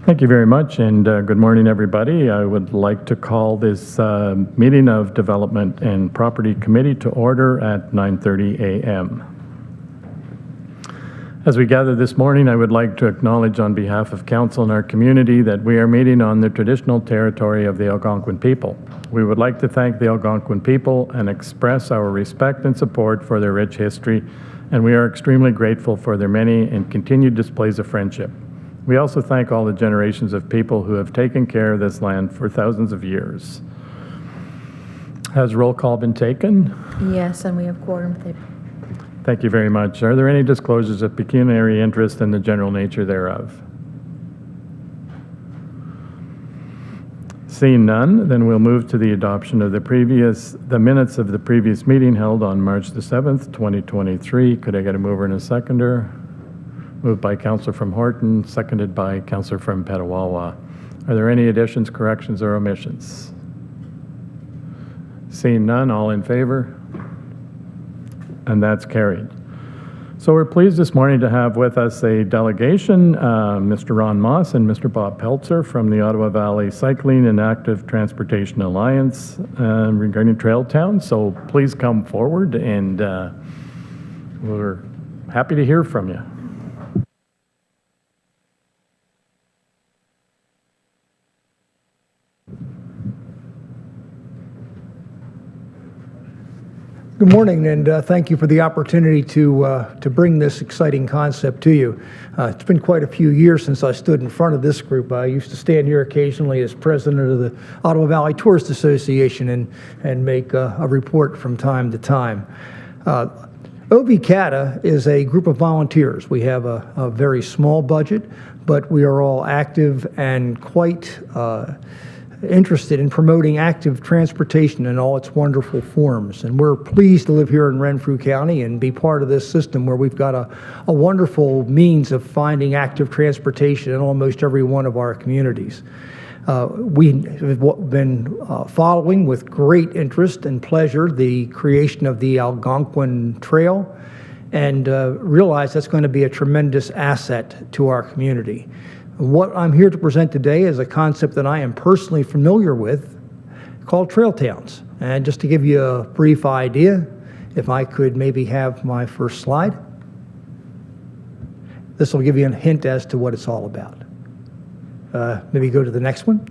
Thank you very much, and good morning, everybody. I would like to call this meeting of Development and Property Committee to order at 9:30 a.m. As we gather this morning, I would like to acknowledge on behalf of Council and our community that we are meeting on the traditional territory of the Algonquin people. We would like to thank the Algonquin people and express our respect and support for their rich history, and we are extremely grateful for their many and continued displays of friendship. We also thank all the generations of people who have taken care of this land for thousands of years. Has roll call been taken? Yes, and we have quorum. Thank you very much. Are there any disclosures of pecuniary interest and the general nature thereof? Seeing none, then we'll move to the adoption of the minutes of the previous meeting held on March the 7th, 2023. Could I get a mover and a seconder? Moved by Councillor from Horton, seconded by Councillor from Petawawa. Are there any additions, corrections, or omissions? Seeing none, all in favor? And that's carried. So we're pleased this morning to have with us a delegation, Mr. Ron Moss and Mr. Bob Peltzer from the Ottawa Valley Cycling and Active Transportation Alliance regarding Trail Town. So please come forward, and we're happy to hear from you. Good morning, and thank you for the opportunity to bring this exciting concept to you. It's been quite a few years since I stood in front of this group. I used to stand here occasionally as president of the Ottawa Valley Tourist Association and make a report from time to time. OVCATA is a group of volunteers. We have a very small budget, but we are all active and quite interested in promoting active transportation in all its wonderful forms. And we're pleased to live here in Renfrew County and be part of this system where we've got a wonderful means of finding active transportation in almost every one of our communities. We have been following with great interest and pleasure the creation of the Algonquin Trail, and realize that's going to be a tremendous asset to our community. What I'm here to present today is a concept that I am personally familiar with called trail towns. And just to give you a brief idea, if I could maybe have my first slide. This will give you a hint as to what it's all about. Maybe go to the next one.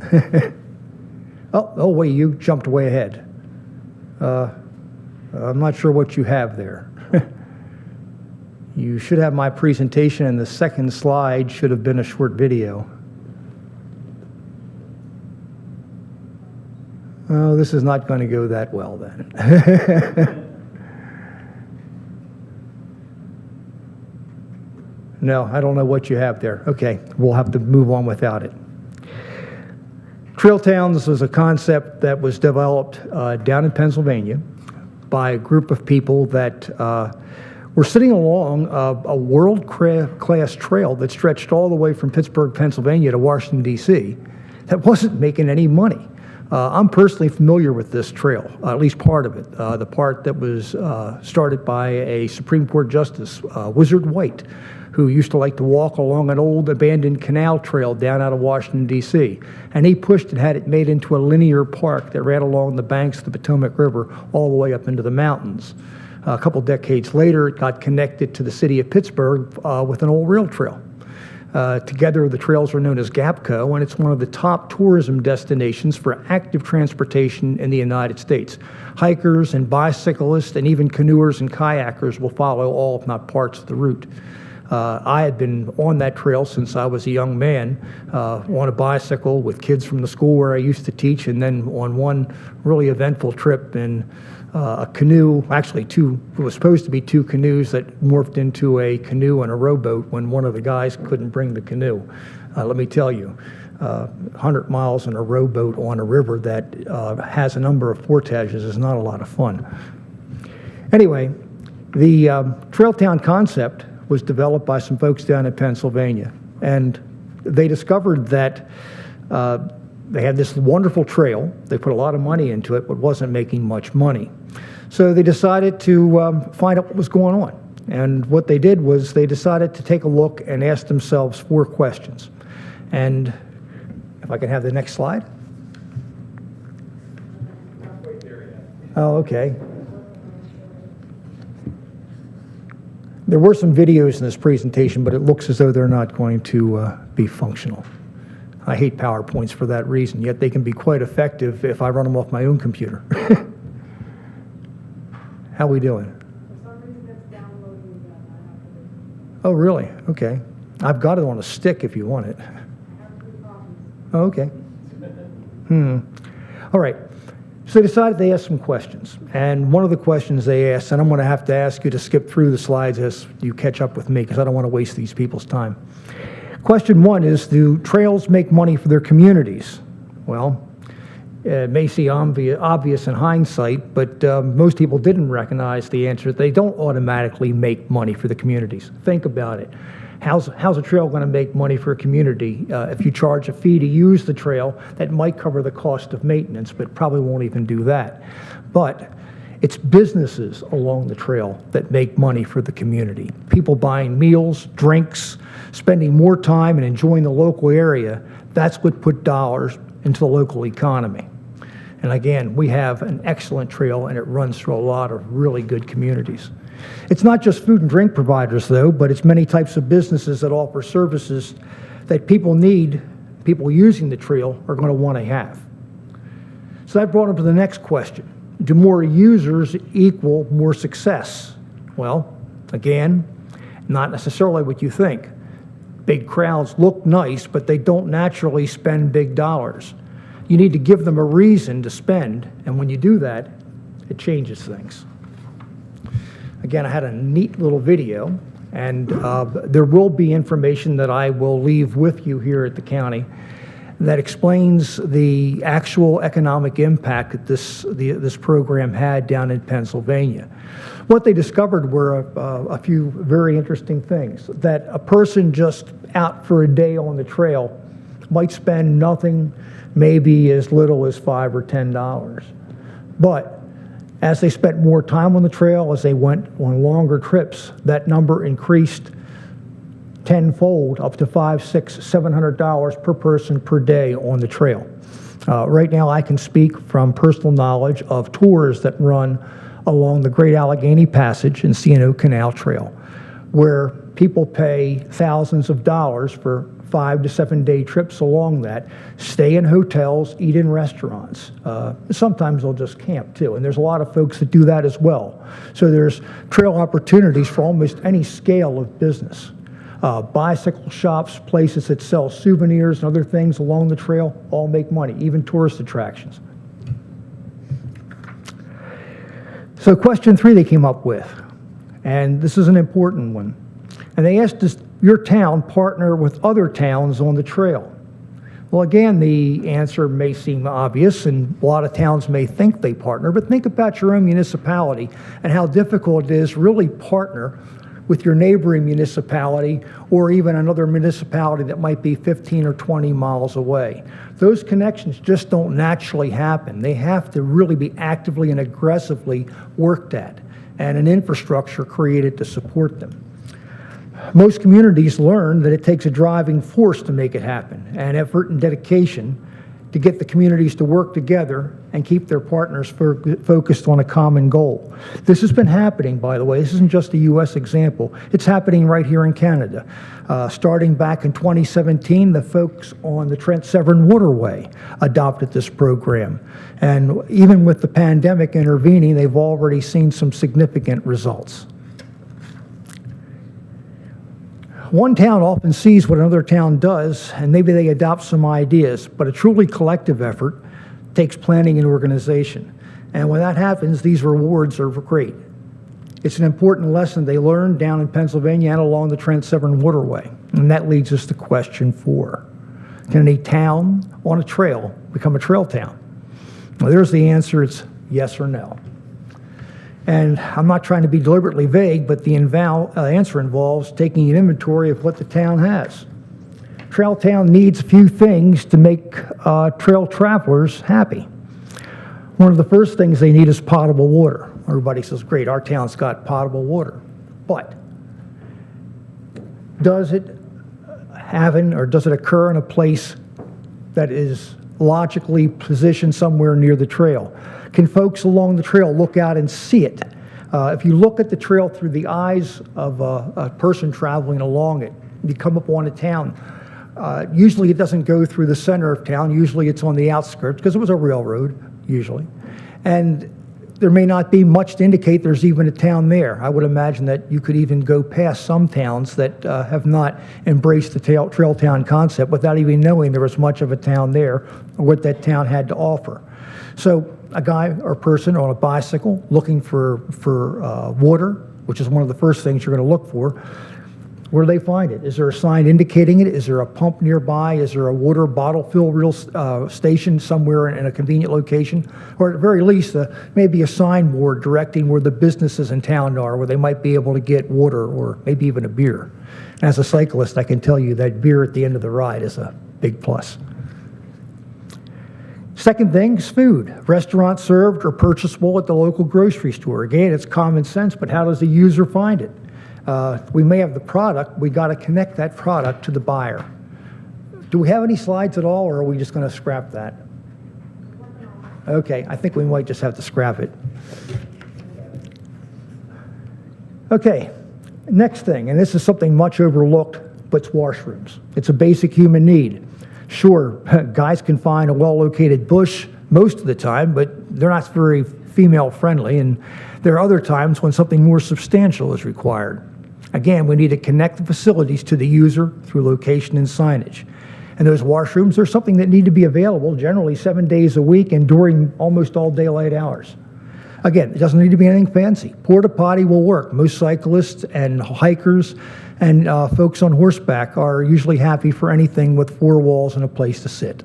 Oh, wait, you jumped way ahead. I'm not sure what you have there. You should have my presentation, and the second slide should have been a short video. Oh, this is not going to go that well then. No, I don't know what you have there. Okay, we'll have to move on without it. Trail towns was a concept that was developed down in Pennsylvania by a group of people that we're sitting along a world-class trail that stretched all the way from Pittsburgh, Pennsylvania to Washington, D.C. that wasn't making any money. I'm personally familiar with this trail, at least part of it. The part that was started by a Supreme Court Justice, Wizard White, who used to like to walk along an old abandoned canal trail down out of Washington, D.C. And he pushed and had it made into a linear park that ran along the banks of the Potomac River all the way up into the mountains. A couple decades later, it got connected to the city of Pittsburgh with an old rail trail. Together, the trails are known as GAPCO, and it's one of the top tourism destinations for active transportation in the United States. Hikers and bicyclists and even canoers and kayakers will follow all, if not parts of the route. I had been on that trail since I was a young man, on a bicycle with kids from the school where I used to teach, and then on one really eventful trip in a canoe, actually it was supposed to be two canoes that morphed into a canoe and a rowboat when one of the guys couldn't bring the canoe. Let me tell you, 100 miles in a rowboat on a river that has a number of portages is not a lot of fun. Anyway, the trail town concept was developed by some folks down in Pennsylvania, and they discovered that they had this wonderful trail. They put a lot of money into it, but wasn't making much money. So they decided to find out what was going on. And what they did was they decided to take a look and ask themselves 4 questions. And if I can have the next slide. Oh, okay. There were some videos in this presentation, but it looks as though they're not going to be functional. I hate PowerPoints for that reason, yet they can be quite effective if I run them off my own computer. How are we doing? For some reason it's downloading that. Oh, really? Okay. I've got it on a stick if you want it. I have 3 copies. Oh, okay. All right. So they decided they asked some questions. And one of the questions they asked, and I'm going to have to ask you to skip through the slides as you catch up with me because I don't want to waste these people's time. Question 1 is, do trails make money for their communities? Well, it may seem obvious in hindsight, but most people didn't recognize the answer. They don't automatically make money for the communities. Think about it. How's a trail going to make money for a community? If you charge a fee to use the trail, that might cover the cost of maintenance, but probably won't even do that. But it's businesses along the trail that make money for the community. People buying meals, drinks, spending more time and enjoying the local area, that's what put dollars into the local economy. And again, we have an excellent trail and it runs through a lot of really good communities. It's not just food and drink providers though, but it's many types of businesses that offer services that people need, people using the trail are going to want to have. So that brought up to the next question. Do more users equal more success? Well, again, not necessarily what you think. Big crowds look nice, but they don't naturally spend big dollars. You need to give them a reason to spend, and when you do that, it changes things. Again, I had a neat little video, and there will be information that I will leave with you here at the county that explains the actual economic impact that this program had down in Pennsylvania. What they discovered were a few very interesting things. That a person just out for a day on the trail might spend nothing, maybe as little as $5 or $10. But as they spent more time on the trail, as they went on longer trips, that number increased tenfold, up to $500, $600, $700 per person per day on the trail. Right now, I can speak from personal knowledge of tours that run along the Great Allegheny Passage and C&O Canal Trail, where people pay thousands of dollars for 5 to 7 day trips along that, stay in hotels, eat in restaurants. Sometimes they'll just camp too, and there's a lot of folks that do that as well. So there's trail opportunities for almost any scale of business. Bicycle shops, places that sell souvenirs and other things along the trail all make money, even tourist attractions. So question 3 they came up with, and this is an important one. And they asked, does your town partner with other towns on the trail? Well, again, the answer may seem obvious, and a lot of towns may think they partner, but think about your own municipality and how difficult it is to really partner with your neighboring municipality or even another municipality that might be 15 or 20 miles away. Those connections just don't naturally happen. They have to really be actively and aggressively worked at and an infrastructure created to support them. Most communities learn that it takes a driving force to make it happen, and effort and dedication to get the communities to work together and keep their partners focused on a common goal. This has been happening, by the way. This isn't just a U.S. example. It's happening right here in Canada. Starting back in 2017, the folks on the Trent-Severn Waterway adopted this program. And even with the pandemic intervening, they've already seen some significant results. One town often sees what another town does, and maybe they adopt some ideas, but a truly collective effort takes planning and organization. And when that happens, these rewards are great. It's an important lesson they learned down in Pennsylvania and along the Trent-Severn Waterway. And that leads us to question 4. Can a town on a trail become a trail town? Well, there's the answer. It's yes or no. And I'm not trying to be deliberately vague, but the answer involves taking an inventory of what the town has. Trail town needs a few things to make trail travelers happy. One of the first things they need is potable water. Everybody says, great, our town's got potable water. But does it happen, or does it occur in a place that is logically positioned somewhere near the trail? Can folks along the trail look out and see it? If you look at the trail through the eyes of a person traveling along it, you come up on a town. Usually it doesn't go through the center of town. Usually it's on the outskirts because it was a railroad, usually. And there may not be much to indicate there's even a town there. I would imagine that you could even go past some towns that have not embraced the trail town concept without even knowing there was much of a town there or what that town had to offer. So a guy or person on a bicycle looking for water, which is one of the first things you're going to look for, where do they find it? Is there a sign indicating it? Is there a pump nearby? Is there a water bottle fill station somewhere in a convenient location? Or at the very least, maybe a signboard directing where the businesses in town are, where they might be able to get water or maybe even a beer. As a cyclist, I can tell you that beer at the end of the ride is a big plus. Second thing is food. Restaurant served or purchasable at the local grocery store. Again, it's common sense, but how does the user find it? We may have the product, we got to connect that product to the buyer. Do we have any slides at all, or are we just going to scrap that? Okay, I think we might just have to scrap it. Okay, next thing, and this is something much overlooked, but it's washrooms. It's a basic human need. Sure, guys can find a well-located bush most of the time, but they're not very female-friendly, and there are other times when something more substantial is required. Again, we need to connect the facilities to the user through location and signage. And those washrooms are something that need to be available generally 7 days a week and during almost all daylight hours. Again, it doesn't need to be anything fancy. Porta potty will work. Most cyclists and hikers and folks on horseback are usually happy for anything with 4 walls and a place to sit.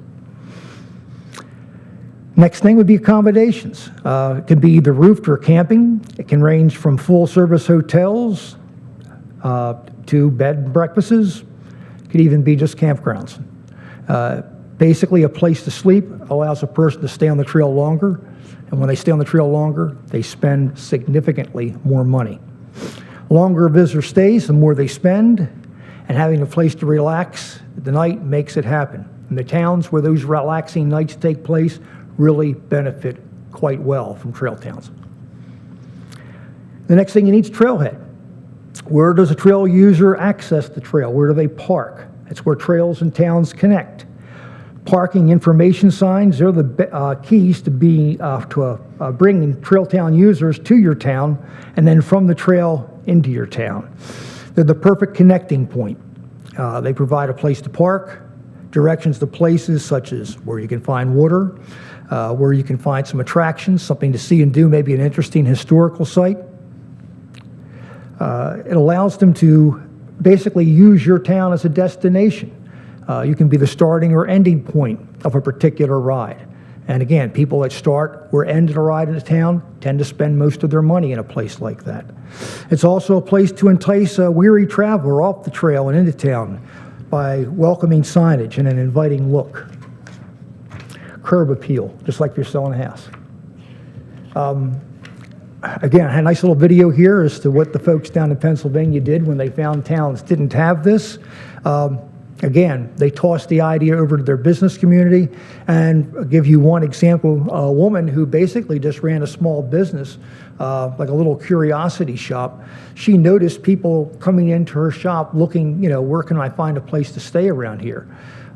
Next thing would be accommodations. It can be either roofed or camping. It can range from full-service hotels to bed and breakfasts. It could even be just campgrounds. Basically, a place to sleep allows a person to stay on the trail longer, and when they stay on the trail longer, they spend significantly more money. Longer visitor stays, the more they spend, and having a place to relax at the night makes it happen. And the towns where those relaxing nights take place really benefit quite well from trail towns. The next thing you need is trailhead. Where does a trail user access the trail? Where do they park? It's where trails and towns connect. Parking information signs are the keys to bringing trail town users to your town and then from the trail into your town. They're the perfect connecting point. They provide a place to park, directions to places such as where you can find water, where you can find some attractions, something to see and do, maybe an interesting historical site. It allows them to basically use your town as a destination. You can be the starting or ending point of a particular ride. And again, people that start or end a ride in a town tend to spend most of their money in a place like that. It's also a place to entice a weary traveler off the trail and into town by welcoming signage and an inviting look. Curb appeal, just like if you're selling a house. Again, I had a nice little video here as to what the folks down in Pennsylvania did when they found towns didn't have this. Again, they tossed the idea over to their business community, and I'll give you one example. A woman who basically just ran a small business, like a little curiosity shop. She noticed people coming into her shop looking, where can I find a place to stay around here?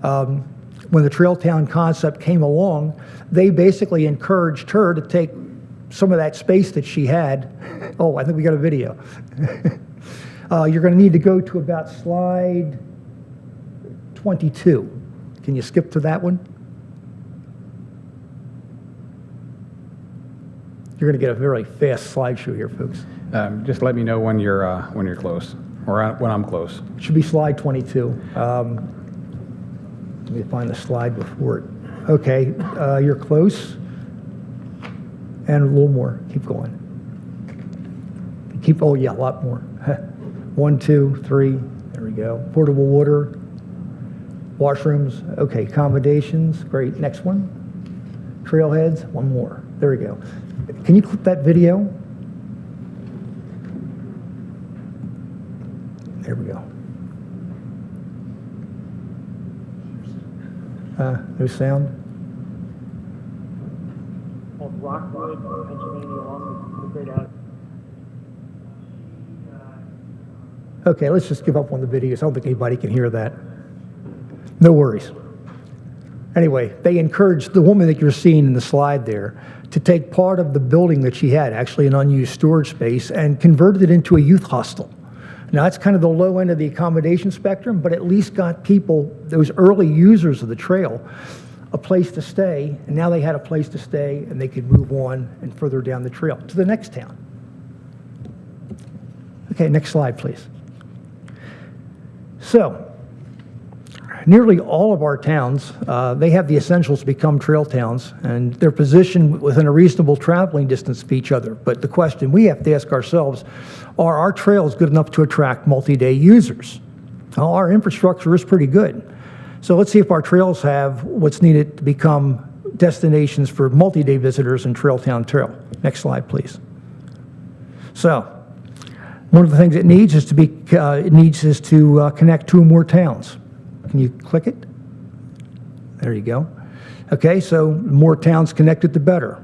When the Trail Town concept came along, they basically encouraged her to take some of that space that she had. Oh, I think we got a video. You're going to need to go to about slide 22. Can you skip to that one? You're going to get a very fast slideshow here, folks. Just let me know when you're close, or when I'm close. It should be slide 22. Let me find the slide before it. Okay, you're close. And a little more. Keep going. Oh yeah, a lot more. 1, 2, 3. There we go. Portable water. Washrooms. Okay, accommodations. Great. Next one. Trailheads. One more. There we go. Can you clip that video? There we go. No sound. Of Rockwood, Pennsylvania, along the Great Out. Okay, let's just give up on the videos. I don't think anybody can hear that. No worries. Anyway, they encouraged the woman that you're seeing in the slide there to take part of the building that she had, actually an unused storage space, and converted it into a youth hostel. Now, that's kind of the low end of the accommodation spectrum, but at least got people, those early users of the trail, a place to stay, and now they had a place to stay, and they could move on and further down the trail to the next town. Okay, next slide, please. So, nearly all of our towns, they have the essentials to become trail towns, and they're positioned within a reasonable traveling distance of each other. But the question we have to ask ourselves, are our trails good enough to attract multi-day users? Well, our infrastructure is pretty good. So let's see if our trails have what's needed to become destinations for multi-day visitors in Trail Town Trail. Next slide, please. So, one of the things it needs is to connect two or more towns. Can you click it? There you go. Okay, so more towns connected, the better.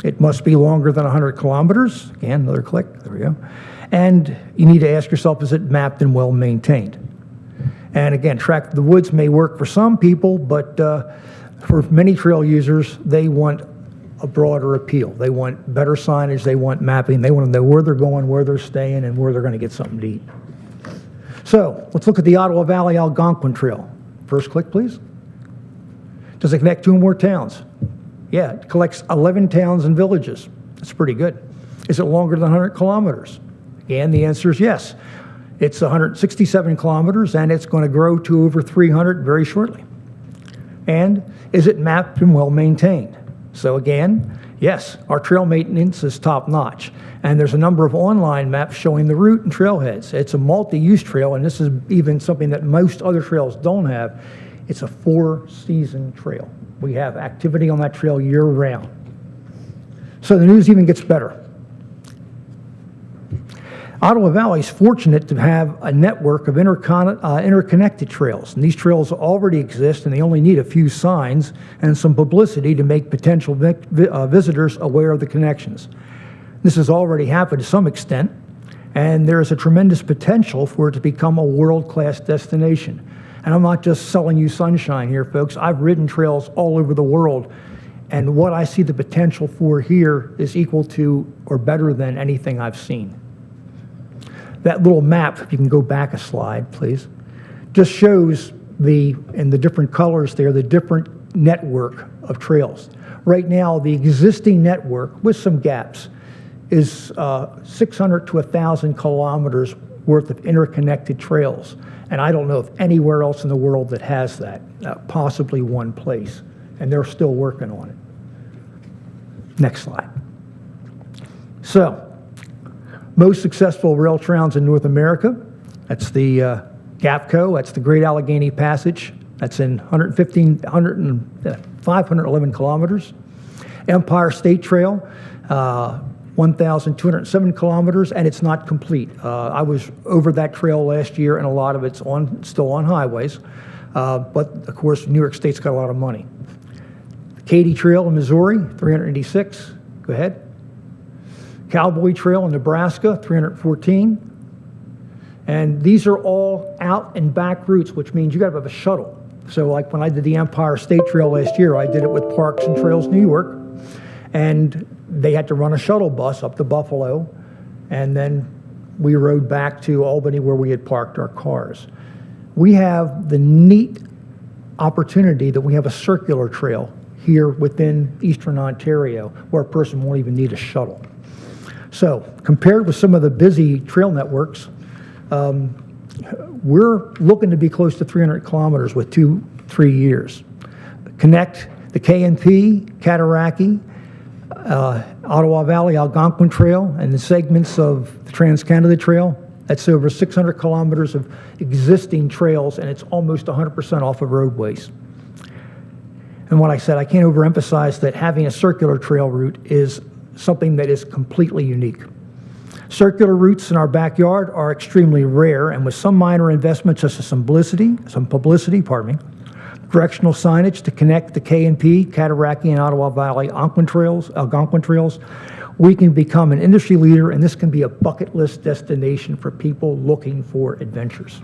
It must be longer than 100 kilometers. Again, another click. There we go. And you need to ask yourself, is it mapped and well maintained? And again, Track the Woods may work for some people, but for many trail users, they want a broader appeal. They want better signage, they want mapping, they want to know where they're going, where they're staying, and where they're going to get something to eat. So let's look at the Ottawa Valley Algonquin Trail. First click, please. Does it connect two or more towns? Yeah, it collects 11 towns and villages. That's pretty good. Is it longer than 100 kilometers? Again, the answer is yes. It's 167 kilometers, and it's going to grow to over 300 very shortly. And is it mapped and well maintained? So again, yes, our trail maintenance is top notch. And there's a number of online maps showing the route and trailheads. It's a multi-use trail, and this is even something that most other trails don't have. It's a 4-season trail. We have activity on that trail year-round. So the news even gets better. Ottawa Valley is fortunate to have a network of interconnected trails. And these trails already exist, and they only need a few signs and some publicity to make potential visitors aware of the connections. This has already happened to some extent, and there is a tremendous potential for it to become a world-class destination. And I'm not just selling you sunshine here, folks. I've ridden trails all over the world, and what I see the potential for here is equal to or better than anything I've seen. That little map, if you can go back a slide, please, just shows in the different colors there, the different network of trails. Right now, the existing network, with some gaps, is 600 to 1,000 kilometers worth of interconnected trails. And I don't know of anywhere else in the world that has that, possibly one place. And they're still working on it. Next slide. So, most successful rail trails in North America, that's the GAPCO, that's the Great Allegheny Passage, that's in 511 kilometers. Empire State Trail, 1,207 kilometers, and it's not complete. I was over that trail last year, and a lot of it's still on highways, but of course, New York State's got a lot of money. Katy Trail in Missouri, 386, go ahead. Cowboy Trail in Nebraska, 314. And these are all out and back routes, which means you got to have a shuttle. So like when I did the Empire State Trail last year, I did it with Parks and Trails New York, and they had to run a shuttle bus up to Buffalo, and then we rode back to Albany where we had parked our cars. We have the neat opportunity that we have a circular trail here within Eastern Ontario where a person won't even need a shuttle. So compared with some of the busy trail networks, we're looking to be close to 300 kilometers with 2-3 years. Connect the KNP, Cataraqui, Ottawa Valley Algonquin Trail, and the segments of the Trans-Canada Trail. That's over 600 kilometers of existing trails, and it's almost 100% off of roadways. And what I said, I can't overemphasize that having a circular trail route is something that is completely unique. Circular routes in our backyard are extremely rare, and with some minor investments, such as some publicity, directional signage to connect the K&P, Cataraqui, and Ottawa Valley Algonquin trails, we can become an industry leader, and this can be a bucket list destination for people looking for adventures.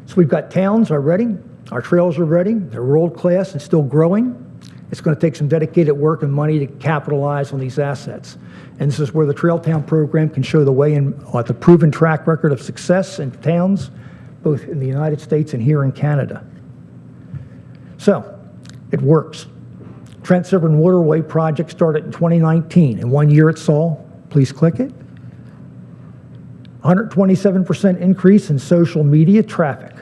So we've got towns already, our trails are ready, they're world-class and still growing. It's going to take some dedicated work and money to capitalize on these assets. And this is where the Trail Town program can show the way in the proven track record of success in towns, both in the United States and here in Canada. So, it works. Trent Severn Waterway project started in 2019. In 1 year it saw, please click it, 127% increase in social media traffic,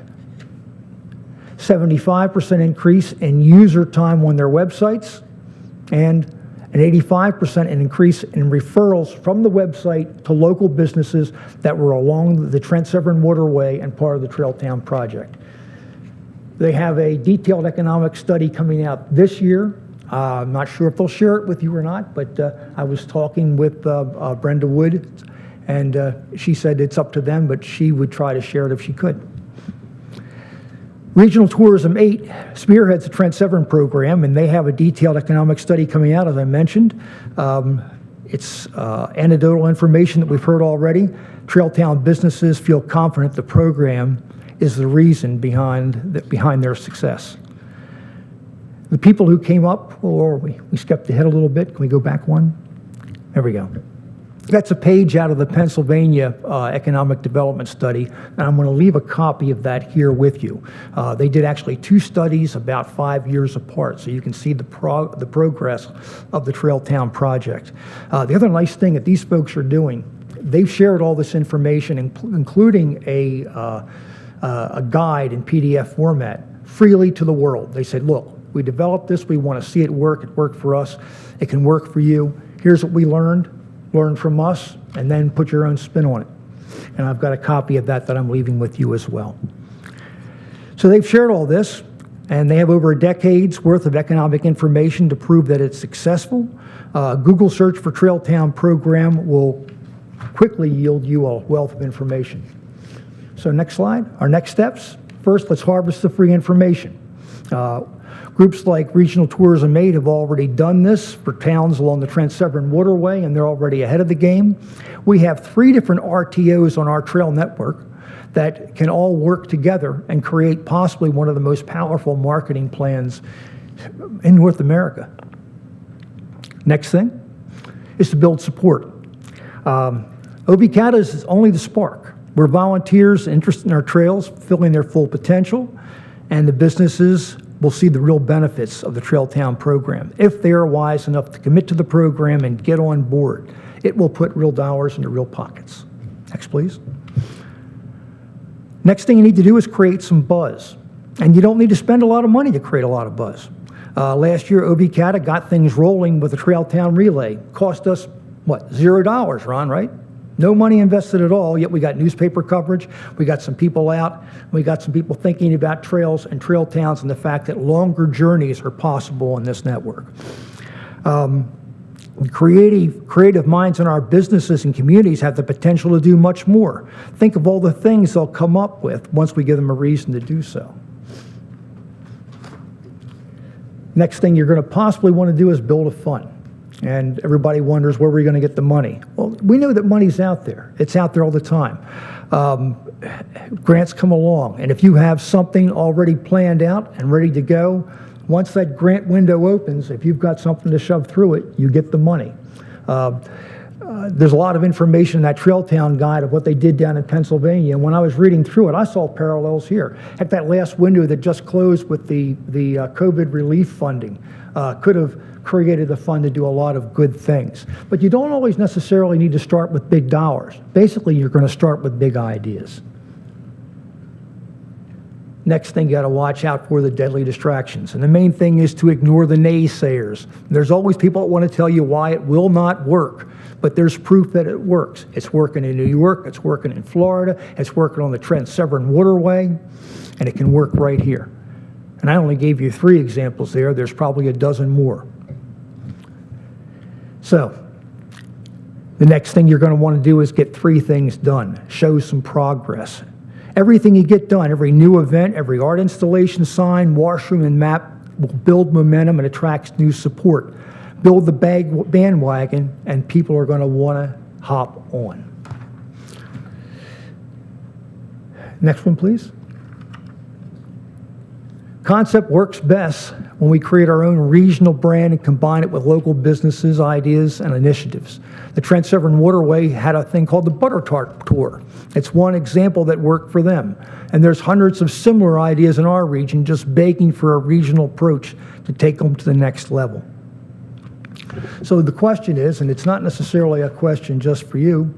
75% increase in user time on their websites, and an 85% increase in referrals from the website to local businesses that were along the Trent Severn Waterway and part of the Trail Town project. They have a detailed economic study coming out this year. I'm not sure if they'll share it with you or not, but I was talking with Brenda Wood, and she said it's up to them, but she would try to share it if she could. Regional Tourism 8 spearheads the Trent Severn program, and they have a detailed economic study coming out, as I mentioned. It's anecdotal information that we've heard already. Trail Town businesses feel confident the program is the reason behind their success. The people who came up, or we skipped ahead a little bit. Can we go back one? There we go. That's a page out of the Pennsylvania Economic Development Study, and I'm going to leave a copy of that here with you. They did actually 2 studies about 5 years apart, so you can see the progress of the Trail Town project. The other nice thing that these folks are doing, they've shared all this information, including a guide in PDF format, freely to the world. They said, look, we developed this, we want to see it work, it worked for us, it can work for you. Here's what we learn from us, and then put your own spin on it. And I've got a copy of that I'm leaving with you as well. So they've shared all this, and they have over a decade's worth of economic information to prove that it's successful. Google search for Trail Town program will quickly yield you a wealth of information. So next slide, our next steps. First, let's harvest the free information. Groups like Regional Tourism 8 have already done this for towns along the Trent Severn Waterway, and they're already ahead of the game. We have 3 different RTOs on our trail network that can all work together and create possibly one of the most powerful marketing plans in North America. Next thing is to build support. OB-CATA is only the spark. We're volunteers interested in our trails, fulfilling their full potential, and the businesses will see the real benefits of the Trail Town program. If they are wise enough to commit to the program and get on board, it will put real dollars into real pockets. Next, please. Next thing you need to do is create some buzz. And you don't need to spend a lot of money to create a lot of buzz. Last year, OB-CATA got things rolling with the Trail Town Relay. Cost us, what, $0, Ron, right? No money invested at all, yet we got newspaper coverage, we got some people out, we got some people thinking about trails and trail towns and the fact that longer journeys are possible in this network. Creative minds in our businesses and communities have the potential to do much more. Think of all the things they'll come up with once we give them a reason to do so. Next thing you're going to possibly want to do is build a fund. And everybody wonders where we're going to get the money. Well, we know that money's out there. It's out there all the time. Grants come along, and if you have something already planned out and ready to go, once that grant window opens, if you've got something to shove through it, you get the money. There's a lot of information in that Trail Town guide of what they did down in Pennsylvania. And when I was reading through it, I saw parallels here. Heck, that last window that just closed with the COVID relief funding could have created a fund to do a lot of good things. But you don't always necessarily need to start with big dollars. Basically, you're going to start with big ideas. Next thing, you got to watch out for the deadly distractions. And the main thing is to ignore the naysayers. There's always people that want to tell you why it will not work, but there's proof that it works. It's working in New York, it's working in Florida, it's working on the Trent Severn Waterway, and it can work right here. And I only gave you 3 examples there. There's probably a dozen more. So, The next thing you're going to want to do is get 3 things done. Show some progress. Everything you get done, every new event, every art installation, sign, washroom, and map will build momentum and attracts new support. Build the bandwagon, and people are going to want to hop on. Next one, please. Concept works best when we create our own regional brand and combine it with local businesses, ideas, and initiatives. The Trent Severn Waterway had a thing called the Butter Tart Tour. It's one example that worked for them. And there's hundreds of similar ideas in our region just begging for a regional approach to take them to the next level. So the question is, and it's not necessarily a question just for you,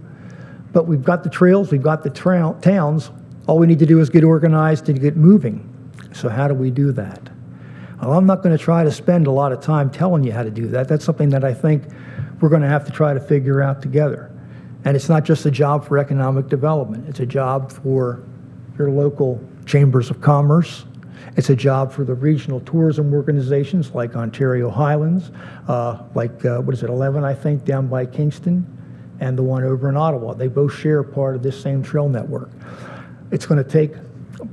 but we've got the trails, we've got the towns. All we need to do is get organized and get moving. So how do we do that? Well, I'm not going to try to spend a lot of time telling you how to do that. That's something that I think we're going to have to try to figure out together. And it's not just a job for economic development. It's a job for your local chambers of commerce. It's a job for the regional tourism organizations like Ontario Highlands, what is it, 11, I think, down by Kingston, and the one over in Ottawa. They both share part of this same trail network. It's going to take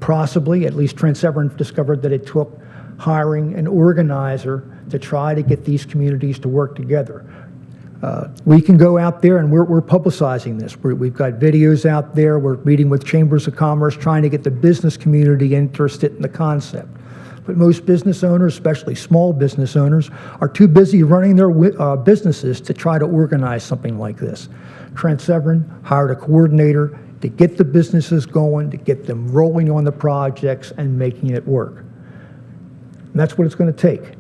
possibly, at least Trent Severn discovered that it took hiring an organizer to try to get these communities to work together. We can go out there, and we're publicizing this. We've got videos out there. We're meeting with chambers of commerce, trying to get the business community interested in the concept. But most business owners, especially small business owners, are too busy running their businesses to try to organize something like this. Trent Severn hired a coordinator to get the businesses going, to get them rolling on the projects and making it work. And that's what it's going to take.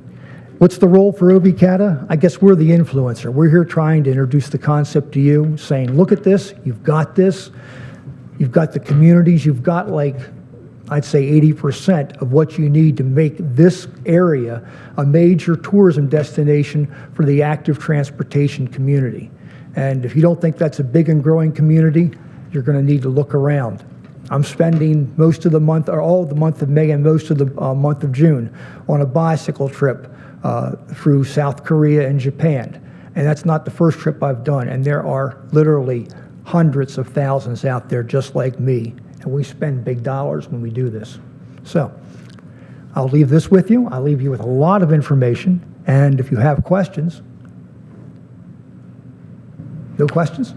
What's the role for OVCATA? I guess we're the influencer. We're here trying to introduce the concept to you, saying, look at this, you've got this, you've got the communities, you've got like, I'd say 80% of what you need to make this area a major tourism destination for the active transportation community. And if you don't think that's a big and growing community, you're going to need to look around. I'm spending most of the month, or all of the month of May and most of the month of June on a bicycle trip through South Korea and Japan. And that's not the first trip I've done. And there are literally hundreds of thousands out there just like me. And we spend big dollars when we do this. So I'll leave this with you. I'll leave you with a lot of information. And if you have questions, no questions?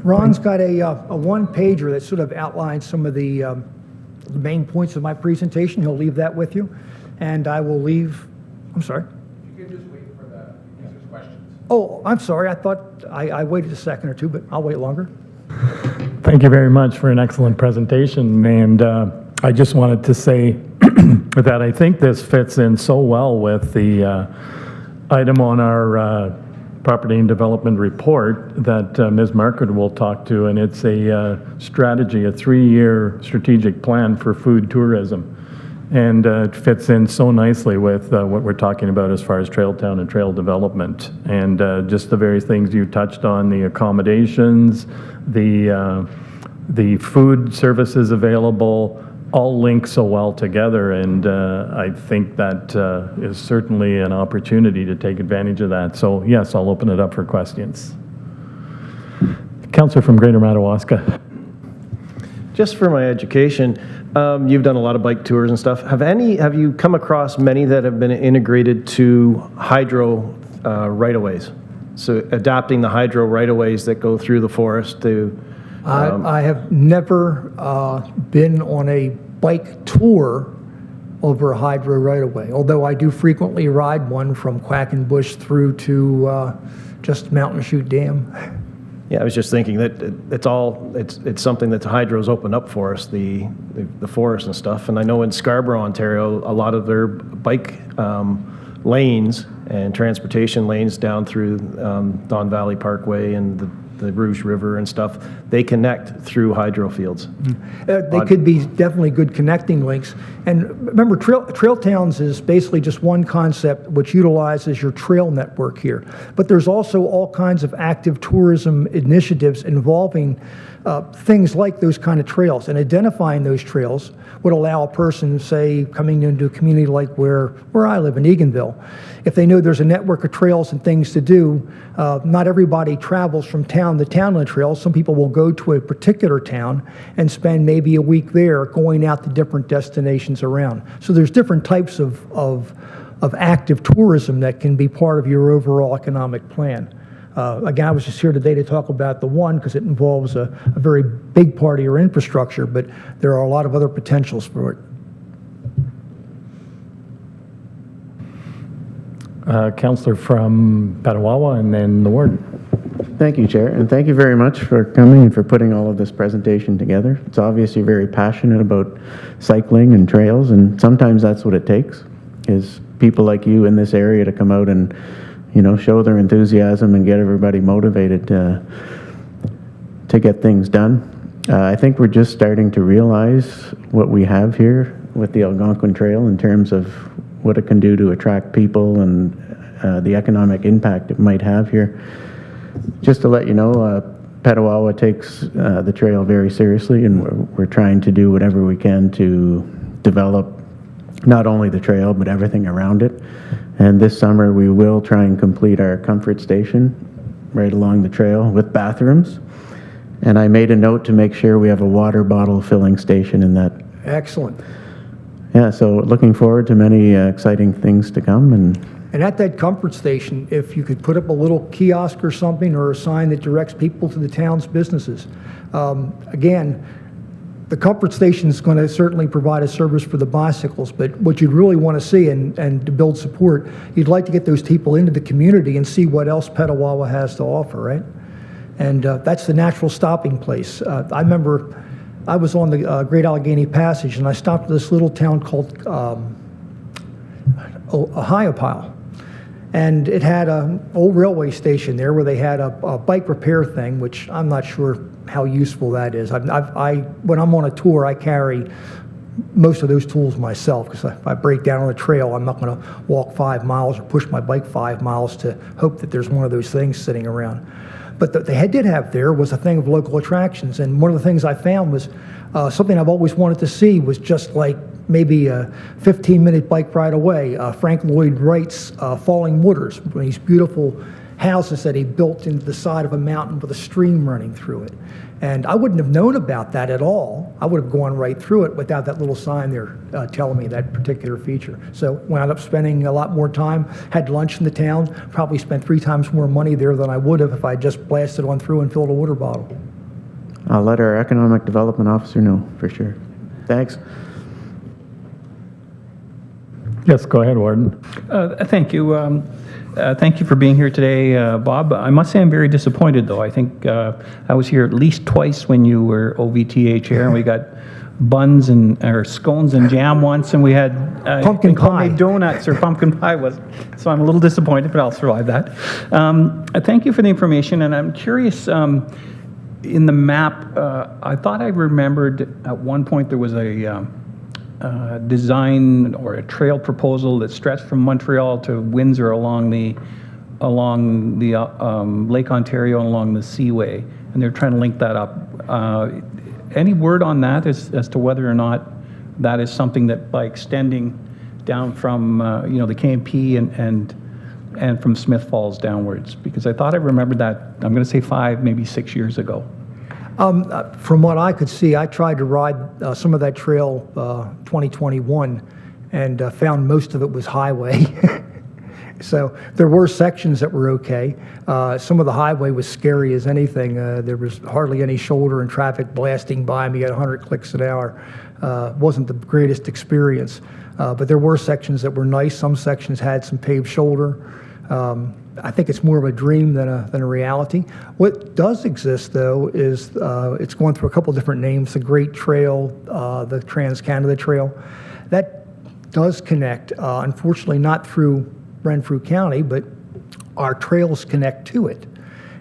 Ron's got a one-pager that sort of outlines some of the main points of my presentation. He'll leave that with you. And I will leave, I'm sorry. You can just wait for the answers questions. Oh, I'm sorry. I thought I waited a second or two, but I'll wait longer. Thank you very much for an excellent presentation. And I just wanted to say that I think this fits in so well with the item on our Property and Development Report that Ms. Margaret will talk to, and it's a strategy, a 3-year strategic plan for food tourism. And it fits in so nicely with what we're talking about as far as Trail Town and trail development. And just the various things you touched on, the accommodations, the food services available, all link so well together. And I think that is certainly an opportunity to take advantage of that. So yes, I'll open it up for questions. Councillor from Greater Madawaska. Just for my education, you've done a lot of bike tours and stuff. Have you come across many that have been integrated to hydro right-of-ways? So adapting the hydro right-of-ways that go through the forest to... I have never been on a bike tour over a hydro right-of-way, although I do frequently ride one from Quackenbush through to just Mountain Chute Dam. Yeah, I was just thinking that it's something that the hydros open up for us, the forest and stuff. And I know in Scarborough, Ontario, a lot of their bike lanes and transportation lanes down through Don Valley Parkway and the Rouge River and stuff, they connect through hydro fields. They could be definitely good connecting links. And remember, Trail Towns is basically just one concept which utilizes your trail network here. But there's also all kinds of active tourism initiatives involving things like those kind of trails. And identifying those trails would allow a person, say, coming into a community like where I live in Eganville, if they know there's a network of trails and things to do, not everybody travels from town around the town on the trail. Some people will go to a particular town and spend maybe a week there going out to different destinations around. So there's different types of active tourism that can be part of your overall economic plan. Again, I was just here today to talk about the one because it involves a very big part of your infrastructure, but there are a lot of other potentials for it. Councillor from Petawawa and then the warden. Thank you, Chair, and thank you very much for coming and for putting all of this presentation together. It's obvious you're very passionate about cycling and trails, and sometimes that's what it takes, is people like you in this area to come out and, you know, show their enthusiasm and get everybody motivated to get things done. I think we're just starting to realize what we have here with the Algonquin Trail in terms of what it can do to attract people and the economic impact it might have here. Just to let you know, Petawawa takes the trail very seriously, and we're trying to do whatever we can to develop not only the trail, but everything around it. And this summer, we will try and complete our comfort station right along the trail with bathrooms. And I made a note to make sure we have a water bottle filling station in that. Excellent. Yeah, so looking forward to many exciting things to come. And at that comfort station, if you could put up a little kiosk or something, or a sign that directs people to the town's businesses. Again, the comfort station is going to certainly provide a service for the bicycles, but what you'd really want to see, and to build support, you'd like to get those people into the community and see what else Petawawa has to offer, right? And that's the natural stopping place. I remember I was on the Great Allegheny Passage, and I stopped at this little town called Ohiopyle. And it had an old railway station there where they had a bike repair thing, which I'm not sure how useful that is. When I'm on a tour, I carry most of those tools myself, because if I break down on the trail, I'm not going to walk 5 miles or push my bike 5 miles to hope that there's one of those things sitting around. But they did have there was a thing of local attractions, and one of the things I found was something I've always wanted to see was just like maybe a 15-minute bike ride away. Frank Lloyd Wright's Falling Waters, these beautiful houses that he built into the side of a mountain with a stream running through it. And I wouldn't have known about that at all. I would have gone right through it without that little sign there telling me that particular feature. So wound up spending a lot more time, had lunch in the town, probably spent 3 times more money there than I would have if I just blasted on through and filled a water bottle. I'll let our economic development officer know for sure. Thanks. Yes, go ahead, warden. Thank you. Thank you for being here today, Bob. I must say I'm very disappointed, though. I think I was here at least twice when you were OVTA chair, and we got buns or scones and jam once, and we had pumpkin pie donuts, or pumpkin pie was. So I'm a little disappointed, but I'll survive that. Thank you for the information, and I'm curious. In the map, I thought I remembered at one point there was a design or a trail proposal that stretched from Montreal to Windsor along the Lake Ontario and along the Seaway, and they're trying to link that up. Any word on that as to whether or not that is something that, by extending down from the KMP and from Smith Falls downwards? Because I thought I remembered that, I'm going to say 5, maybe 6 years ago. From what I could see, I tried to ride some of that trail 2021 and found most of it was highway. So there were sections that were okay. Some of the highway was scary as anything. There was hardly any shoulder and traffic blasting by me at 100 clicks an hour. Wasn't the greatest experience. But there were sections that were nice. Some sections had some paved shoulder. I think it's more of a dream than a reality. What does exist, though, is it's going through a couple different names: the Great Trail, the Trans-Canada Trail. That does connect, unfortunately not through Renfrew County, but our trails connect to it.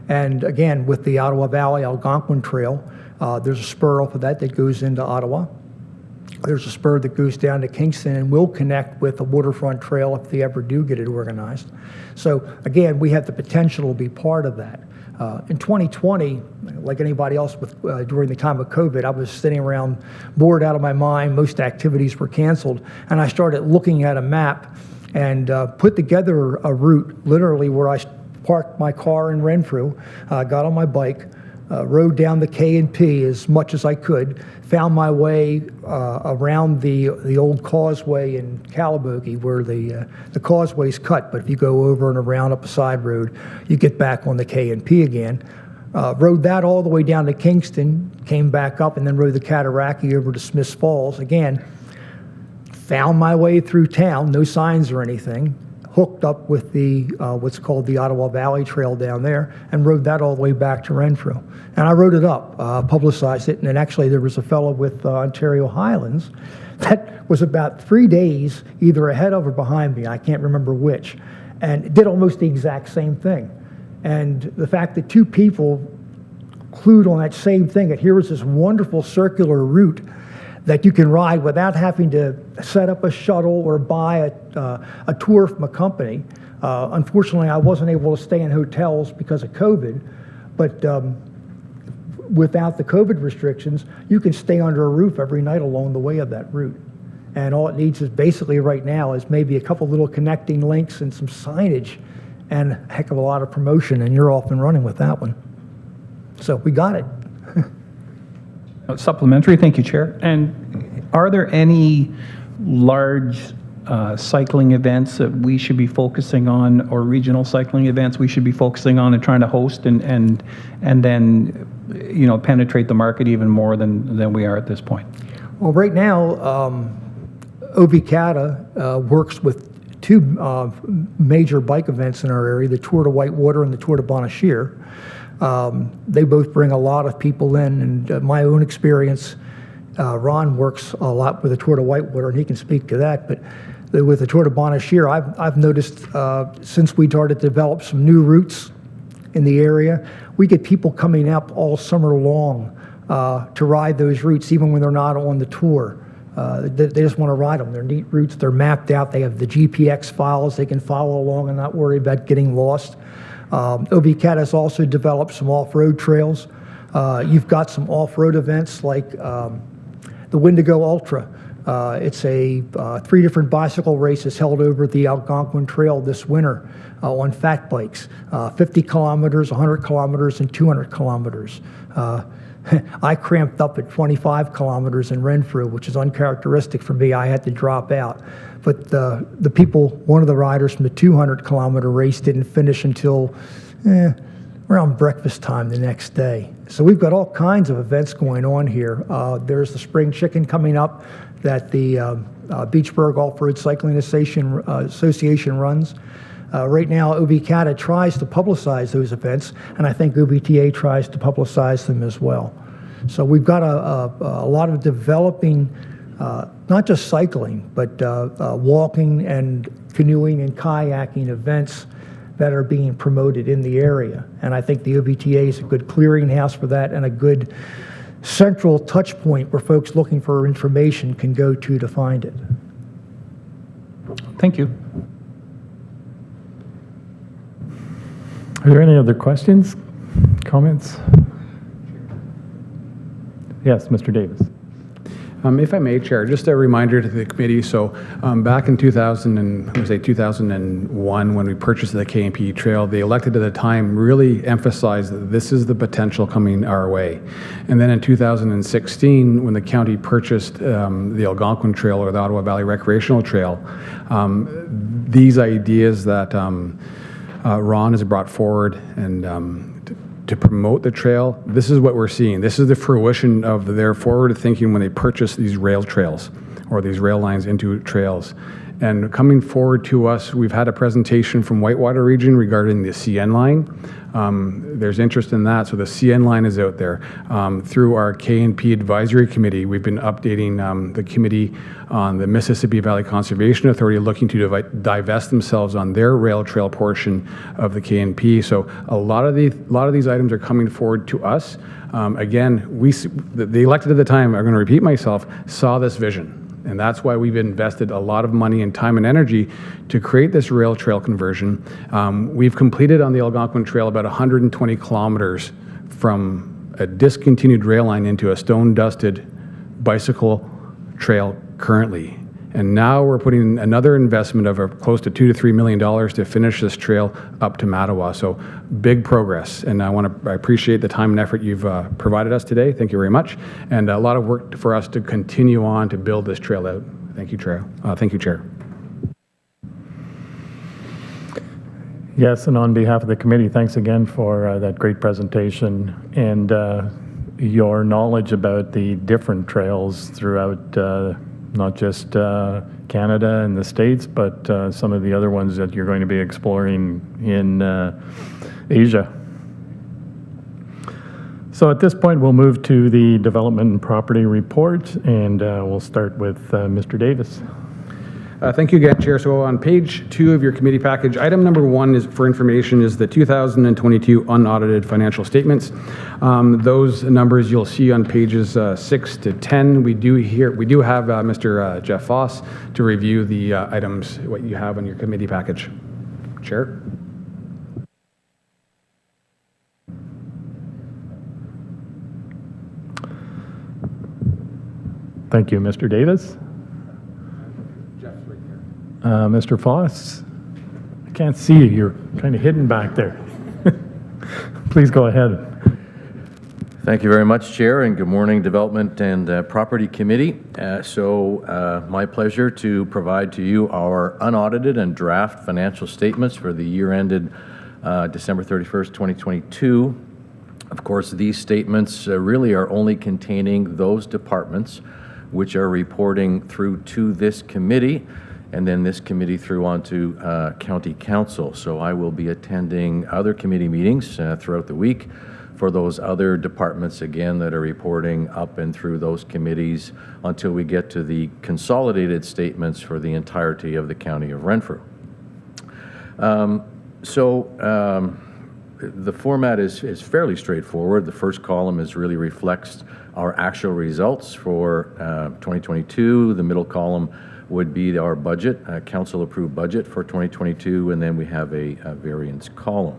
And again, with the Ottawa Valley Algonquin Trail, there's a spur off of that goes into Ottawa. There's a spur that goes down to Kingston and will connect with the waterfront trail if they ever do get it organized. So again, we have the potential to be part of that. In 2020, like anybody else during the time of COVID, I was sitting around bored out of my mind. Most activities were canceled. And I started looking at a map and put together a route literally where I parked my car in Renfrew, got on my bike, rode down the K&P as much as I could, found my way around the old causeway in Calabogie where the causeway's cut, but if you go over and around up a side road, you get back on the K&P again. Rode that all the way down to Kingston, came back up, and then rode the Cataraqui over to Smiths Falls. Again, found my way through town, no signs or anything, hooked up with the what's called the Ottawa Valley Trail down there, and rode that all the way back to Renfrew. And I wrote it up, publicized it, and then actually there was a fellow with Ontario Highlands that was about 3 days either ahead of or behind me, I can't remember which, and did almost the exact same thing. And the fact that two people clued on that same thing, that here was this wonderful circular route that you can ride without having to set up a shuttle or buy a tour from a company. Unfortunately, I wasn't able to stay in hotels because of COVID, but without the COVID restrictions, you can stay under a roof every night along the way of that route. And all it needs is basically right now is maybe a couple little connecting links and some signage and a heck of a lot of promotion, and you're off and running with that one. So we got it. Supplementary, thank you, Chair. And are there any large cycling events that we should be focusing on, or regional cycling events we should be focusing on and trying to host and then, you know, penetrate the market even more than we are at this point? Well, right now, OVCATA works with two major bike events in our area, the Tour de Whitewater and the Tour de Bonachir. They both bring a lot of people in, and my own experience, Ron works a lot with the Tour de Whitewater, and he can speak to that, but with the Tour de Bonachir, I've noticed since we started to develop some new routes in the area, we get people coming up all summer long to ride those routes, even when they're not on the tour. They just want to ride them. They're neat routes. They're mapped out. They have the GPX files. They can follow along and not worry about getting lost. OVCAT has also developed some off-road trails. You've got some off-road events like the Wendigo Ultra. It's a 3 different bicycle races held over the Algonquin Trail this winter on fat bikes, 50 kilometers, 100 kilometers, and 200 kilometers. I cramped up at 25 kilometers in Renfrew, which is uncharacteristic for me. I had to drop out. But the people, one of the riders from the 200-kilometer race didn't finish until around breakfast time the next day. So we've got all kinds of events going on here. There's the Spring Chicken coming up that the Beachburg Off-Road Cycling Association runs. Right now, OVCATA tries to publicize those events, and I think OBTA tries to publicize them as well. So we've got a lot of developing, not just cycling, but walking and canoeing and kayaking events that are being promoted in the area. And I think the OBTA is a good clearinghouse for that and a good central touch point where folks looking for information can go to find it. Thank you. Are there any other questions, comments? Yes, Mr. Davis. If I may, Chair, just a reminder to the committee. So back in 2001, when we purchased the KMP Trail, the elected at the time really emphasized that this is the potential coming our way. And then in 2016, when the county purchased the Algonquin Trail, or the Ottawa Valley Recreational Trail, these ideas that Ron has brought forward and to promote the trail, this is what we're seeing. This is the fruition of their forward thinking when they purchased these rail trails or these rail lines into trails. And coming forward to us, we've had a presentation from Whitewater Region regarding the CN line. There's interest in that, so the CN line is out there. Through our K&P Advisory Committee, we've been updating the committee on the Mississippi Valley Conservation Authority looking to divest themselves on their rail trail portion of the K&P. So a lot of these items are coming forward to us. Again, the elected at the time, I'm going to repeat myself, saw this vision. And that's why we've invested a lot of money and time and energy to create this rail trail conversion. We've completed on the Algonquin Trail about 120 kilometers from a discontinued rail line into a stone-dusted bicycle trail currently. And now we're putting another investment of close to $2 to $3 million to finish this trail up to Mattawa. So big progress. And I appreciate the time and effort you've provided us today. Thank you very much. And a lot of work for us to continue on to build this trail out. Thank you, Chair. Yes, and on behalf of the committee, thanks again for that great presentation and your knowledge about the different trails throughout not just Canada and the States, but some of the other ones that you're going to be exploring in Asia. So at this point, we'll move to the development and property report, and we'll start with Mr. Davis. Thank you again, Chair. So on page 2 of your committee package, item number 1 is for information is the 2022 unaudited financial statements. Those numbers you'll see on pages 6 to 10. We do have Mr. Jeff Foss to review the items, what you have on your committee package. Chair. Thank you, Mr. Davis. Mr. Foss, I can't see you. You're kind of hidden back there. Please go ahead. Thank you very much, Chair, and good morning, Development and Property Committee. My pleasure to provide to you our unaudited and draft financial statements for the year ended December 31st, 2022. Of course, these statements really are only containing those departments which are reporting through to this committee, and then this committee through on to County Council. So I will be attending other committee meetings throughout the week for those other departments, again, that are reporting up and through those committees until we get to the consolidated statements for the entirety of the County of Renfrew. The format is fairly straightforward. The first column really reflects our actual results for 2022. The middle column would be our budget, council approved budget for 2022, and then we have a variance column.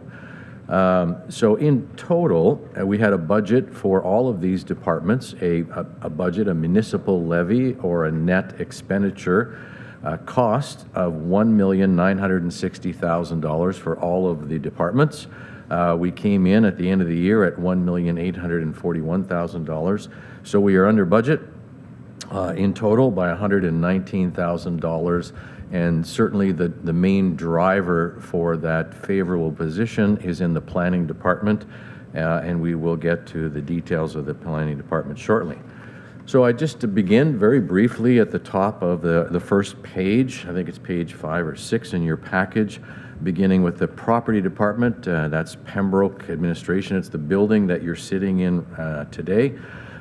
So in total, we had a budget for all of these departments, a budget, a municipal levy or a net expenditure cost of $1,960,000 for all of the departments. We came in at the end of the year at $1,841,000. So we are under budget in total by $119,000, and certainly the main driver for that favorable position is in the planning department, and we will get to the details of the planning department shortly. So just to begin very briefly at the top of the first page, I think it's page 5 or 6 in your package, beginning with the property department, that's Pembroke Administration. It's the building that you're sitting in today.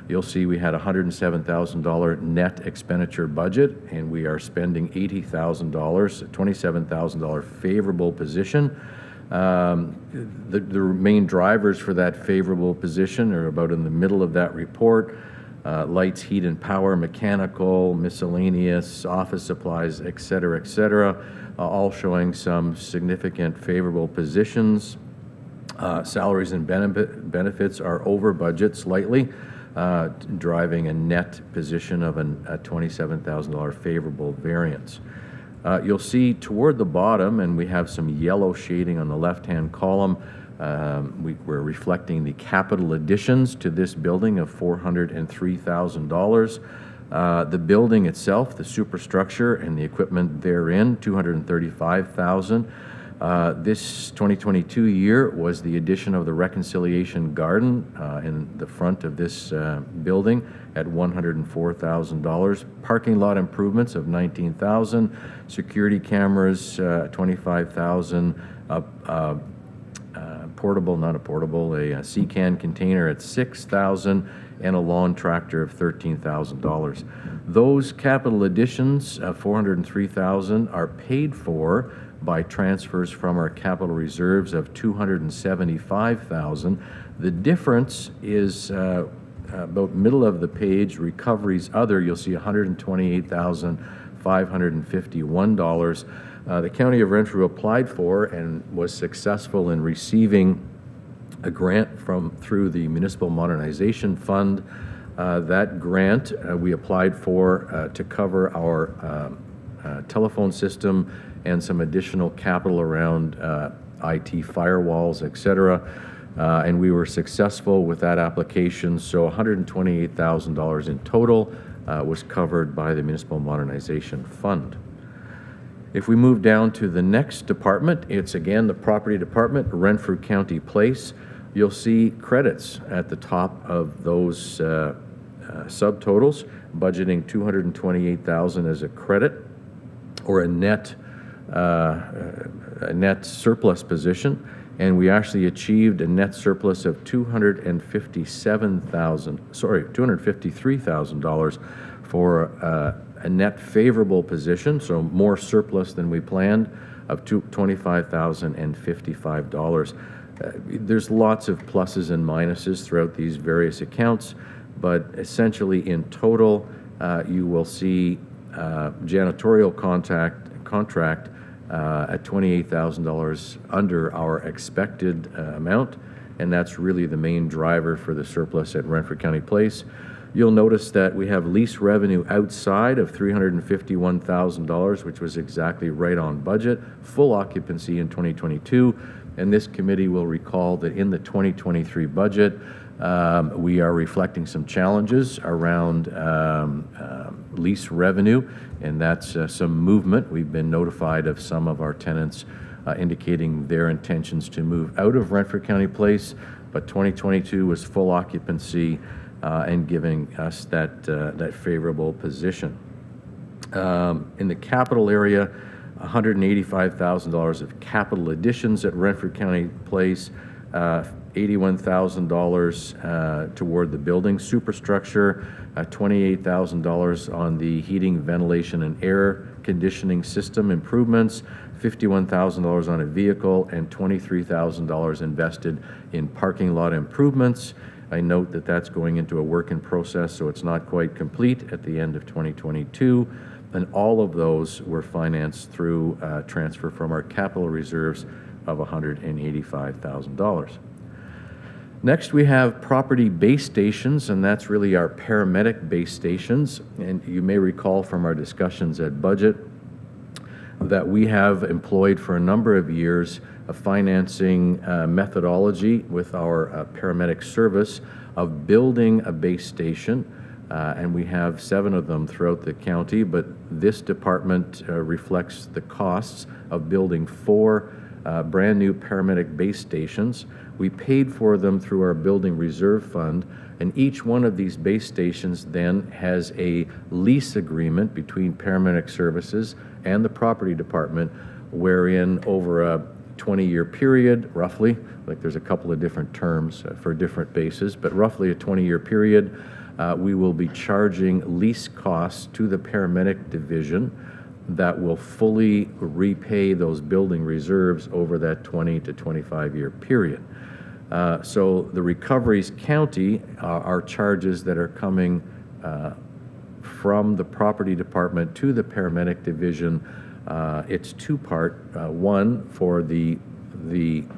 You'll see we had a $107,000 net expenditure budget, and we are spending $80,000, $27,000 favorable position. The main drivers for that favorable position are about in the middle of that report. Lights, heat and power, mechanical, miscellaneous, office supplies, et cetera, all showing some significant favorable positions. Salaries and benefits are over budget slightly, driving a net position of a $27,000 favorable variance. You'll see toward the bottom, and we have some yellow shading on the left-hand column, we're reflecting the capital additions to this building of $403,000. The building itself, the superstructure and the equipment therein, $235,000. This 2022 year was the addition of the reconciliation garden in the front of this building at $104,000. Parking lot improvements of $19,000. Security cameras, $25,000. A C-can container at $6,000, and a lawn tractor of $13,000. Those capital additions of $403,000 are paid for by transfers from our capital reserves of $275,000. The difference is about middle of the page, recoveries other, you'll see $128,551. The County of Renfrew applied for and was successful in receiving a grant through the Municipal Modernization Fund That grant we applied for to cover our telephone system and some additional capital around IT firewalls, et cetera. And we were successful with that application, so $128,000 in total was covered by the Municipal Modernization Fund. If we move down to the next department, it's again the Property Department, Renfrew County Place. You'll see credits at the top of those subtotals, budgeting $228,000 as a credit, or a net surplus position, and we actually achieved a net surplus of $253,000 for a net favorable position, so more surplus than we planned, of $25,055. There's lots of pluses and minuses throughout these various accounts, but essentially in total, you will see janitorial contract at $28,000 under our expected amount, and that's really the main driver for the surplus at Renfrew County Place. You'll notice that we have lease revenue outside of $351,000, which was exactly right on budget, full occupancy in 2022, and this committee will recall that in the 2023 budget, we are reflecting some challenges around lease revenue, and that's some movement. We've been notified of some of our tenants indicating their intentions to move out of Renfrew County Place, but 2022 was full occupancy and giving us that favorable position. In the capital area, $185,000 of capital additions at Renfrew County Place, $81,000 toward the building superstructure, $28,000 on the heating, ventilation, and air conditioning system improvements, $51,000 on a vehicle, and $23,000 invested in parking lot improvements. I note that that's going into a work in process, so it's not quite complete at the end of 2022. And all of those were financed through transfer from our capital reserves of $185,000. Next, we have property base stations, and that's really our paramedic base stations. And you may recall from our discussions at budget that we have employed for a number of years a financing methodology with our paramedic service of building a base station, and we have 7 of them throughout the county, but this department reflects the costs of building 4 brand new paramedic base stations. We paid for them through our building reserve fund, and each one of these base stations then has a lease agreement between paramedic services and the property department, wherein over a 20-year period, roughly, like there's a couple of different terms for different bases, but roughly a 20-year period, we will be charging lease costs to the paramedic division that will fully repay those building reserves over that 20 to 25-year period. So the recoveries county are charges that are coming from the property department to the paramedic division. It's 2-part, 1 for the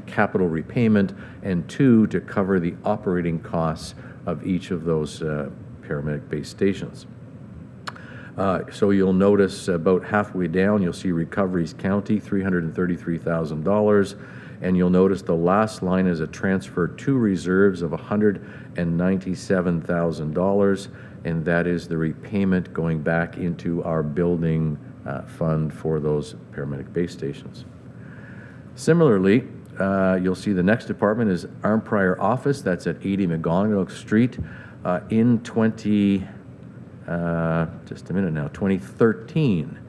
capital repayment, and 2 to cover the operating costs of each of those paramedic base stations. So you'll notice about halfway down, you'll see recoveries county, $333,000, and you'll notice the last line is a transfer to reserves of $197,000, and that is the repayment going back into our building fund for those paramedic base stations. Similarly, you'll see the next department is Arm Prior Office. That's at 80 McGonigal Street. In 2013,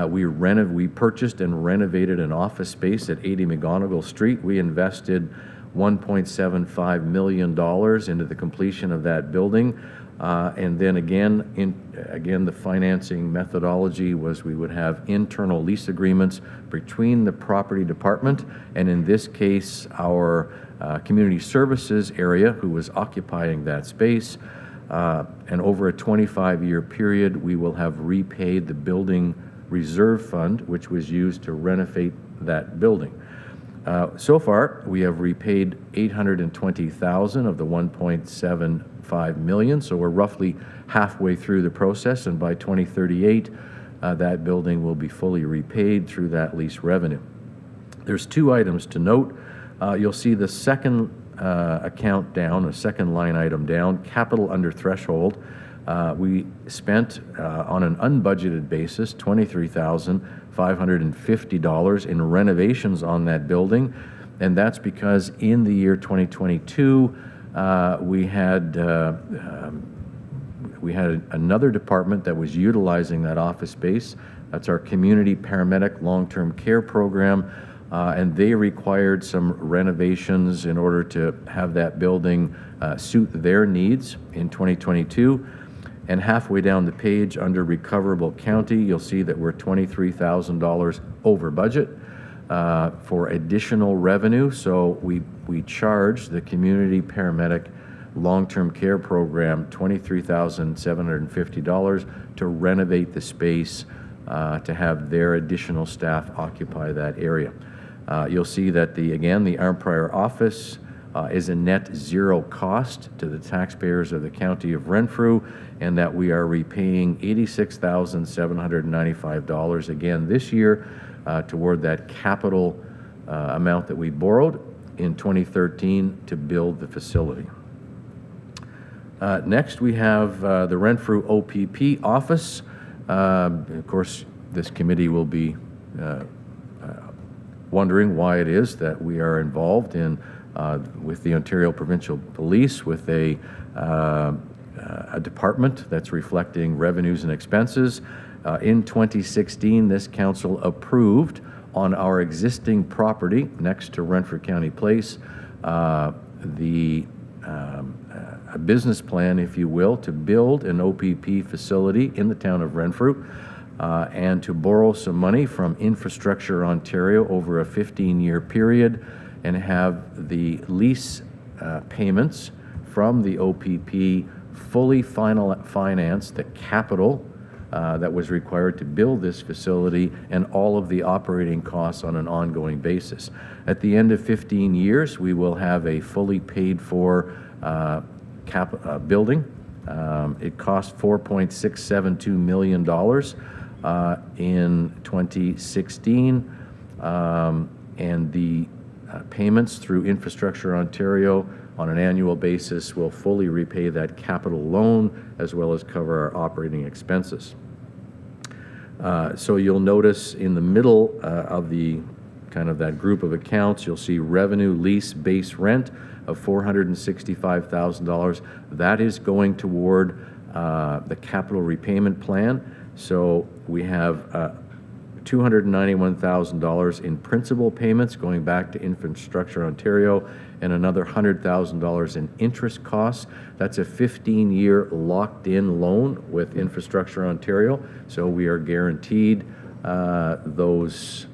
we purchased and renovated an office space at 80 McGonigal Street. We invested $1.75 million into the completion of that building. And then again, the financing methodology was we would have internal lease agreements between the property department and, in this case, our community services area, who was occupying that space. And over a 25-year period, we will have repaid the building reserve fund, which was used to renovate that building. So far, we have repaid $820,000 of the $1.75 million, so we're roughly halfway through the process, and by 2038, that building will be fully repaid through that lease revenue. There's two items to note. You'll see the second account down, a second line item down, capital under threshold. We spent on an unbudgeted basis $23,550 in renovations on that building, and that's because in the year 2022 we had another department that was utilizing that office space. That's our community paramedic long-term care program, and they required some renovations in order to have that building suit their needs in 2022. And halfway down the page under recoverable county, you'll see that we're $23,000 over budget for additional revenue. So we charged the community paramedic long-term care program $23,750 to renovate the space to have their additional staff occupy that area. You'll see that the Armed Prior Office is a net zero cost to the taxpayers of the County of Renfrew, and that we are repaying $86,795 again this year toward that capital amount that we borrowed in 2013 to build the facility. Next, we have the Renfrew OPP office. Of course, this committee will be wondering why it is that we are involved in with the Ontario Provincial Police with a department that's reflecting revenues and expenses. In 2016, this council approved on our existing property next to Renfrew County Place a business plan, if you will, to build an OPP facility in the town of Renfrew and to borrow some money from Infrastructure Ontario over a 15-year period and have the lease payments from the OPP fully finance the capital that was required to build this facility and all of the operating costs on an ongoing basis. At the end of 15 years, we will have a fully paid for building. It cost $4.672 million in 2016, and the payments through Infrastructure Ontario on an annual basis will fully repay that capital loan as well as cover our operating expenses. So you'll notice in the middle of the kind of that group of accounts, you'll see revenue lease base rent of $465,000. That is going toward the capital repayment plan. So we have $291,000 in principal payments going back to Infrastructure Ontario and another $100,000 in interest costs. That's a 15-year locked-in loan with Infrastructure Ontario, so we are guaranteed those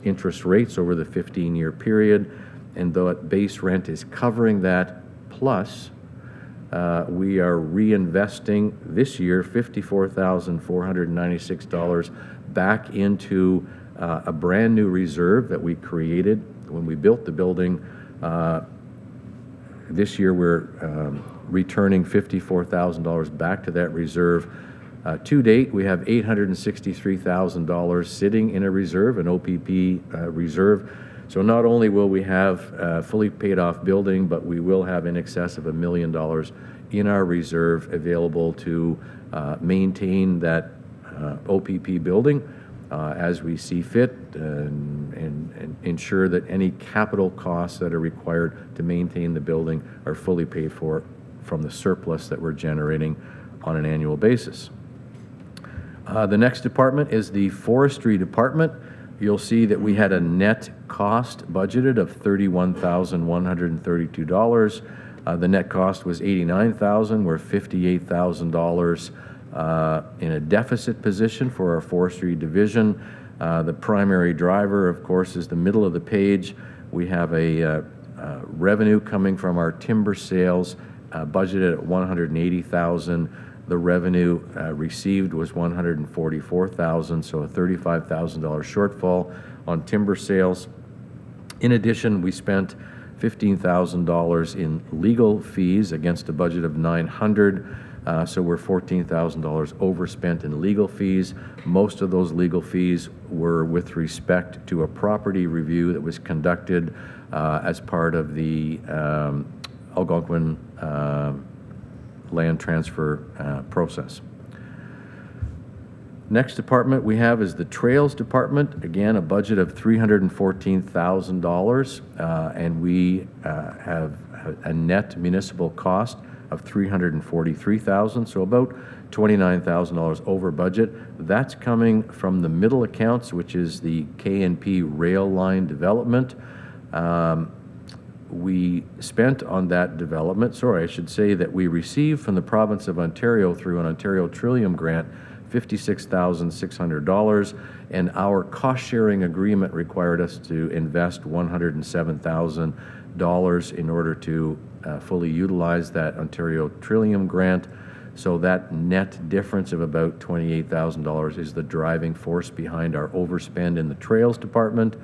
interest rates over the 15-year period, and the base rent is covering that, plus we are reinvesting this year $54,496 back into a brand new reserve that we created when we built the building. This year we're returning $54,000 back to that reserve. To date, we have $863,000 sitting in a reserve, an OPP reserve. So not only will we have a fully paid off building, but we will have in excess of $1 million in our reserve available to maintain that OPP building as we see fit and ensure that any capital costs that are required to maintain the building are fully paid for from the surplus that we're generating on an annual basis. The next department is the forestry department. You'll see that we had a net cost budgeted of $31,132. The net cost was $89,000. We're $58,000 in a deficit position for our forestry division. The primary driver, of course, is the middle of the page. We have a revenue coming from our timber sales budgeted at $180,000. The revenue received was $144,000, so a $35,000 shortfall on timber sales. In addition, we spent $15,000 in legal fees against a budget of $900. So we're $14,000 overspent in legal fees. Most of those legal fees were with respect to a property review that was conducted as part of the Algonquin land transfer process. Next department we have is the Trails Department. Again, a budget of $314,000, and we have a net municipal cost of $343,000, so about $29,000 over budget. That's coming from the middle accounts, which is the K&P rail line development. We spent on that development, sorry, I should say that we received from the province of Ontario through an Ontario Trillium grant $56,600, and our cost-sharing agreement required us to invest $107,000 in order to fully utilize that Ontario Trillium grant. So that net difference of about $28,000 is the driving force behind our overspend in the Trails Department.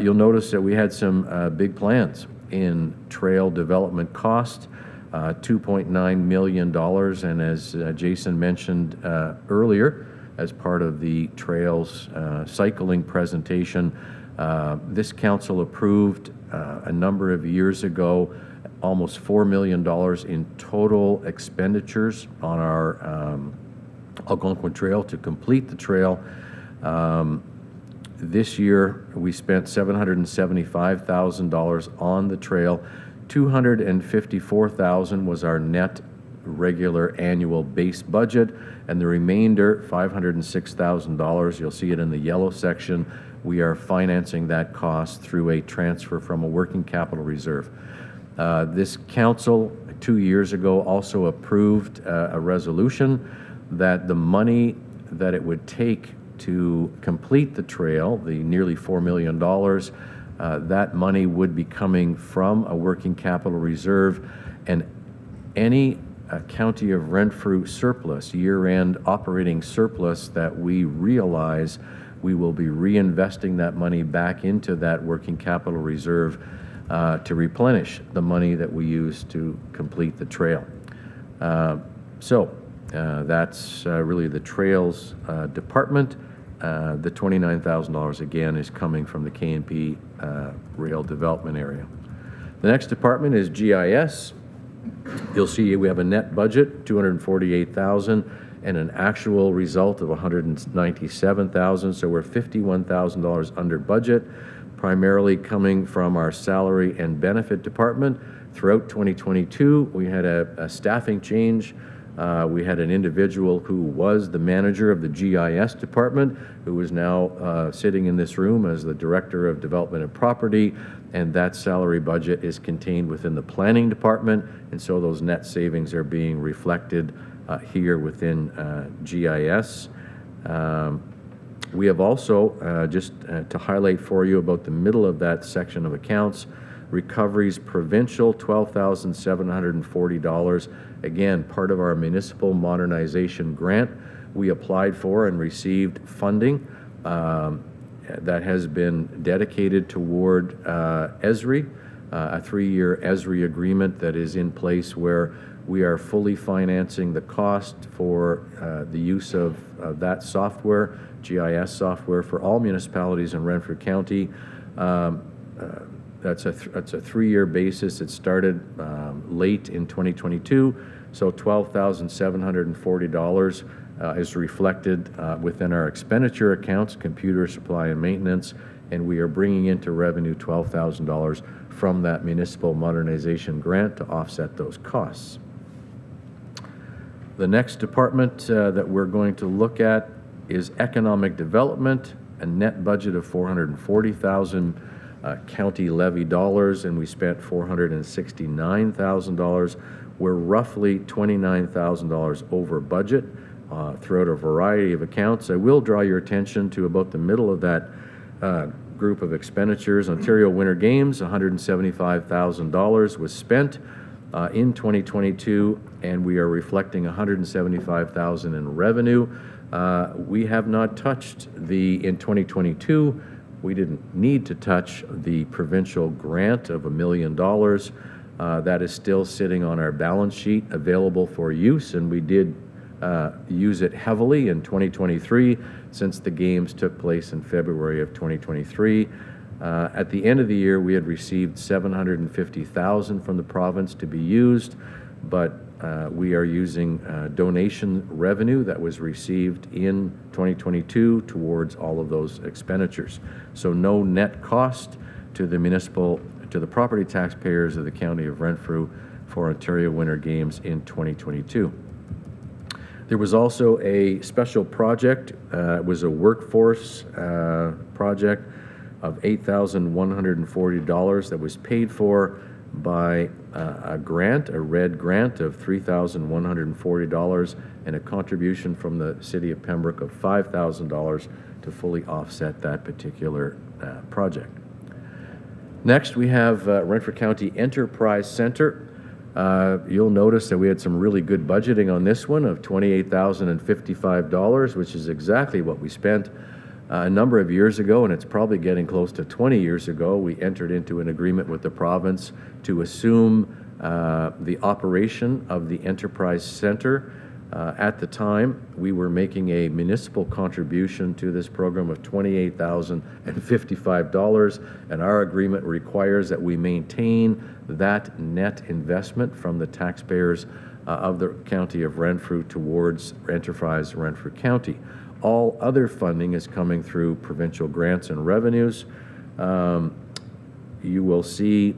You'll notice that we had some big plans in trail development cost. $2.9 million, and as Jason mentioned earlier, as part of the Trails cycling presentation, this council approved a number of years ago almost $4 million in total expenditures on our Algonquin Trail to complete the trail. This year we spent $775,000 on the trail. $254,000 was our net regular annual base budget, and the remainder, $506,000, you'll see it in the yellow section, we are financing that cost through a transfer from a working capital reserve. This council 2 years ago also approved a resolution that the money that it would take to complete the trail, the nearly $4 million, that money would be coming from a working capital reserve, and any County of Renfrew surplus, year-end operating surplus that we realize, we will be reinvesting that money back into that working capital reserve to replenish the money that we use to complete the trail. That's really the Trails Department. The $29,000 again is coming from the K&P rail development area. The next department is GIS. You'll see we have a net budget, $248,000, and an actual result of $197,000. So we're $51,000 under budget, primarily coming from our salary and benefit department. Throughout 2022, we had a staffing change. We had an individual who was the manager of the GIS department, who is now sitting in this room as the Director of Development and Property, and that salary budget is contained within the planning department, and so those net savings are being reflected here within GIS. We have also, just to highlight for you about the middle of that section of accounts, recoveries provincial, $12,740. Again, part of our municipal modernization grant. We applied for and received funding that has been dedicated toward ESRI, a 3-year ESRI agreement that is in place where we are fully financing the cost for the use of that software, GIS software, for all municipalities in Renfrew County. That's a 3-year basis. It started late in 2022, so $12,740 is reflected within our expenditure accounts, computer supply and maintenance, and we are bringing into revenue $12,000 from that municipal modernization grant to offset those costs. The next department that we're going to look at is economic development, a net budget of $440,000 county levy dollars, and we spent $469,000. We're roughly $29,000 over budget throughout a variety of accounts. I will draw your attention to about the middle of that group of expenditures. Ontario Winter Games, $175,000 was spent in 2022, and we are reflecting $175,000 in revenue. We have not touched in 2022, We didn't need to touch the provincial grant of $1 million. That is still sitting on our balance sheet, available for use, and we did use it heavily in 2023 since the games took place in February of 2023. At the end of the year, we had received $750,000 from the province to be used, but we are using donation revenue that was received in 2022 towards all of those expenditures. So no net cost to the property taxpayers of the County of Renfrew for Ontario Winter Games in 2022. There was also a special project. It was a workforce project of $8,140 that was paid for by a grant, a red grant of $3,140, and a contribution from the City of Pembroke of $5,000 to fully offset that particular project. Next, we have Renfrew County Enterprise Center. You'll notice that we had some really good budgeting on this one of $28,055, which is exactly what we spent a number of years ago, and it's probably getting close to 20 years ago. We entered into an agreement with the province to assume the operation of the Enterprise Center. At the time, we were making a municipal contribution to this program of $28,055, and our agreement requires that we maintain that net investment from the taxpayers of the County of Renfrew towards Enterprise Renfrew County. All other funding is coming through provincial grants and revenues. You will see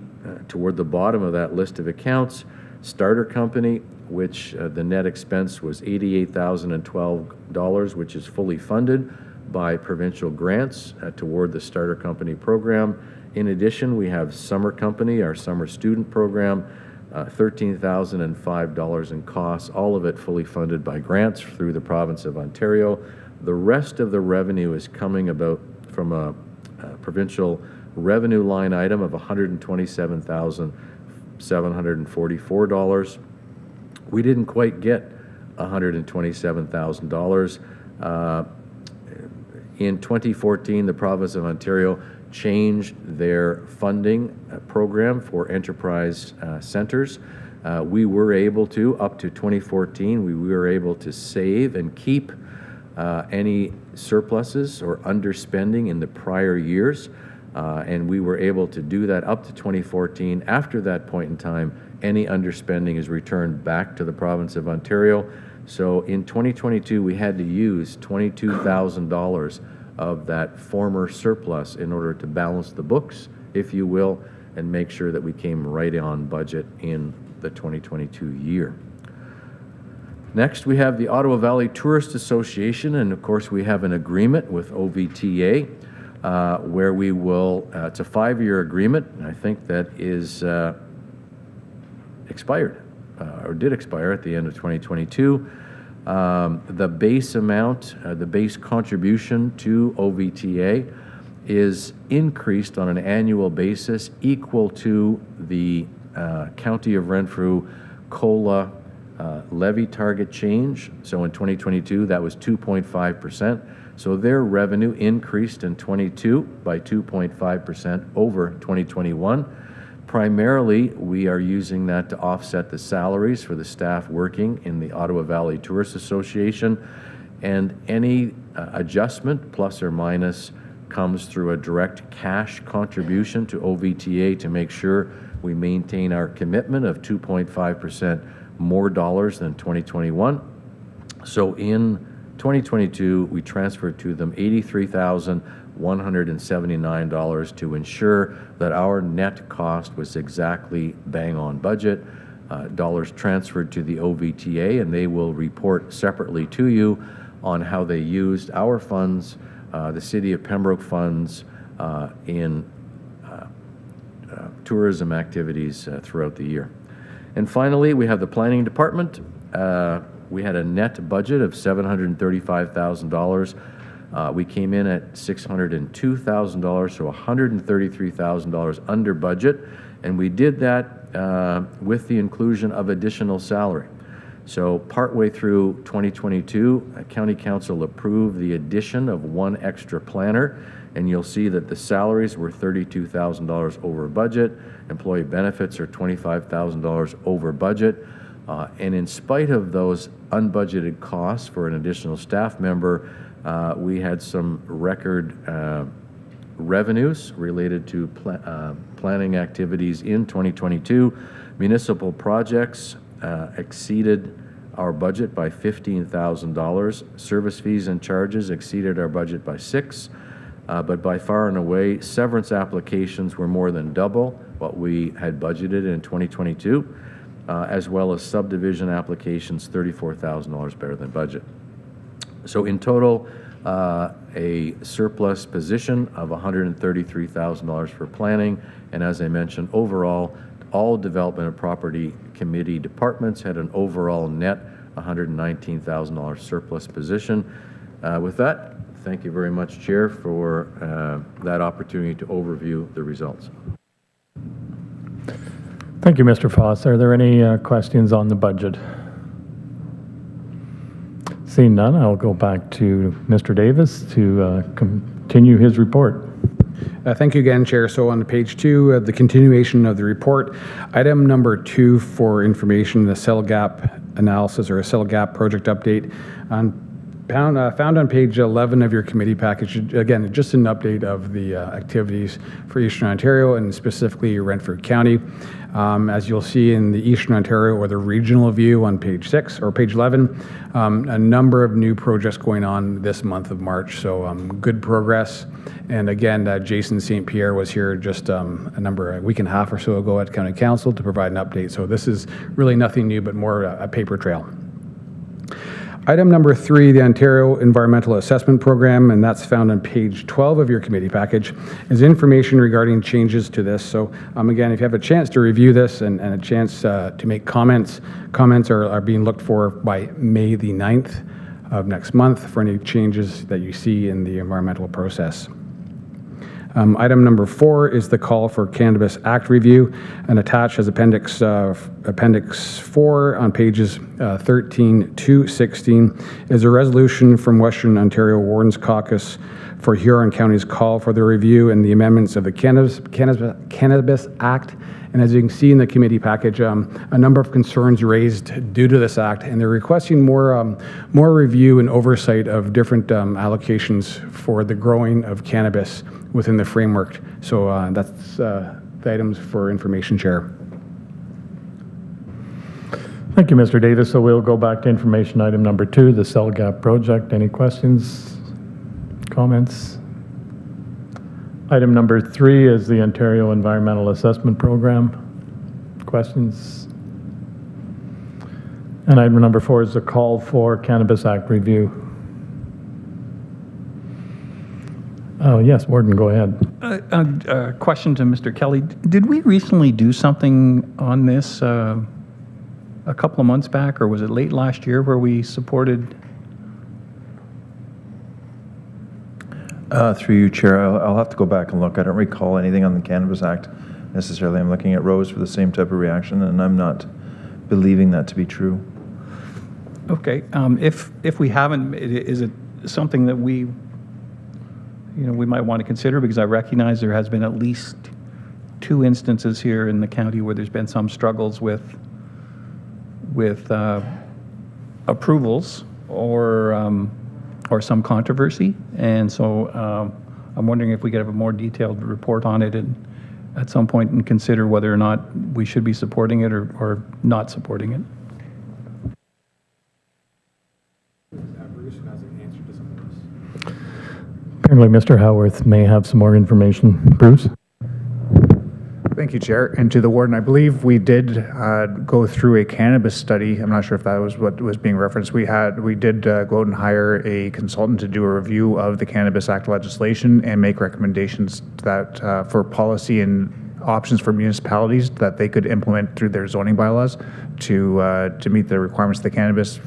toward the bottom of that list of accounts, Starter Company, which the net expense was $88,012, which is fully funded by provincial grants toward the Starter Company program. In addition, we have Summer Company, our summer student program, $13,005 in costs, all of it fully funded by grants through the province of Ontario. The rest of the revenue is coming about from a provincial revenue line item of $127,744. We didn't quite get $127,000. In 2014, the province of Ontario changed their funding program for enterprise centers. We were able to, up to 2014, we were able to save and keep any surpluses or underspending in the prior years, and we were able to do that up to 2014. After that point in time, any underspending is returned back to the province of Ontario. So in 2022, we had to use $22,000 of that former surplus in order to balance the books, if you will, and make sure that we came right on budget in the 2022 year. Next, we have the Ottawa Valley Tourist Association, and of course we have an agreement with OVTA where we will, it's a 5-year agreement, and I think that is expired, or did expire at the end of 2022. The base amount, the base contribution to OVTA is increased on an annual basis equal to the County of Renfrew COLA levy target change. So in 2022, that was 2.5%. So their revenue increased in 22 by 2.5% over 2021. Primarily, we are using that to offset the salaries for the staff working in the Ottawa Valley Tourist Association, and any adjustment, plus or minus, comes through a direct cash contribution to OVTA to make sure we maintain our commitment of 2.5% more dollars than 2021. So in 2022, we transferred to them $83,179 to ensure that our net cost was exactly bang on budget. Dollars transferred to the OVTA, and they will report separately to you on how they used our funds, the City of Pembroke funds, in tourism activities throughout the year. And finally, we have the Planning Department. We had a net budget of $735,000. We came in at $602,000, so $133,000 under budget, and we did that with the inclusion of additional salary. So partway through 2022, County Council approved the addition of one extra planner, and you'll see that the salaries were $32,000 over budget, employee benefits are $25,000 over budget, and in spite of those unbudgeted costs for an additional staff member, we had some record revenues related to planning activities in 2022. Municipal projects exceeded our budget by $15,000. Service fees and charges exceeded our budget by $6,000, but by far and away, severance applications were more than double what we had budgeted in 2022, as well as subdivision applications, $34,000 better than budget. So in total, a surplus position of $133,000 for planning, and as I mentioned, overall, all Development and Property Committee departments had an overall net $119,000 surplus position. With that, thank you very much, Chair, for that opportunity to overview the results. Thank you, Mr. Foss. Are there any questions on the budget? Seeing none, I'll go back to Mr. Davis to continue his report. Thank you again, Chair. So on page 2, the continuation of the report, item number 2 for information, the cell gap analysis or a cell gap project update. Found on page 11 of your committee package, again, just an update of the activities for Eastern Ontario and specifically Renfrew County. As you'll see in the Eastern Ontario or the regional view on page 6 or page 11, a number of new projects going on this month of March, so good progress. And again, Jason St. Pierre was here just a week and a half or so ago at County Council to provide an update. So this is really nothing new, but more a paper trail. Item number 3, the Ontario Environmental Assessment Program, and that's found on page 12 of your committee package, is information regarding changes to this. So again, if you have a chance to review this and a chance to make comments are being looked for by May the 9th of next month for any changes that you see in the environmental process. Item number 4 is the call for Cannabis Act review, and attached as Appendix 4 on pages 13 to 16 is a resolution from Western Ontario Wardens Caucus for Huron County's call for the review and the amendments of the Cannabis Act. And as you can see in the committee package, a number of concerns raised due to this act, and they're requesting more review and oversight of different allocations for the growing of cannabis within the framework. So that's the items for information, Chair. Thank you, Mr. Davis. So we'll go back to information item number 2, the cell gap project. Any questions, comments? Item number 3 is the Ontario Environmental Assessment Program. Questions? And item number 4 is the call for Cannabis Act review. Oh, yes, Warden, go ahead. Question to Mr. Kelly. Did we recently do something on this a couple of months back, or was it late last year where we supported? Through you, Chair, I'll have to go back and look. I don't recall anything on the Cannabis Act necessarily. I'm looking at Rose for the same type of reaction, and I'm not believing that to be true. Okay. If we haven't, is it something that we might want to consider? Because I recognize there has been at least 2 instances here in the county where there's been some struggles with approvals or some controversy, and so I'm wondering if we could have a more detailed report on it and at some point and consider whether or not we should be supporting it or not supporting it. Apparently, Mr. Howarth may have some more information. Bruce? Thank you, Chair. And to the Warden, I believe we did go through a cannabis study. I'm not sure if that was what was being referenced. We did go out and hire a consultant to do a review of the Cannabis Act legislation and make recommendations that for policy and options for municipalities that they could implement through their zoning bylaws to meet the requirements of the Cannabis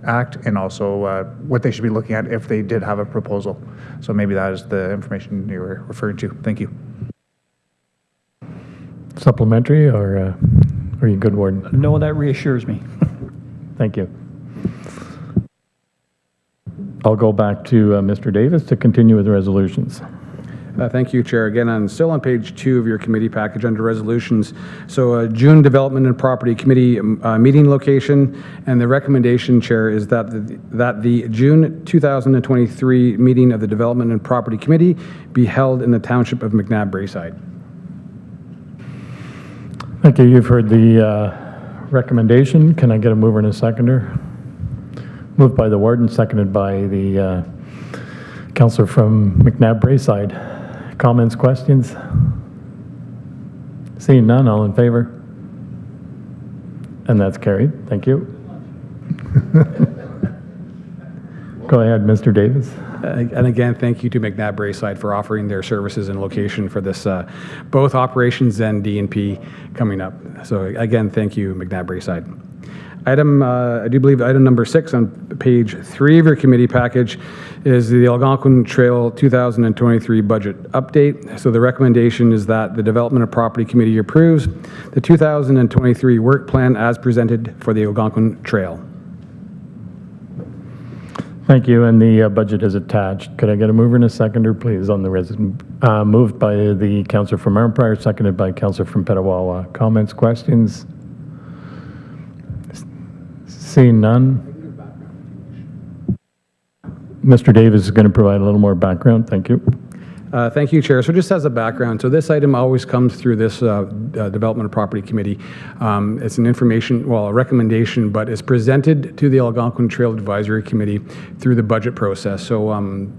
Act, and also what they should be looking at if they did have a proposal. So maybe that is the information you were referring to. Thank you. Supplementary, or are you good, Warden? No, that reassures me. Thank you. I'll go back to Mr. Davis to continue with the resolutions. Thank you, Chair. Again, I'm still on page 2 of your committee package under resolutions. So June Development and Property Committee meeting location, and the recommendation, Chair, is that the June 2023 meeting of the Development and Property Committee be held in the Township of McNabb-Braeside. Thank you. You've heard the recommendation. Can I get a mover and a seconder? Moved by the warden, seconded by the councillor from McNabb-Braeside. Comments, questions? Seeing none, all in favor? And that's carried. Thank you. Go ahead, Mr. Davis. And again, thank you to McNabb-Braeside for offering their services and location for this, both operations and D&P coming up. So again, thank you, McNabb-Braeside. I do believe item number 6 on page 3 of your committee package is the Algonquin Trail 2023 budget update. So the recommendation is that the Development and Property Committee approves the 2023 work plan as presented for the Algonquin Trail. Thank you, and the budget is attached. Could I get a mover and a seconder, please, on the moved by the councillor from Arnprior, seconded by councillor from Petawawa. Comments, questions? Seeing none. Mr. Davis is going to provide a little more background. Thank you. Thank you, Chair. So just as a background, so this item always comes through this Development and Property Committee. It's an information, well, a recommendation, but it's presented to the Algonquin Trail Advisory Committee through the budget process. So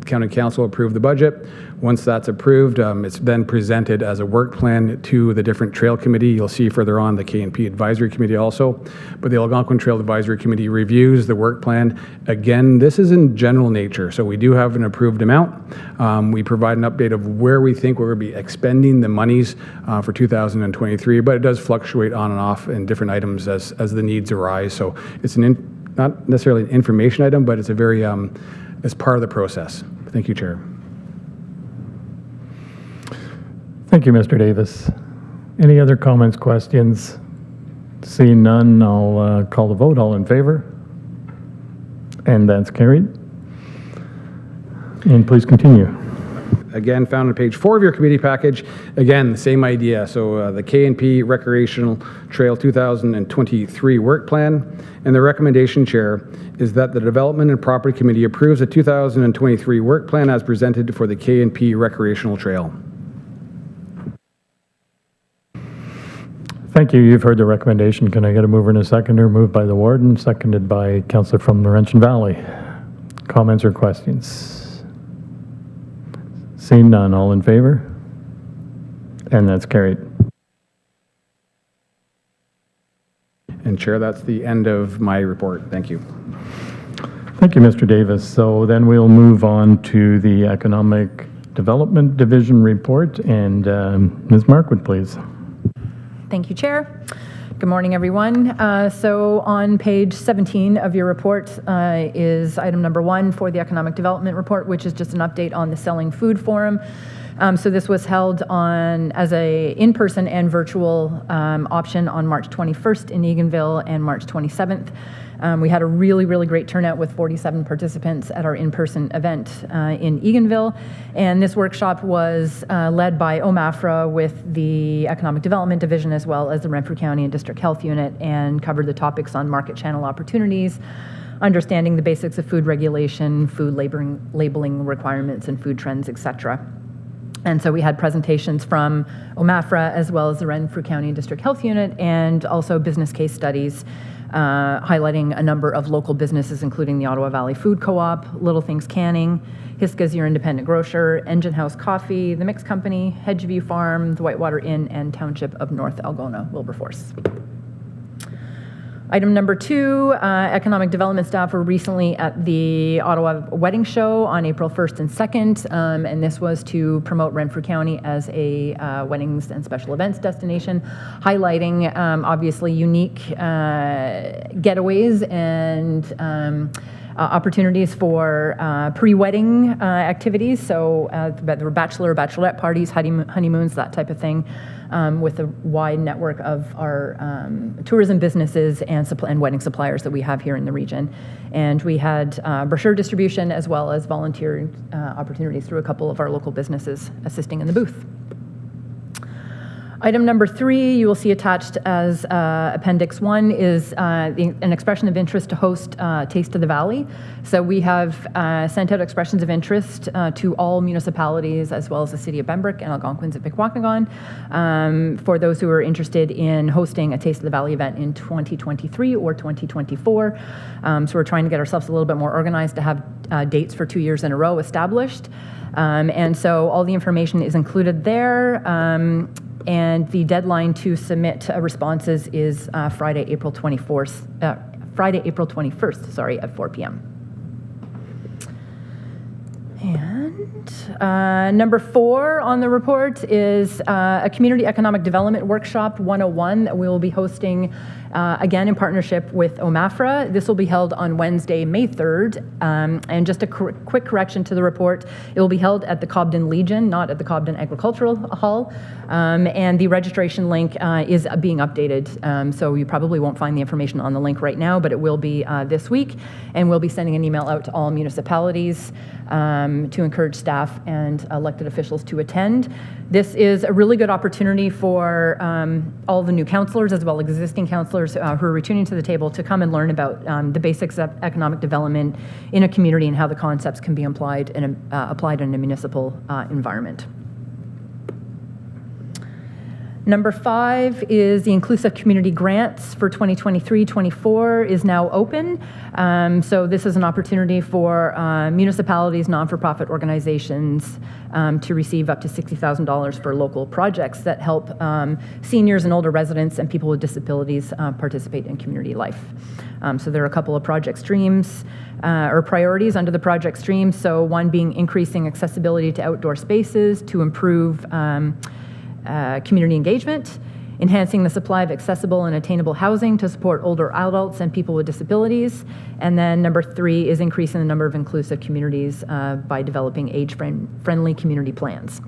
County Council approved the budget. Once that's approved, it's then presented as a work plan to the different trail committee. You'll see further on the K&P Advisory Committee also. But the Algonquin Trail Advisory Committee reviews the work plan. Again, this is in general nature, so we do have an approved amount. We provide an update of where we think we're going to be expending the monies for 2023, but it does fluctuate on and off in different items as the needs arise. So it's not necessarily an information item, but it's a very, it's part of the process. Thank you, Chair. Thank you, Mr. Davis. Any other comments, questions? Seeing none, I'll call the vote. All in favor? And that's carried. And please continue. Again, found on page 4 of your committee package. Again, the same idea. So the K&P Recreational Trail 2023 work plan. And the recommendation, Chair, is that the Development and Property Committee approves the 2023 work plan as presented for the K&P Recreational Trail. Thank you. You've heard the recommendation. Can I get a mover and a seconder? Moved by the warden, seconded by councillor from Laurentian Valley. Comments or questions? Seeing none, all in favor? And that's carried. And Chair, that's the end of my report. Thank you. Thank you, Mr. Davis. So then we'll move on to the Economic Development Division report, and Ms. Markwood, please. Thank you, Chair. Good morning, everyone. So on page 17 of your report is item number 1 for the Economic Development Report, which is just an update on the Selling Food Forum. So this was held as a in-person and virtual option on March 21st in Eganville and March 27th. We had a really, really great turnout with 47 participants at our in-person event in Eganville. And this workshop was led by OMAFRA with the Economic Development Division as well as the Renfrew County and District Health Unit, and covered the topics on market channel opportunities, understanding the basics of food regulation, food labeling requirements, and food trends, etc. And so we had presentations from OMAFRA as well as the Renfrew County and District Health Unit, and also business case studies highlighting a number of local businesses, including the Ottawa Valley Food Co-op, Little Things Canning, Hiska's Your Independent Grocer, Engine House Coffee, The Mix Company, Hedgeview Farm, the Whitewater Inn, and Township of North Algona, Wilberforce. Item number 2, economic development staff were recently at the Ottawa Wedding Show on April 1st and 2nd, and this was to promote Renfrew County as a weddings and special events destination, highlighting obviously unique getaways and opportunities for pre-wedding activities, so there were bachelor, bachelorette parties, honeymoons, that type of thing, with a wide network of our tourism businesses and wedding suppliers that we have here in the region. And we had brochure distribution as well as volunteer opportunities through a couple of our local businesses assisting in the booth. Item number 3, you will see attached as Appendix 1 is an expression of interest to host Taste of the Valley. So we have sent out expressions of interest to all municipalities as well as the City of Pembroke and Algonquins and Pikwakanagan for those who are interested in hosting a Taste of the Valley event in 2023 or 2024. So we're trying to get ourselves a little bit more organized to have dates for 2 years in a row established. And so all the information is included there. And the deadline to submit responses is Friday, April 21st, at 4 p.m. And number 4 on the report is a Community Economic Development Workshop 101 that we will be hosting again in partnership with OMAFRA. This will be held on Wednesday, May 3rd. And just a quick correction to the report, it will be held at the Cobden Legion, not at the Cobden Agricultural Hall. And the registration link is being updated. So you probably won't find the information on the link right now, but it will be this week. And we'll be sending an email out to all municipalities to encourage staff and elected officials to attend. This is a really good opportunity for all the new councillors as well as existing councillors who are returning to the table to come and learn about the basics of economic development in a community and how the concepts can be applied in a municipal environment. Number 5 is the Inclusive Community Grants for 2023-24 is now open. So this is an opportunity for municipalities, non-for-profit organizations to receive up to $60,000 for local projects that help seniors and older residents and people with disabilities participate in community life. So there are a couple of project streams or priorities under the project stream. So one being increasing accessibility to outdoor spaces to improve community engagement, enhancing the supply of accessible and attainable housing to support older adults and people with disabilities. And then number 3 is increasing the number of inclusive communities by developing age-friendly community plans.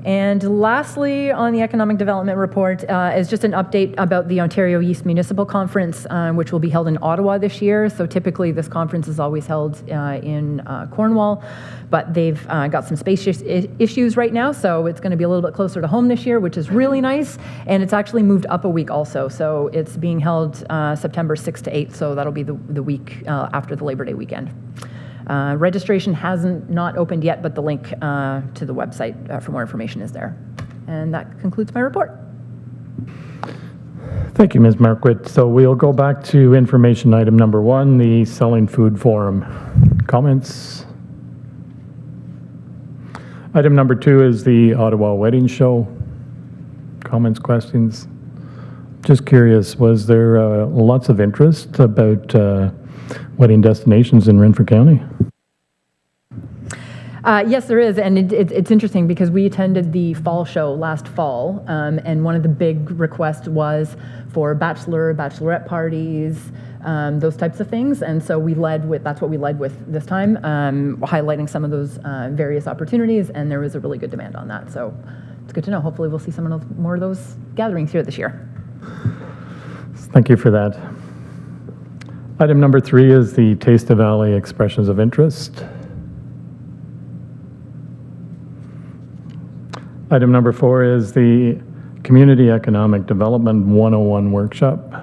And lastly, on the Economic Development Report is just an update about the Ontario East Municipal Conference, which will be held in Ottawa this year. So typically this conference is always held in Cornwall, but they've got some space issues right now, so it's going to be a little bit closer to home this year, which is really nice. And it's actually moved up a week also. So it's being held September 6th to 8th, so that'll be the week after the Labor Day weekend. Registration hasn't not opened yet, but the link to the website for more information is there. And that concludes my report. Thank you, Ms. Marquardt. So we'll go back to information item number 1, the Selling Food Forum. Comments? Item number 2 is the Ottawa Wedding Show. Comments, questions? Just curious, was there lots of interest about wedding destinations in Renfrew County? Yes, there is, and it's interesting because we attended the fall show last fall, and one of the big requests was for bachelorette parties, those types of things, and so that's what we led with this time, highlighting some of those various opportunities, and there was a really good demand on that, so it's good to know. Hopefully we'll see more of those gatherings here this year. Thank you for that. Item number 3 is the Taste of Valley Expressions of Interest. Item number 4 is the Community Economic Development 101 Workshop.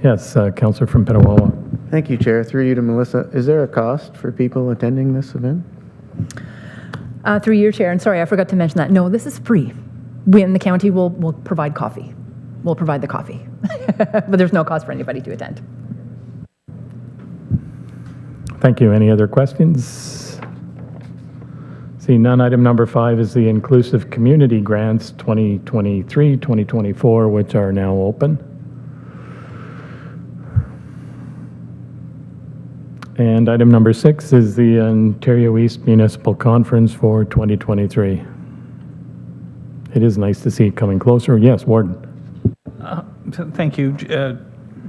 Yes, Councillor from Petawawa. Thank you, Chair. Through you to Melissa. Is there a cost for people attending this event? Through your chair, and sorry, I forgot to mention that. No, this is free. We in the county will provide coffee. We'll provide the coffee, but there's no cost for anybody to attend. Thank you. Any other questions? See none. Item number 5 is the Inclusive Community Grants 2023-2024, which are now open. And item number 6 is the Ontario East Municipal Conference for 2023. It is nice to see it coming closer. Yes, Warden. Thank you.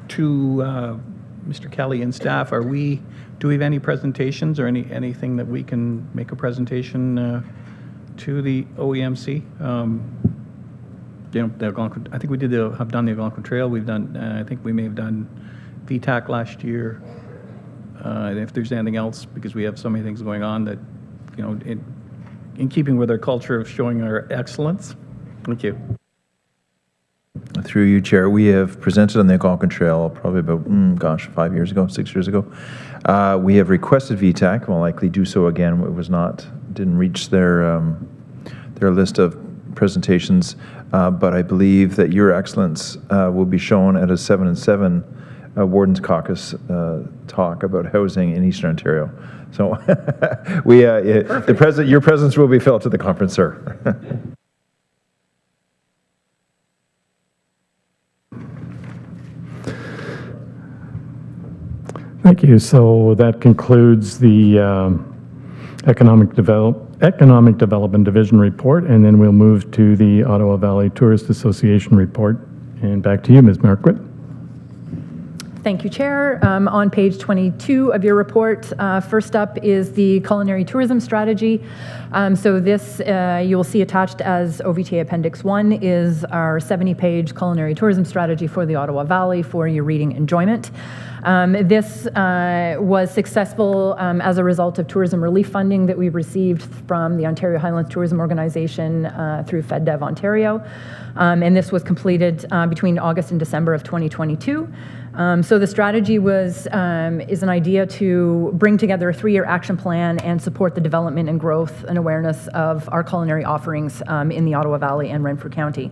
To Mr. Kelly and staff, do we have any presentations or anything that we can make a presentation to the OEMC? The Algonquin, I think we have done the Algonquin Trail. We've done, I think we may have done VTAC last year. And if there's anything else, because we have so many things going on that, in keeping with our culture of showing our excellence. Thank you. Through you, Chair, we have presented on the Algonquin Trail probably about, 6 years ago. We have requested VTAC. We'll likely do so again. It didn't reach their list of presentations, but I believe that your excellence will be shown at a 7 and 7 Warden's Caucus talk about housing in Eastern Ontario. So your presence will be felt at the conference, sir. Thank you. So that concludes the Economic Development Division report, and then we'll move to the Ottawa Valley Tourist Association report. And back to you, Ms. Marquardt. Thank you, Chair. On page 22 of your report, first up is the culinary tourism strategy. So this, you will see attached as OVTA Appendix 1 is our 70-page culinary tourism strategy for the Ottawa Valley for your reading enjoyment. This was successful as a result of tourism relief funding that we received from the Ontario Highlands Tourism Organization through FedDev Ontario. And this was completed between August and December of 2022. So the strategy is an idea to bring together a 3-year action plan and support the development and growth and awareness of our culinary offerings in the Ottawa Valley and Renfrew County.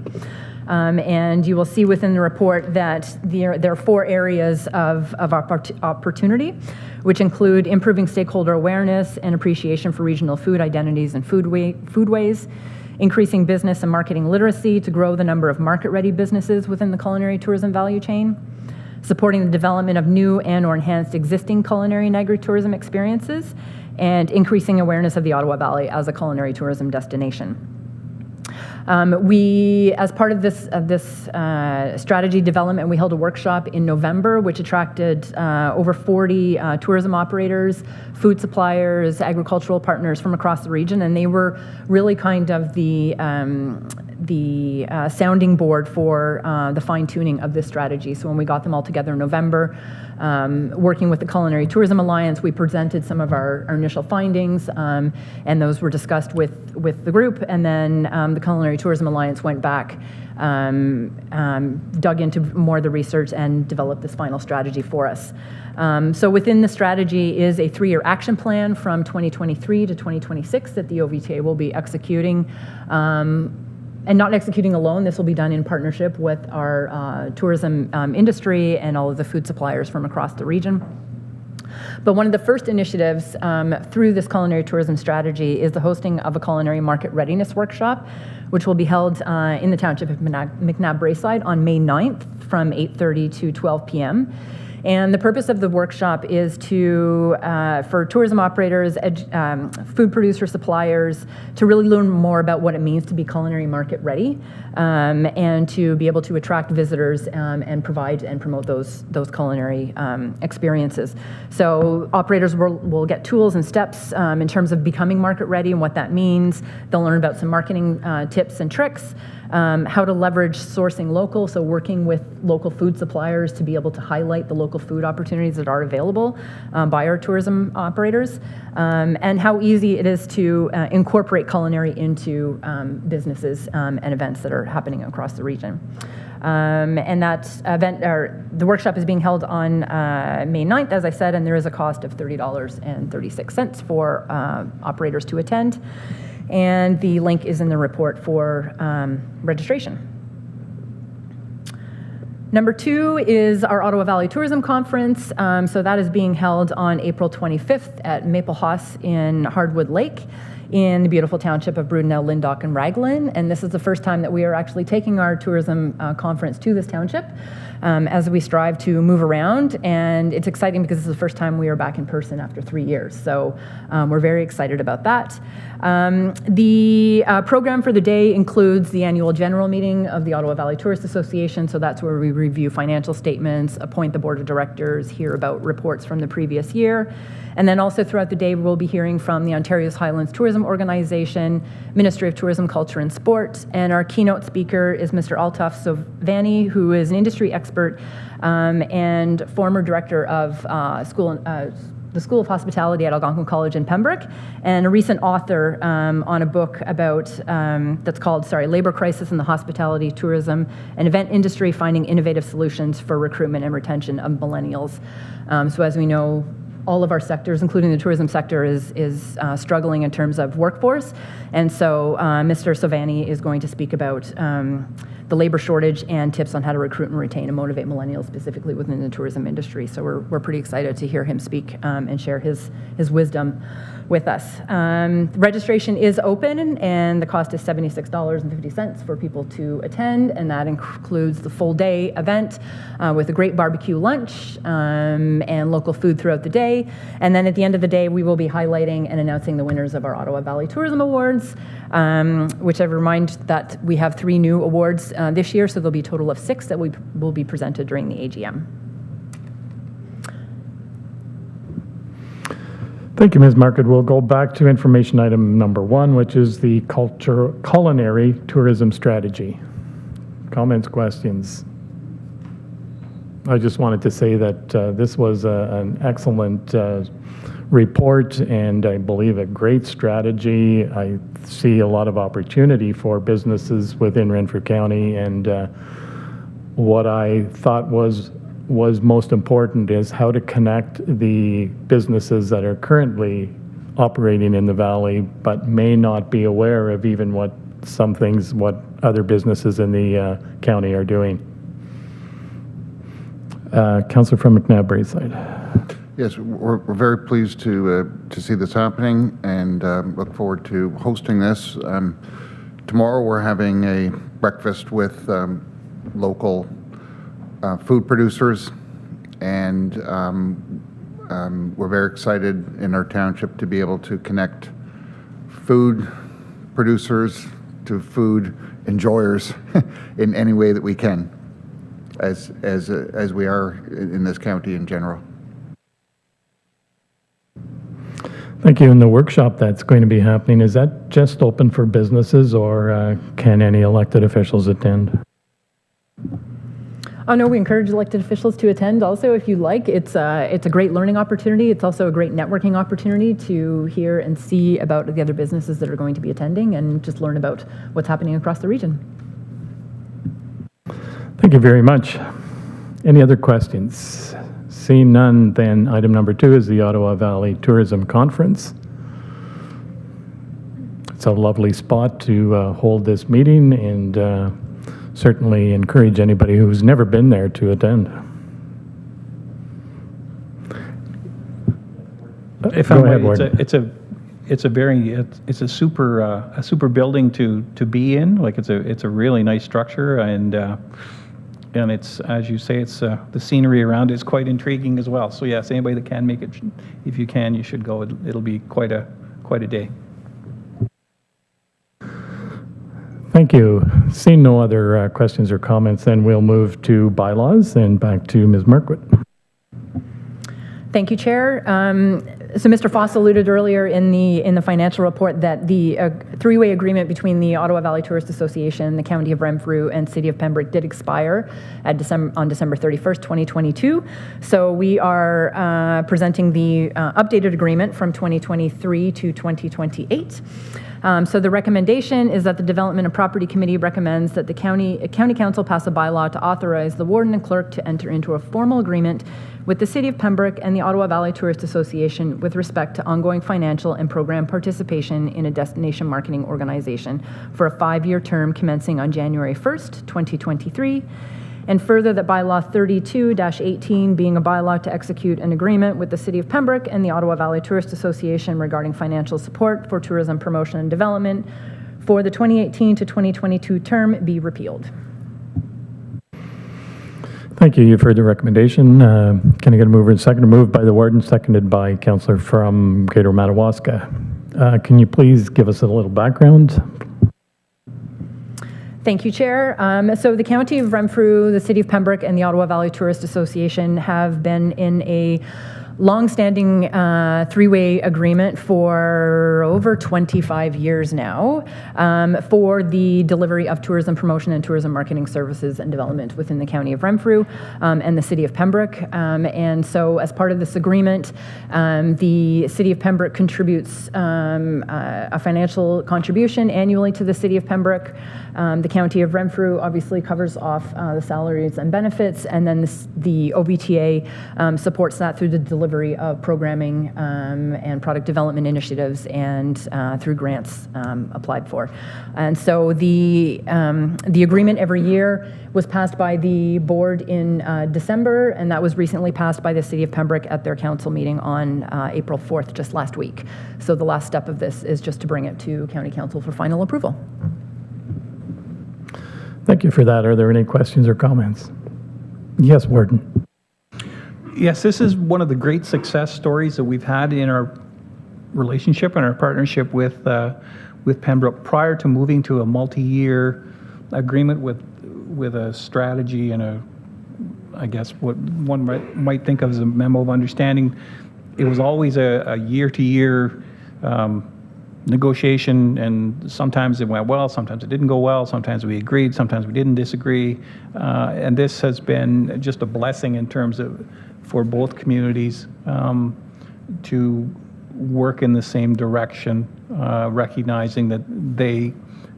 And you will see within the report that there are 4 areas of opportunity, which include improving stakeholder awareness and appreciation for regional food identities and foodways, increasing business and marketing literacy to grow the number of market-ready businesses within the culinary tourism value chain, supporting the development of new and/or enhanced existing culinary and agritourism experiences, and increasing awareness of the Ottawa Valley as a culinary tourism destination. As part of this strategy development, we held a workshop in November, which attracted over 40 tourism operators, food suppliers, agricultural partners from across the region, and they were really kind of the sounding board for the fine-tuning of this strategy. So when we got them all together in November, working with the Culinary Tourism Alliance, we presented some of our initial findings, and those were discussed with the group, and then the Culinary Tourism Alliance went back, dug into more of the research and developed this final strategy for us. So within the strategy is a 3-year action plan from 2023 to 2026 that the OVTA will be executing. And not executing alone, this will be done in partnership with our tourism industry and all of the food suppliers from across the region. But one of the first initiatives through this culinary tourism strategy is the hosting of a culinary market readiness workshop, which will be held in the township of McNabb-Braeside on May 9th from 8:30 to 12 p.m. And the purpose of the workshop is for tourism operators, food producer suppliers, to really learn more about what it means to be culinary market ready, and to be able to attract visitors and provide and promote those culinary experiences. So operators will get tools and steps in terms of becoming market ready and what that means. They'll learn about some marketing tips and tricks. How to leverage sourcing local, so working with local food suppliers to be able to highlight the local food opportunities that are available by our tourism operators, and how easy it is to incorporate culinary into businesses and events that are happening across the region. And that event, or the workshop, is being held on May 9th, as I said, and there is a cost of $30.36 for operators to attend. And the link is in the report for registration. Number 2 is our Ottawa Valley Tourism Conference. So that is being held on April 25th at Maple House in Hardwood Lake. in the beautiful township of Brudenell, Lyndoch, and Raglan. And this is the first time that we are actually taking our tourism conference to this township as we strive to move around. And it's exciting because this is the first time we are back in person after 3 years. So we're very excited about that. The program for the day includes the annual general meeting of the Ottawa Valley Tourist Association. So that's where we review financial statements, appoint the board of directors, hear about reports from the previous year. And then also throughout the day, we'll be hearing from the Ontario's Highlands Tourism Organization, Ministry of Tourism, Culture and Sport, and our keynote speaker is Mr. Altaf Sovani, who is an industry expert and former director of the School of Hospitality at Algonquin College in Pembroke, and a recent author on a book about, that's called, Labor Crisis in the Hospitality, Tourism, and Event Industry, Finding Innovative Solutions for Recruitment and Retention of Millennials. So as we know, all of our sectors, including the tourism sector, is struggling in terms of workforce. And so Mr. Sovani is going to speak about the labor shortage and tips on how to recruit and retain and motivate millennials specifically within the tourism industry. So we're pretty excited to hear him speak and share his wisdom with us. Registration is open, and the cost is $76.50 for people to attend, and that includes the full day event with a great barbecue lunch and local food throughout the day. And then at the end of the day, we will be highlighting and announcing the winners of our Ottawa Valley Tourism Awards, which I remind that we have 3 new awards this year, so there'll be a total of 6 that will be presented during the AGM. Thank you, Ms. Market. We'll go back to information item number 1, which is the culinary tourism strategy. Comments, questions? I just wanted to say that this was an excellent report, and I believe a great strategy. I see a lot of opportunity for businesses within Renfrew County, and what I thought was most important is how to connect the businesses that are currently operating in the valley but may not be aware of even what other businesses in the county are doing. Councillor from McNabb side. Yes, we're very pleased to see this happening and look forward to hosting this. Tomorrow we're having a breakfast with local food producers, and we're very excited in our township to be able to connect food producers to food enjoyers in any way that we can, as we are in this county in general. Thank you. And the workshop that's going to be happening, is that just open for businesses, or can any elected officials attend? Oh no, we encourage elected officials to attend also if you like. It's a great learning opportunity. It's also a great networking opportunity to hear and see about the other businesses that are going to be attending and just learn about what's happening across the region. Thank you very much. Any other questions? Seeing none, then item number 2 is the Ottawa Valley Tourism Conference. It's a lovely spot to hold this meeting, and certainly encourage anybody who's never been there to attend. If Go I ahead, may, Ward. it's a super building to be in. Like it's a really nice structure, and it's, as you say, it's the scenery around it is quite intriguing as well. So yes, anybody that can make it, if you can, you should go. It'll be quite a day. Thank you. Seeing no other questions or comments, then we'll move to bylaws and back to Ms. Marquardt. Thank you, Chair. So Mr. Foss alluded earlier in the financial report that the 3-way agreement between the Ottawa Valley Tourist Association, the County of Renfrew, and City of Pembroke did expire on December 31st, 2022. So we are presenting the updated agreement from 2023 to 2028. So the recommendation is that the Development and Property Committee recommends that the County Council pass a bylaw to authorize the Warden and Clerk to enter into a formal agreement with the City of Pembroke and the Ottawa Valley Tourist Association with respect to ongoing financial and program participation in a destination marketing organization for a 5-year term commencing on January 1st, 2023, And further, that bylaw 32-18 being a bylaw to execute an agreement with the City of Pembroke and the Ottawa Valley Tourist Association regarding financial support for tourism promotion and development for the 2018 to 2022 term be repealed. Thank you. You've heard the recommendation. Can I get a mover and seconder? Moved by the warden, seconded by Councillor from Greater Madawaska. Can you please give us a little background? Thank you, Chair. So the County of Renfrew, the City of Pembroke, and the Ottawa Valley Tourist Association have been in a long-standing three-way agreement for over 25 years now for the delivery of tourism promotion and tourism marketing services and development within the County of Renfrew and the City of Pembroke. And so as part of this agreement, the City of Pembroke contributes a financial contribution annually to the City of Pembroke. The County of Renfrew obviously covers off the salaries and benefits, and then the OVTA supports that through the delivery of programming and product development initiatives and through grants applied for. And so the agreement every year was passed by the board in December, and that was recently passed by the City of Pembroke at their council meeting on April 4th, just last week. So the last step of this is just to bring it to County Council for final approval. Thank you for that. Are there any questions or comments? Yes, Warden. Yes, this is one of the great success stories that we've had in our relationship and our partnership with Pembroke prior to moving to a multi-year agreement with a strategy and I guess what one might think of as a memo of understanding. It was always a year-to-year negotiation, and sometimes it went well, sometimes it didn't go well, sometimes we agreed, sometimes we didn't disagree, and this has been just a blessing in terms of for both communities to work in the same direction, recognizing that they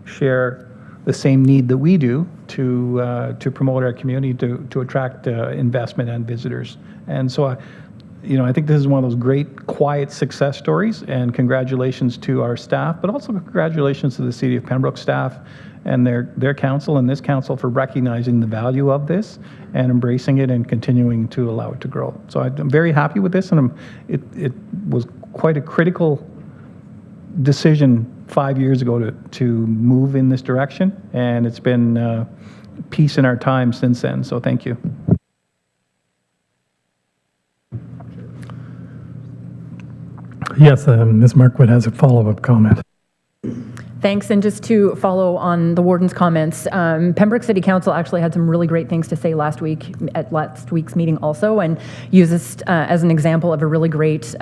share the same need that we do to promote our community, to attract investment and visitors. And so I think this is one of those great, quiet success stories, and congratulations to our staff, but also congratulations to the City of Pembroke staff and their council and this council for recognizing the value of this and embracing it and continuing to allow it to grow. So I'm very happy with this, and it was quite a critical decision 5 years ago to move in this direction, and it's been peace in our time since then, so thank you. Yes, Ms. Markwood has a follow-up comment. Thanks, and just to follow on the warden's comments, Pembroke City Council actually had some really great things to say last week at last week's meeting also, and used this as an example of a really great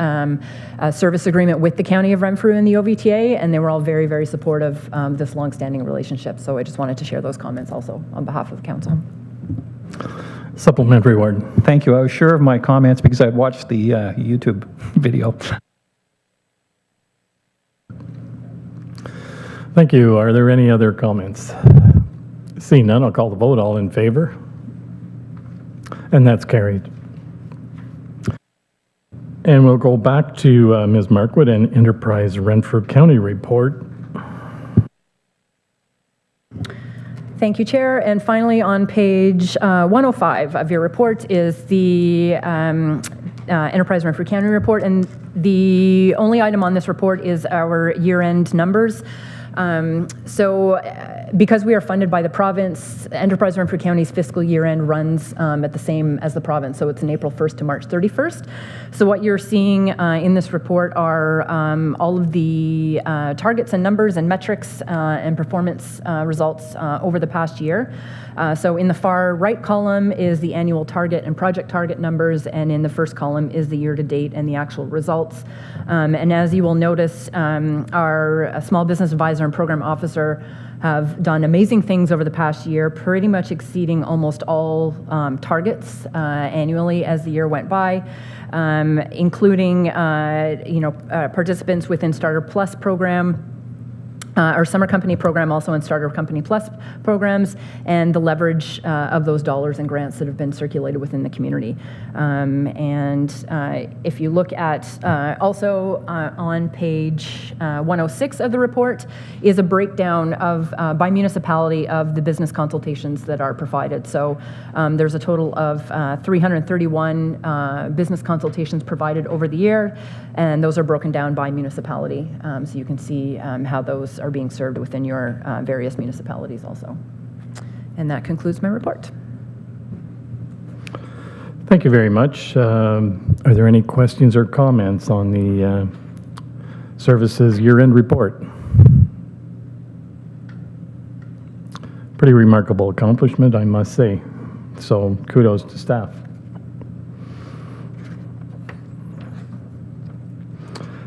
service agreement with the County of Renfrew and the OVTA, and they were all very, very supportive of this longstanding relationship. So I just wanted to share those comments also on behalf of the council. Supplementary, Warden. Thank you. I was sure of my comments because I watched the YouTube video. Thank you. Are there any other comments? Seeing none, I'll call the vote. All in favor? And that's carried. And we'll go back to Ms. Markwood and Enterprise Renfrew County report. Thank you, Chair. And finally, on page 105 of your report is the Enterprise Renfrew County report. And the only item on this report is our year-end numbers. Because we are funded by the province, Enterprise Renfrew County's fiscal year end runs at the same as the province, so it's in April 1st to March 31st. So what you're seeing in this report are all of the targets and numbers and metrics and performance results over the past year. So in the far right column is the annual target and project target numbers, and in the first column is the year-to-date and the actual results. And as you will notice, our small business advisor and program officer have done amazing things over the past year, pretty much exceeding almost all targets annually as the year went by, including participants within Starter Plus program, our summer company program also and starter company plus programs, and the leverage of those dollars and grants that have been circulated within the community. If you look at also on page 106 of the report is a breakdown of by municipality of the business consultations that are provided. So there's a total of 331 business consultations provided over the year, and those are broken down by municipality. So you can see how those are being served within your various municipalities also. And that concludes my report. Thank you very much. Are there any questions or comments on the services year-end report? Pretty remarkable accomplishment, I must say. So kudos to staff.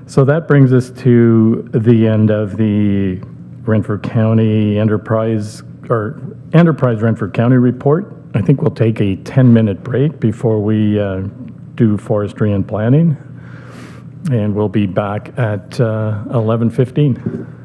So that brings us to the end of the Renfrew County Enterprise Renfrew County report. I think we'll take a 10-minute break before we do forestry and planning, and we'll be back at 11:15.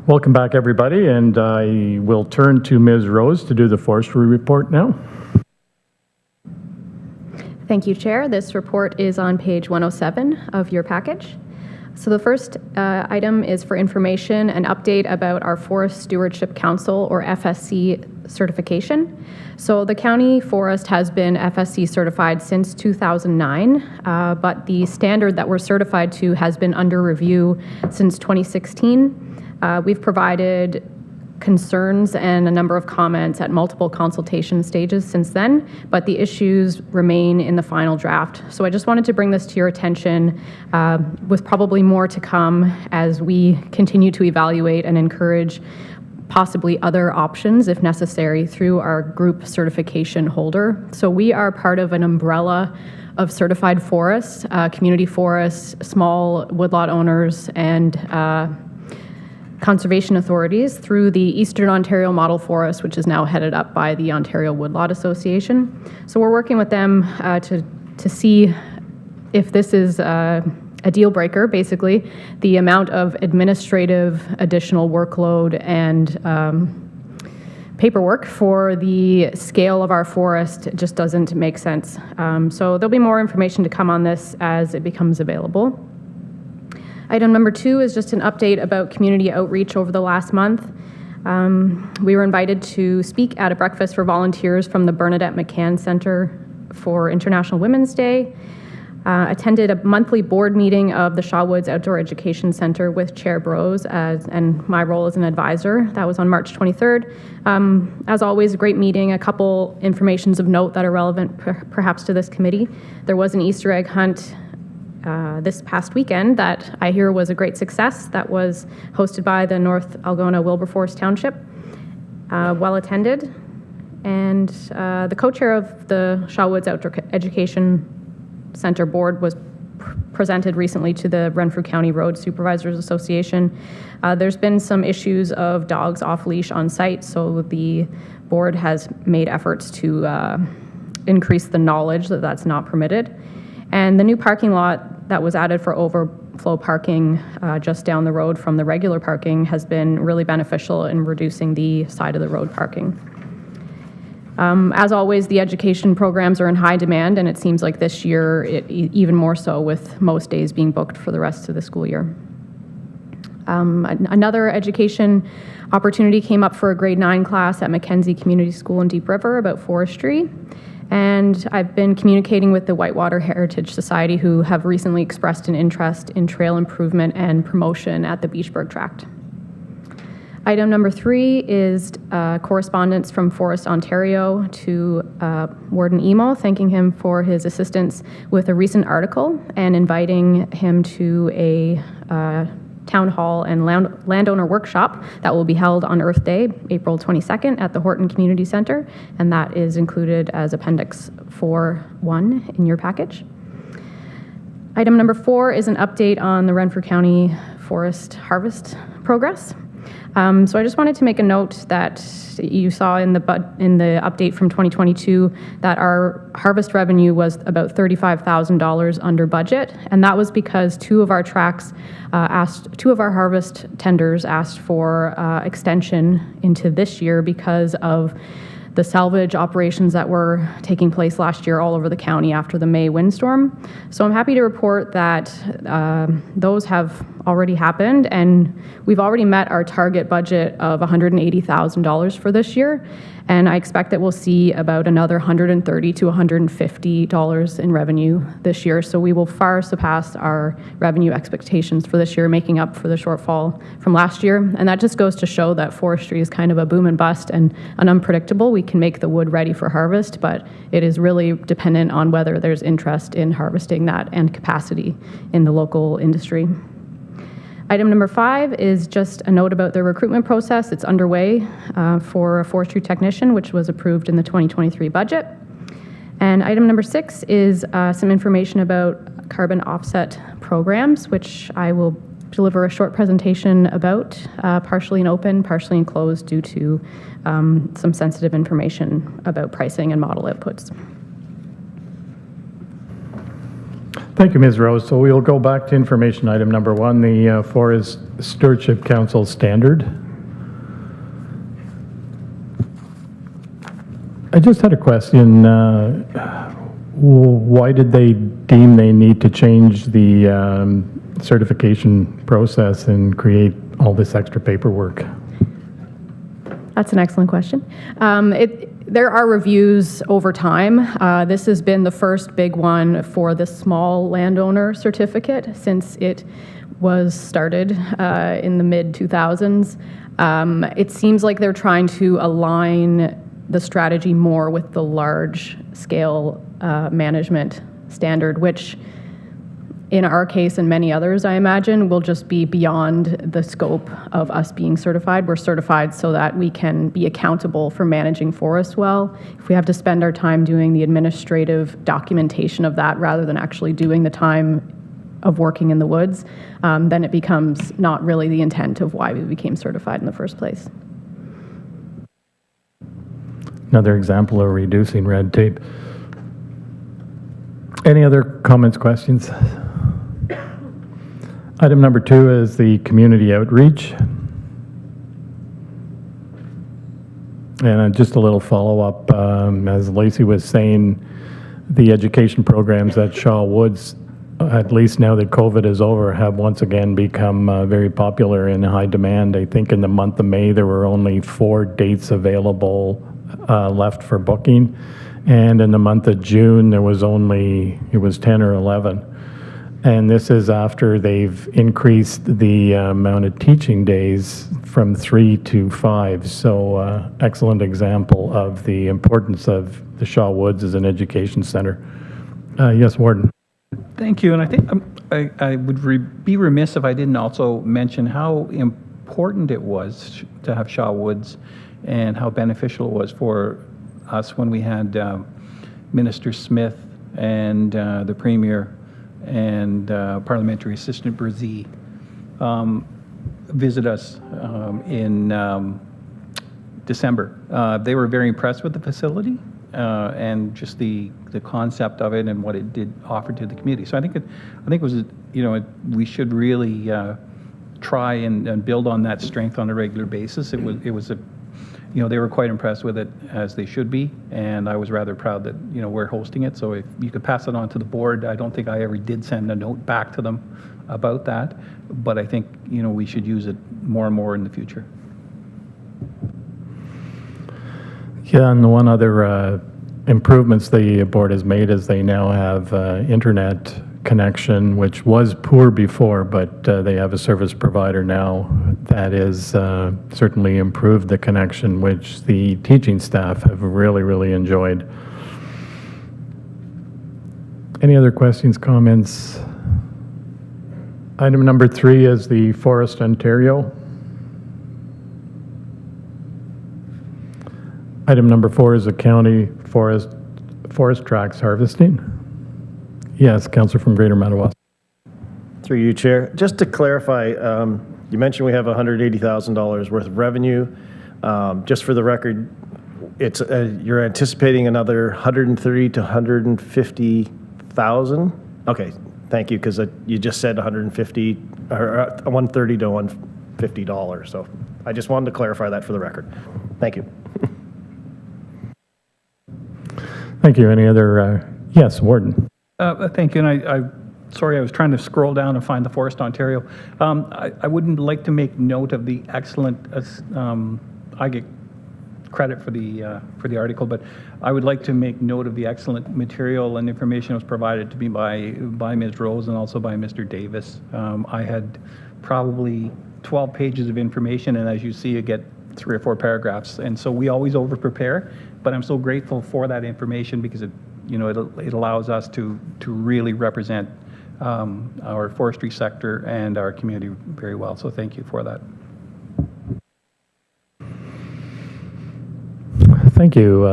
Welcome back, everybody, and I will turn to Ms. Rose to do the forestry report now. Thank you, Chair. This report is on page 107 of your package. So the first item is for information, an update about our Forest Stewardship Council, or FSC, certification. So the county forest has been FSC certified since 2009, but the standard that we're certified to has been under review since 2016. We've provided concerns and a number of comments at multiple consultation stages since then, but the issues remain in the final draft. So I just wanted to bring this to your attention, with probably more to come as we continue to evaluate and encourage possibly other options if necessary through our group certification holder. So we are part of an umbrella of certified forests, community forests, small woodlot owners, and conservation authorities through the Eastern Ontario Model Forest, which is now headed up by the Ontario Woodlot Association. So we're working with them to see if this is a deal breaker, basically. The amount of administrative additional workload and paperwork for the scale of our forest just doesn't make sense. So there'll be more information to come on this as it becomes available. Item number 2 is just an update about community outreach over the last month. We were invited to speak at a breakfast for volunteers from the Bernadette McCann Center for International Women's Day. Attended a monthly board meeting of the Shawwoods Outdoor Education Center with Chair Brose and my role as an advisor. That was on March 23rd. As always, a great meeting, a couple informations of note that are relevant perhaps to this committee. There was an Easter egg hunt this past weekend that I hear was a great success. That was hosted by the North Algona Wilberforce Township, well attended. And the co-chair of the Shawwoods Outdoor Education Center Board was presented recently to the Renfrew County Road Supervisors Association. There's been some issues of dogs off leash on site, so the board has made efforts to increase the knowledge that that's not permitted. And the new parking lot that was added for overflow parking just down the road from the regular parking has been really beneficial in reducing the side of the road parking. As always, the education programs are in high demand, and it seems like this year even more so, with most days being booked for the rest of the school year. Another education opportunity came up for a grade 9 class at Mackenzie Community School in Deep River about forestry. And I've been communicating with the Whitewater Heritage Society, who have recently expressed an interest in trail improvement and promotion at the Beachburg Tract. Item number 3 is correspondence from Forest Ontario to Warden Emo, thanking him for his assistance with a recent article and inviting him to a town hall and landowner workshop that will be held on Earth Day, April 22nd at the Horton Community Center, and that is included as Appendix 4.1 in your package. Item number 4 is an update on the Renfrew County Forest Harvest progress. So I just wanted to make a note that you saw in the update from 2022 that our harvest revenue was about $35,000 under budget, and that was because two of our harvest tenders asked for extension into this year because of the salvage operations that were taking place last year all over the county after the May windstorm. So I'm happy to report that those have already happened, and we've already met our target budget of $180,000 for this year, and I expect that we'll see about another $130 to $150 in revenue this year. So we will far surpass our revenue expectations for this year, making up for the shortfall from last year. And that just goes to show that forestry is kind of a boom and bust and unpredictable. We can make the wood ready for harvest, but it is really dependent on whether there's interest in harvesting that and capacity in the local industry. Item number 5 is just a note about the recruitment process. It's underway for a forestry technician, which was approved in the 2023 budget. And item number 6 is some information about carbon offset programs, which I will deliver a short presentation about, partially in open, partially in closed, due to some sensitive information about pricing and model outputs. Thank you, Ms. Rose. So we'll go back to information item number 1, the Forest Stewardship Council Standard. I just had a question. Why did they deem they need to change the certification process and create all this extra paperwork? That's an excellent question. There are reviews over time. This has been the first big one for the small landowner certificate since it was started in the mid-2000s. It seems like they're trying to align the strategy more with the large-scale management standard, which in our case and many others, I imagine, will just be beyond the scope of us being certified. We're certified so that we can be accountable for managing forests well. If we have to spend our time doing the administrative documentation of that rather than actually doing the time of working in the woods, then it becomes not really the intent of why we became certified in the first place. Another example of reducing red tape. Any other comments, questions? Item number 2 is the community outreach. And just a little follow-up, as Lacey was saying, the education programs at Shaw Woods, at least now that COVID is over, have once again become very popular and in high demand. I think in the month of May, there were only 4 dates available left for booking. And in the month of June, it was 10 or 11. And this is after they've increased the amount of teaching days from 3 to 5. So excellent example of the importance of the Shaw Woods as an education center. Yes, Warden. Thank you. And I think I would be remiss if I didn't also mention how important it was to have Shaw Woods and how beneficial it was for us when we had Minister Smith and the Premier and Parliamentary Assistant Brzee visit us in December. They were very impressed with the facility and just the concept of it and what it did offer to the community. So I think it was, we should really try and build on that strength on a regular basis. It was a they were quite impressed with it, as they should be, and I was rather proud that, we're hosting it. So if you could pass it on to the board, I don't think I ever did send a note back to them about that, but I think, we should use it more and more in the future. Yeah, and the one other improvements the board has made is they now have internet connection, which was poor before, but they have a service provider now that is certainly improved the connection, which the teaching staff have really, really enjoyed. Any other questions, comments? Item number 3 is the Forest Ontario. Item number 4 is the county forest tracts harvesting. Yes, Councillor from Greater Madawaska. Through you, Chair. Just to clarify, you mentioned we have $180,000 worth of revenue. Just for the record, it's you're anticipating another 130 to 150,000. Okay, thank you, because you just said 150 or 130 to $150. So I just wanted to clarify that for the record. Thank you. Thank you. Any other? Yes, Warden. Thank you, and sorry, I was trying to scroll down and find the Forest Ontario. I wouldn't like to make note of the excellent, I get credit for the article, but I would like to make note of the excellent material and information that was provided to me by Ms. Rose and also by Mr. Davis. I had probably 12 pages of information, and as you see, you get 3 or 4 paragraphs, and so we always over-prepare, but I'm so grateful for that information because it allows us to really represent our forestry sector and our community very well. So thank you for that. Thank you.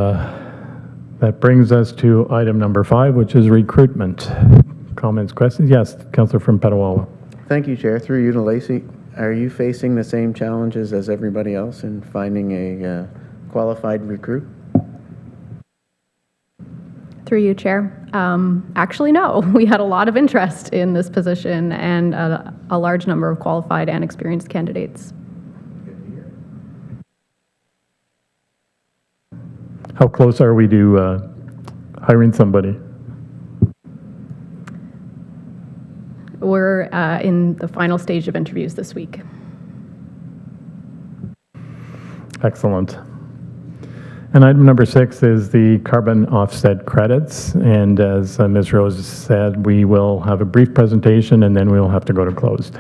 That brings us to item number 5, which is recruitment. Comments, questions? Yes, Councillor from Petawawa. Thank you, Chair. Through you to Lacey. Are you facing the same challenges as everybody else in finding a qualified recruit? Through you, Chair. Actually, no. We had a lot of interest in this position and a large number of qualified and experienced candidates. How close are we to hiring somebody? We're in the final stage of interviews this week. Excellent. And item number 6 is the carbon offset credits. And as Ms. Rose said, we will have a brief presentation and then we'll have to go to closed.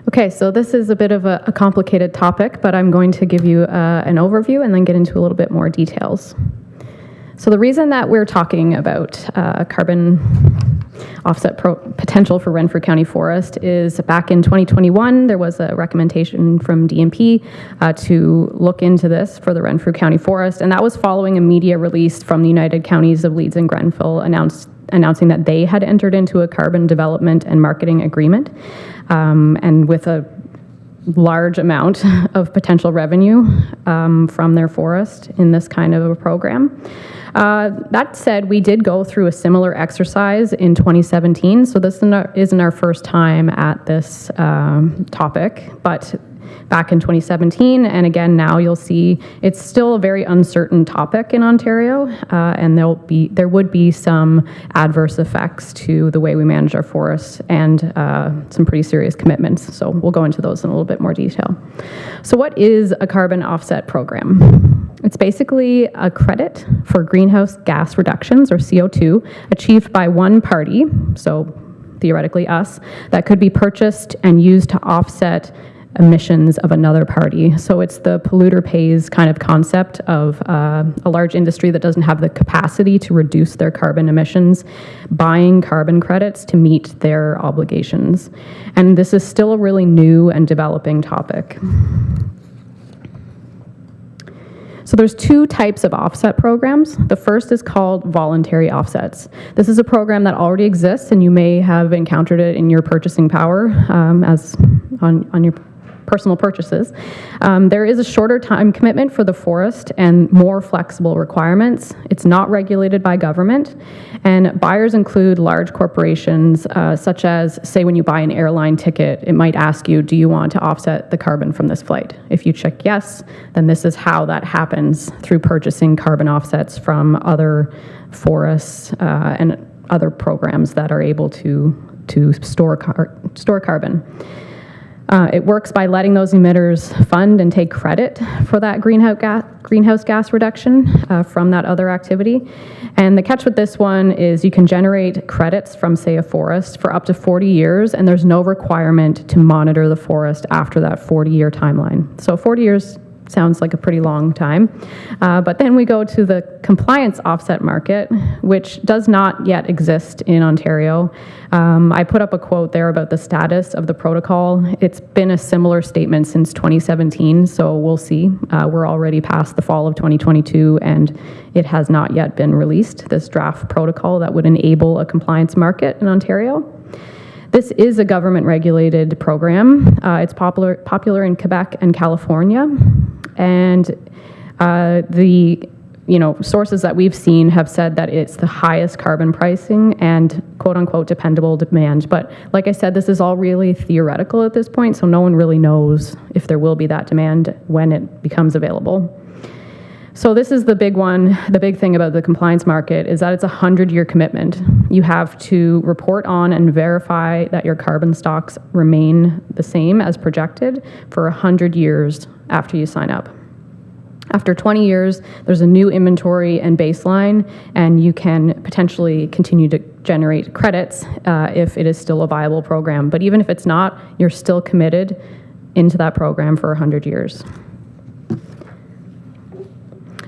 Okay, so this is a bit of a complicated topic, but I'm going to give you an overview and then get into a little bit more details. So the reason that we're talking about carbon offset potential for Renfrew County Forest is back in 2021, there was a recommendation from DMP to look into this for the Renfrew County Forest, and that was following a media release from the United Counties of Leeds and Grenville announcing that they had entered into a carbon development and marketing agreement, and with a large amount of potential revenue from their forest in this kind of a program. That said, we did go through a similar exercise in 2017, so this isn't our first time at this topic, but back in 2017, and again now you'll see it's still a very uncertain topic in Ontario, and there would be some adverse effects to the way we manage our forests and some pretty serious commitments. So we'll go into those in a little bit more detail. So what is a carbon offset program? It's basically a credit for greenhouse gas reductions, or CO2, achieved by one party, so theoretically us, that could be purchased and used to offset emissions of another party. So it's the polluter pays kind of concept of a large industry that doesn't have the capacity to reduce their carbon emissions, buying carbon credits to meet their obligations. And this is still a really new and developing topic. So there's two types of offset programs. The first is called voluntary offsets. This is a program that already exists, and you may have encountered it in your purchasing power as on your personal purchases. There is a shorter time commitment for the forest and more flexible requirements. It's not regulated by government, and buyers include large corporations such as, say, when you buy an airline ticket, it might ask you, do you want to offset the carbon from this flight? If you check yes, then this is how that happens, through purchasing carbon offsets from other forests and other programs that are able to store carbon. It works by letting those emitters fund and take credit for that greenhouse gas reduction from that other activity. And the catch with this one is you can generate credits from, say, a forest for up to 40 years, and there's no requirement to monitor the forest after that 40-year timeline. So 40 years sounds like a pretty long time. But then we go to the compliance offset market, which does not yet exist in Ontario. I put up a quote there about the status of the protocol. It's been a similar statement since 2017, so we'll see. We're already past the fall of 2022, and it has not yet been released, this draft protocol that would enable a compliance market in Ontario. This is a government-regulated program. It's popular in Quebec and California, and the sources that we've seen have said that it's the highest carbon pricing and quote-unquote dependable demand. But like I said, this is all really theoretical at this point, so no one really knows if there will be that demand when it becomes available. So this is the big one. The big thing about the compliance market is that it's a 100-year commitment. You have to report on and verify that your carbon stocks remain the same as projected for 100 years after you sign up. After 20 years, there's a new inventory and baseline, and you can potentially continue to generate credits if it is still a viable program. But even if it's not, you're still committed into that program for 100 years.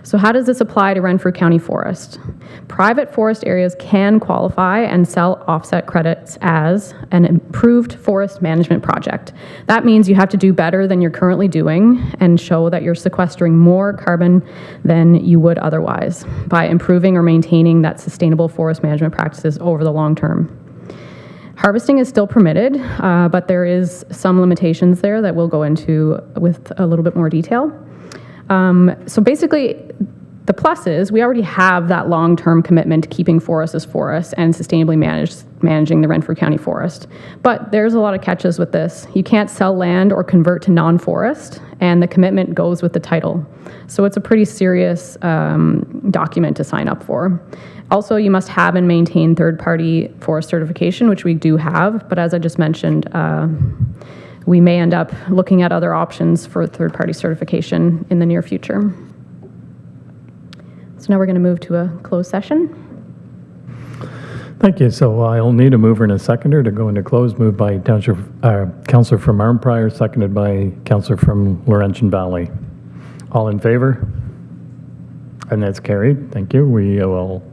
So how does this apply to Renfrew County Forest? Private forest areas can qualify and sell offset credits as an improved forest management project. That means you have to do better than you're currently doing and show that you're sequestering more carbon than you would otherwise by improving or maintaining that sustainable forest management practices over the long term. Harvesting is still permitted, but there is some limitations there that we'll go into with a little bit more detail. So basically, the plus is we already have that long-term commitment to keeping forests as forests and sustainably managing the Renfrew County forest. But there's a lot of catches with this. You can't sell land or convert to non-forest, and the commitment goes with the title. So it's a pretty serious document to sign up for. Also, you must have and maintain third-party forest certification, which we do have, but as I just mentioned, we may end up looking at other options for third-party certification in the near future. So now we're going to move to a closed session. Thank you. So I'll need a mover and a seconder to go into closed. Moved by Councillor from Arnprior, seconded by Councillor from Laurentian Valley. All in favor? And that's carried. Thank you. We will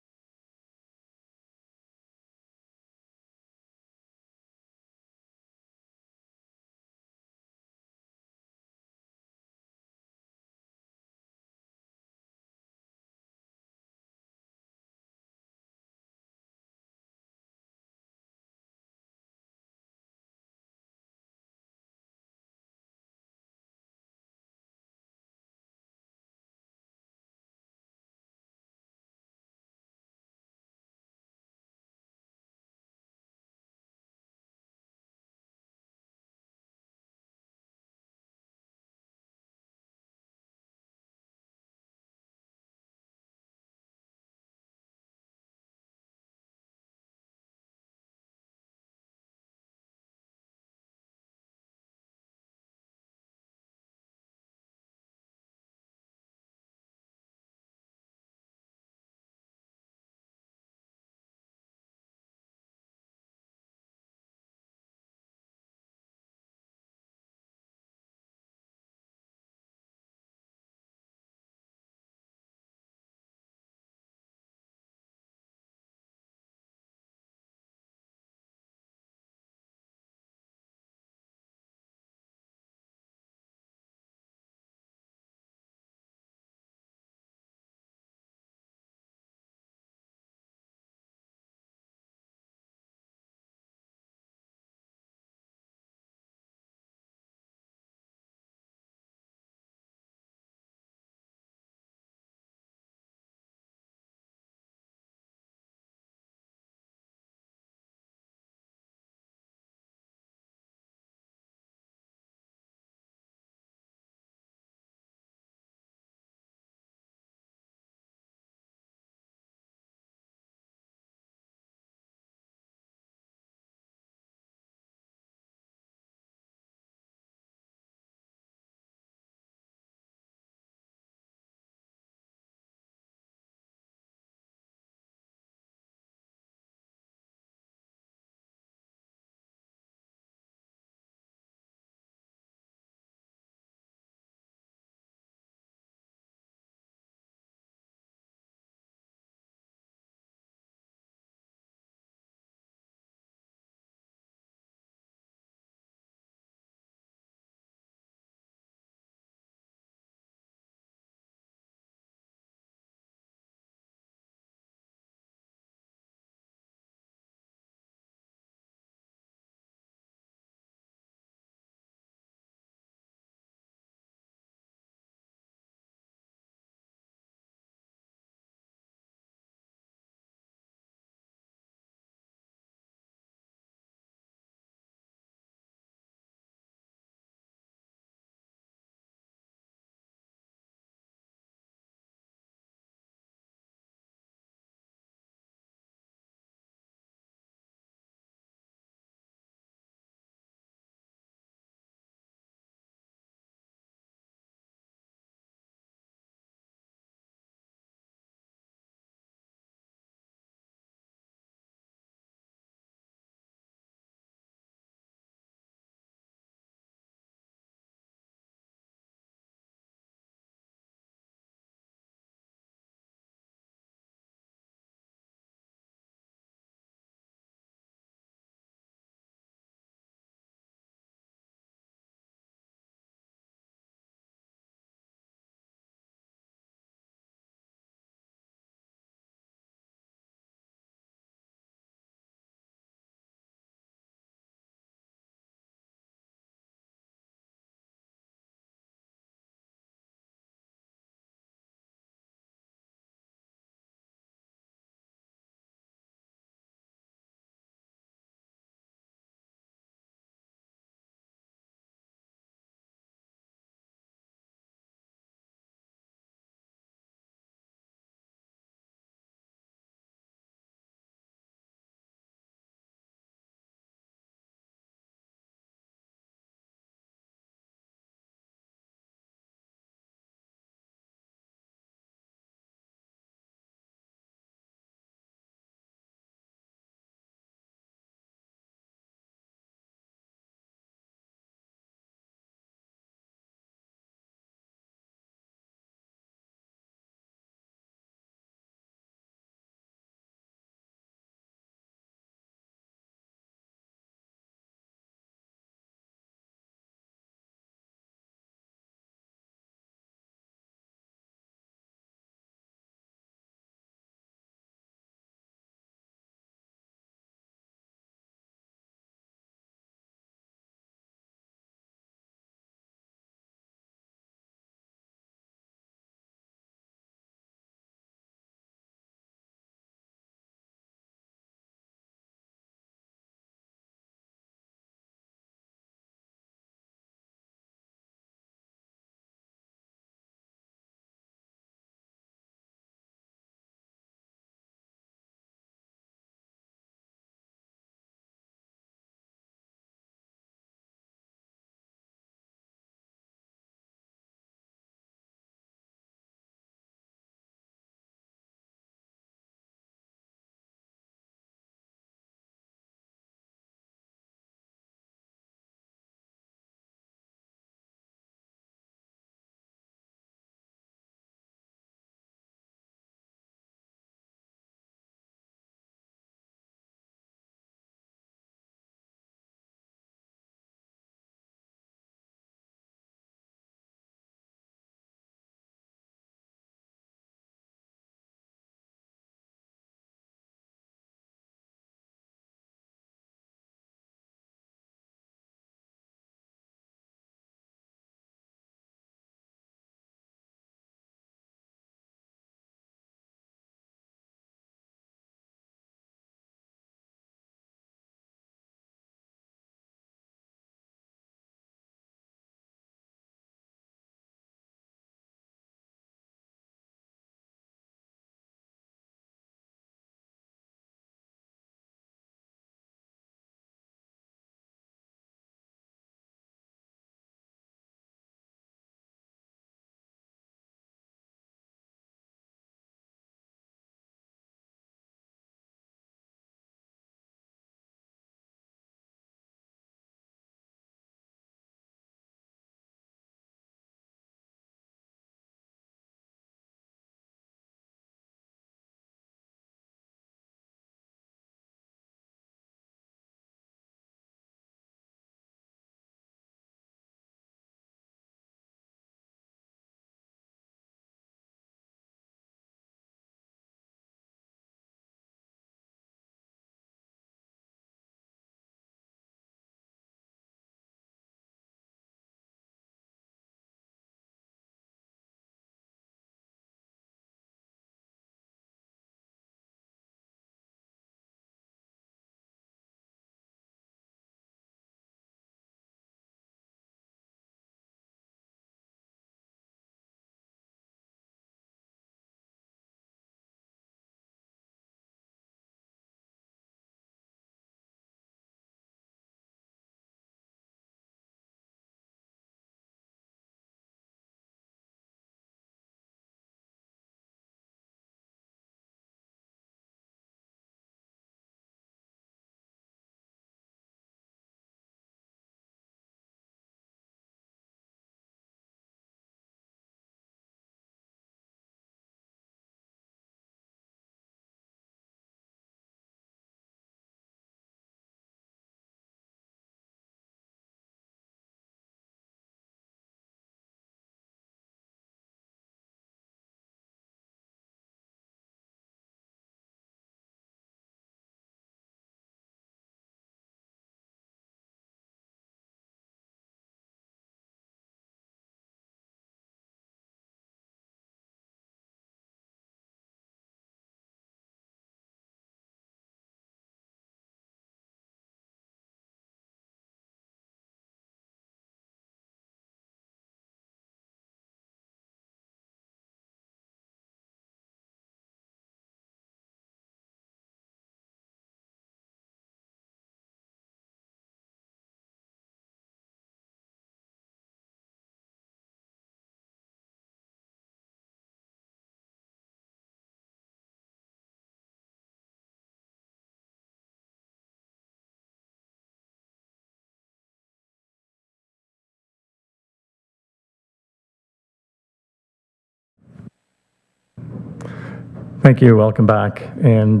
Thank you. Welcome back. And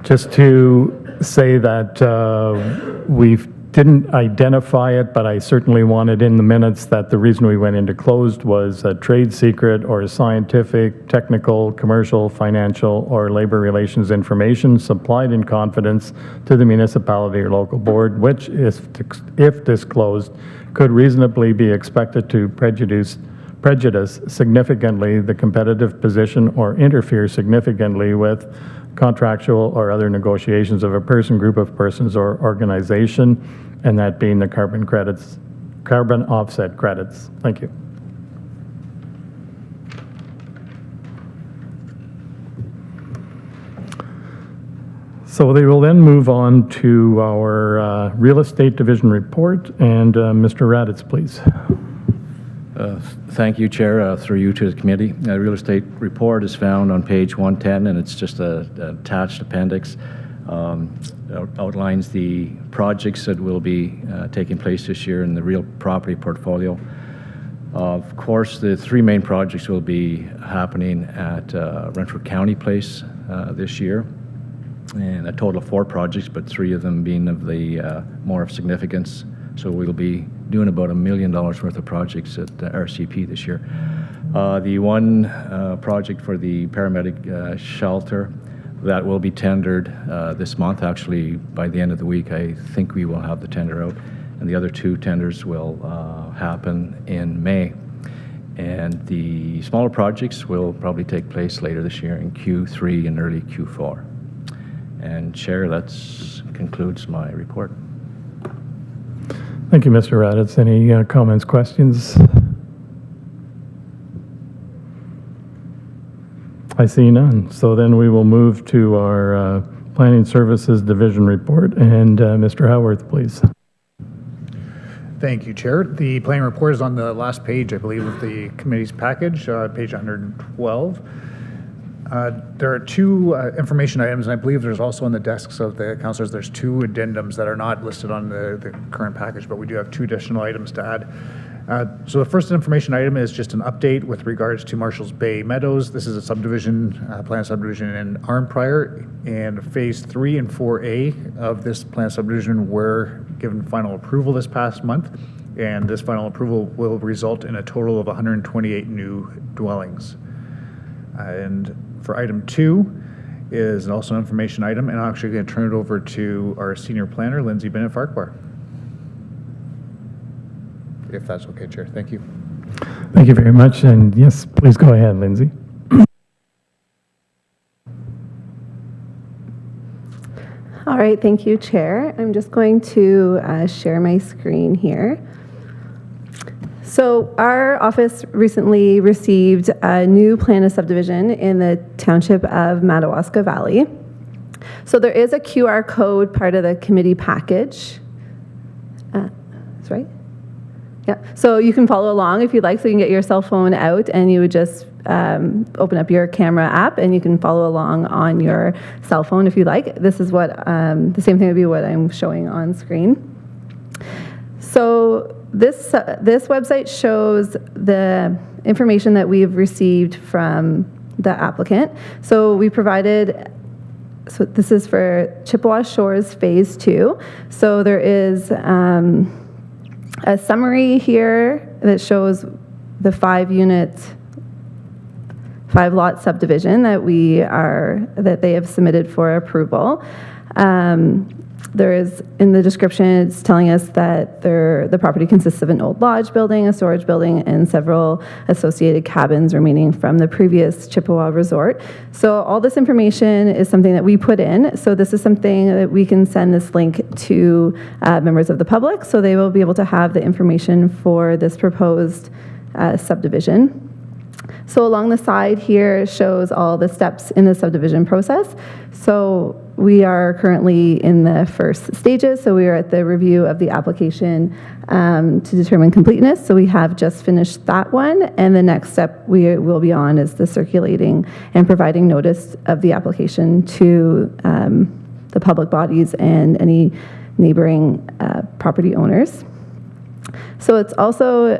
just to say that we didn't identify it, but I certainly wanted in the minutes that the reason we went into closed was a trade secret or scientific, technical, commercial, financial, or labor relations information supplied in confidence to the municipality or local board, which, if disclosed, could reasonably be expected to prejudice significantly the competitive position or interfere significantly with contractual or other negotiations of a person, group of persons, or organization, and that being the carbon offset credits. Thank you. So they will then move on to our real estate division report, and Mr. Raditz, please. Thank you, Chair. Through you to the committee. The real estate report is found on page 110, and it's just an attached appendix. Outlines the projects that will be taking place this year in the real property portfolio. Of course, the three main projects will be happening at Renfrew County Place this year, and a total of 4 projects, but 3 of them being of the more of significance. So we'll be doing about $1 million worth of projects at RCP this year. The one project for the paramedic shelter, that will be tendered this month. Actually, by the end of the week, I think we will have the tender out. And the other 2 tenders will happen in May. And the smaller projects will probably take place later this year in Q3 and early Q4. And Chair, that concludes my report. Thank you, Mr. Raditz. Any comments, questions? I see none. So then we will move to our Planning Services Division report. And Mr. Howarth, please. Thank you, Chair. The planning report is on the last page, I believe, of the committee's package, page 112. There are 2 information items, and I believe there's also on the desks of the councillors, there's 2 addendums that are not listed on the current package, but we do have 2 additional items to add. So the first information item is just an update with regards to Marshall's Bay Meadows. This is a subdivision, planned subdivision in Arnprior, and phase 3 and 4A of this planned subdivision were given final approval this past month, and this final approval will result in a total of 128 new dwellings. And for item 2 is also an information item, and I'm actually going to turn it over to our senior planner, Lindsay Bennett-Farquhar. If that's okay, Chair. Thank you. Thank you very much. And yes, please go ahead, Lindsay. All right, thank you, Chair. I'm just going to share my screen here. So our office recently received a new plan of subdivision in the township of Madawaska Valley. So there is a QR code part of the committee package. That's right. Yeah, so you can follow along if you'd like, so you can get your cell phone out and you would just open up your camera app and you can follow along on your cell phone if you like. This is what, the same thing would be what I'm showing on screen. So this website shows the information that we've received from the applicant. So we provided, so this is for Chippewa Shores Phase 2. So there is a summary here that shows the 5-lot subdivision that they have submitted for approval. There is, in the description, it's telling us that the property consists of an old lodge building, a storage building, and several associated cabins remaining from the previous Chippewa resort. So all this information is something that we put in. So this is something that we can send this link to members of the public, so they will be able to have the information for this proposed subdivision. So along the side here shows all the steps in the subdivision process. So we are currently in the first stages. So we are at the review of the application to determine completeness. So we have just finished that one. And the next step we will be on is the circulating and providing notice of the application to the public bodies and any neighboring property owners. So it's also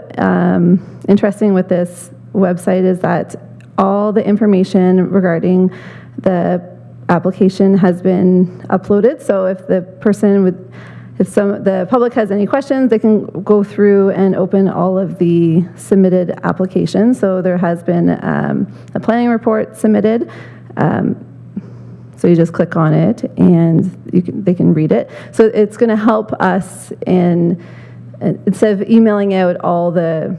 interesting with this website is that all the information regarding the application has been uploaded. So if the person would, if the public has any questions, they can go through and open all of the submitted applications. So there has been a planning report submitted. So you just click on it and they can read it. So it's going to help us in, instead of emailing out all the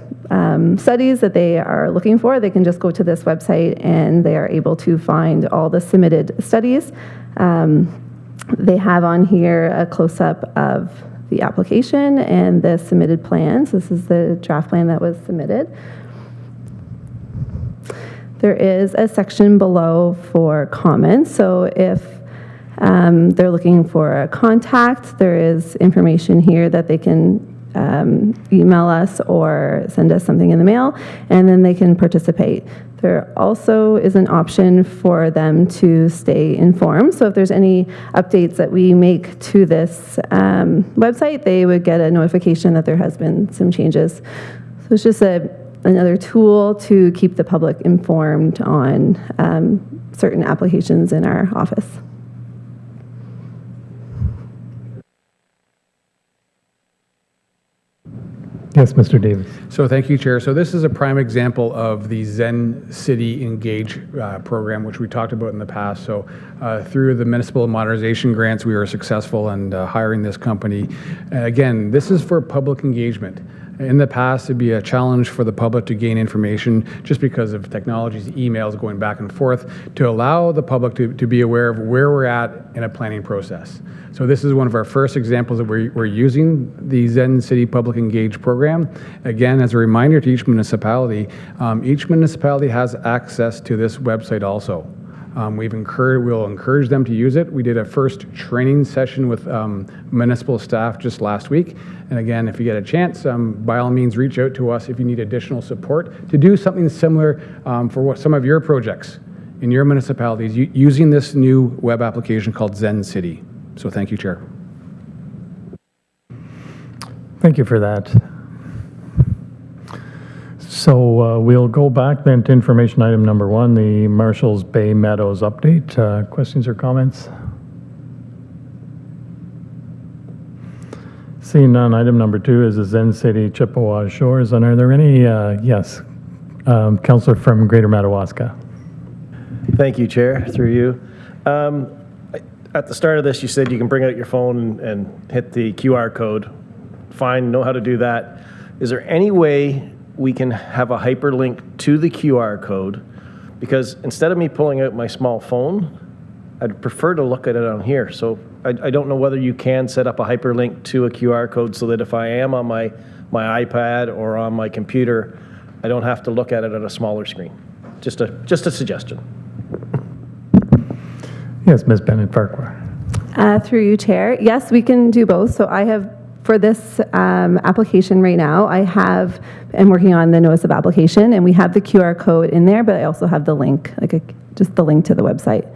studies that they are looking for, they can just go to this website and they are able to find all the submitted studies. They have on here a close-up of the application and the submitted plans. This is the draft plan that was submitted. There is a section below for comments. So if they're looking for a contact, there is information here that they can email us or send us something in the mail, and then they can participate. There also is an option for them to stay informed. So if there's any updates that we make to this website, they would get a notification that there has been some changes. So it's just another tool to keep the public informed on certain applications in our office. Yes, Mr. Davis. So thank you, Chair. So this is a prime example of the Zen City Engage program, which we talked about in the past. So through the municipal modernization grants, we were successful in hiring this company. Again, this is for public engagement. In the past, it'd be a challenge for the public to gain information just because of technology's emails going back and forth, to allow the public to be aware of where we're at in a planning process. So this is one of our first examples that we're using the Zen City Public Engage program. Again, as a reminder to each municipality has access to this website also. We'll encourage them to use it. We did a first training session with municipal staff just last week. And again, if you get a chance, by all means, reach out to us if you need additional support to do something similar for some of your projects in your municipalities using this new web application called Zen City. So thank you, Chair. Thank you for that. So we'll go back then to information item number 1, the Marshalls Bay Meadows update. Questions or comments? Seeing none, item number 2 is the Zen City Chippewa Shores. And are there any, yes, Councillor from Greater Madawaska. Thank you, Chair, through you. At the start of this, you said you can bring out your phone and hit the QR code. Fine, know how to do that. Is there any way we can have a hyperlink to the QR code? Because instead of me pulling out my small phone, I'd prefer to look at it on here. So I don't know whether you can set up a hyperlink to a QR code so that if I am on my iPad or on my computer, I don't have to look at it at a smaller screen. Just a suggestion. Yes, Ms. Bennett Farquhar. Through you, Chair. Yes, we can do both. So I have, for this application right now, I'm working on the notice of application, and we have the QR code in there, but I also have the link, just the link to the website.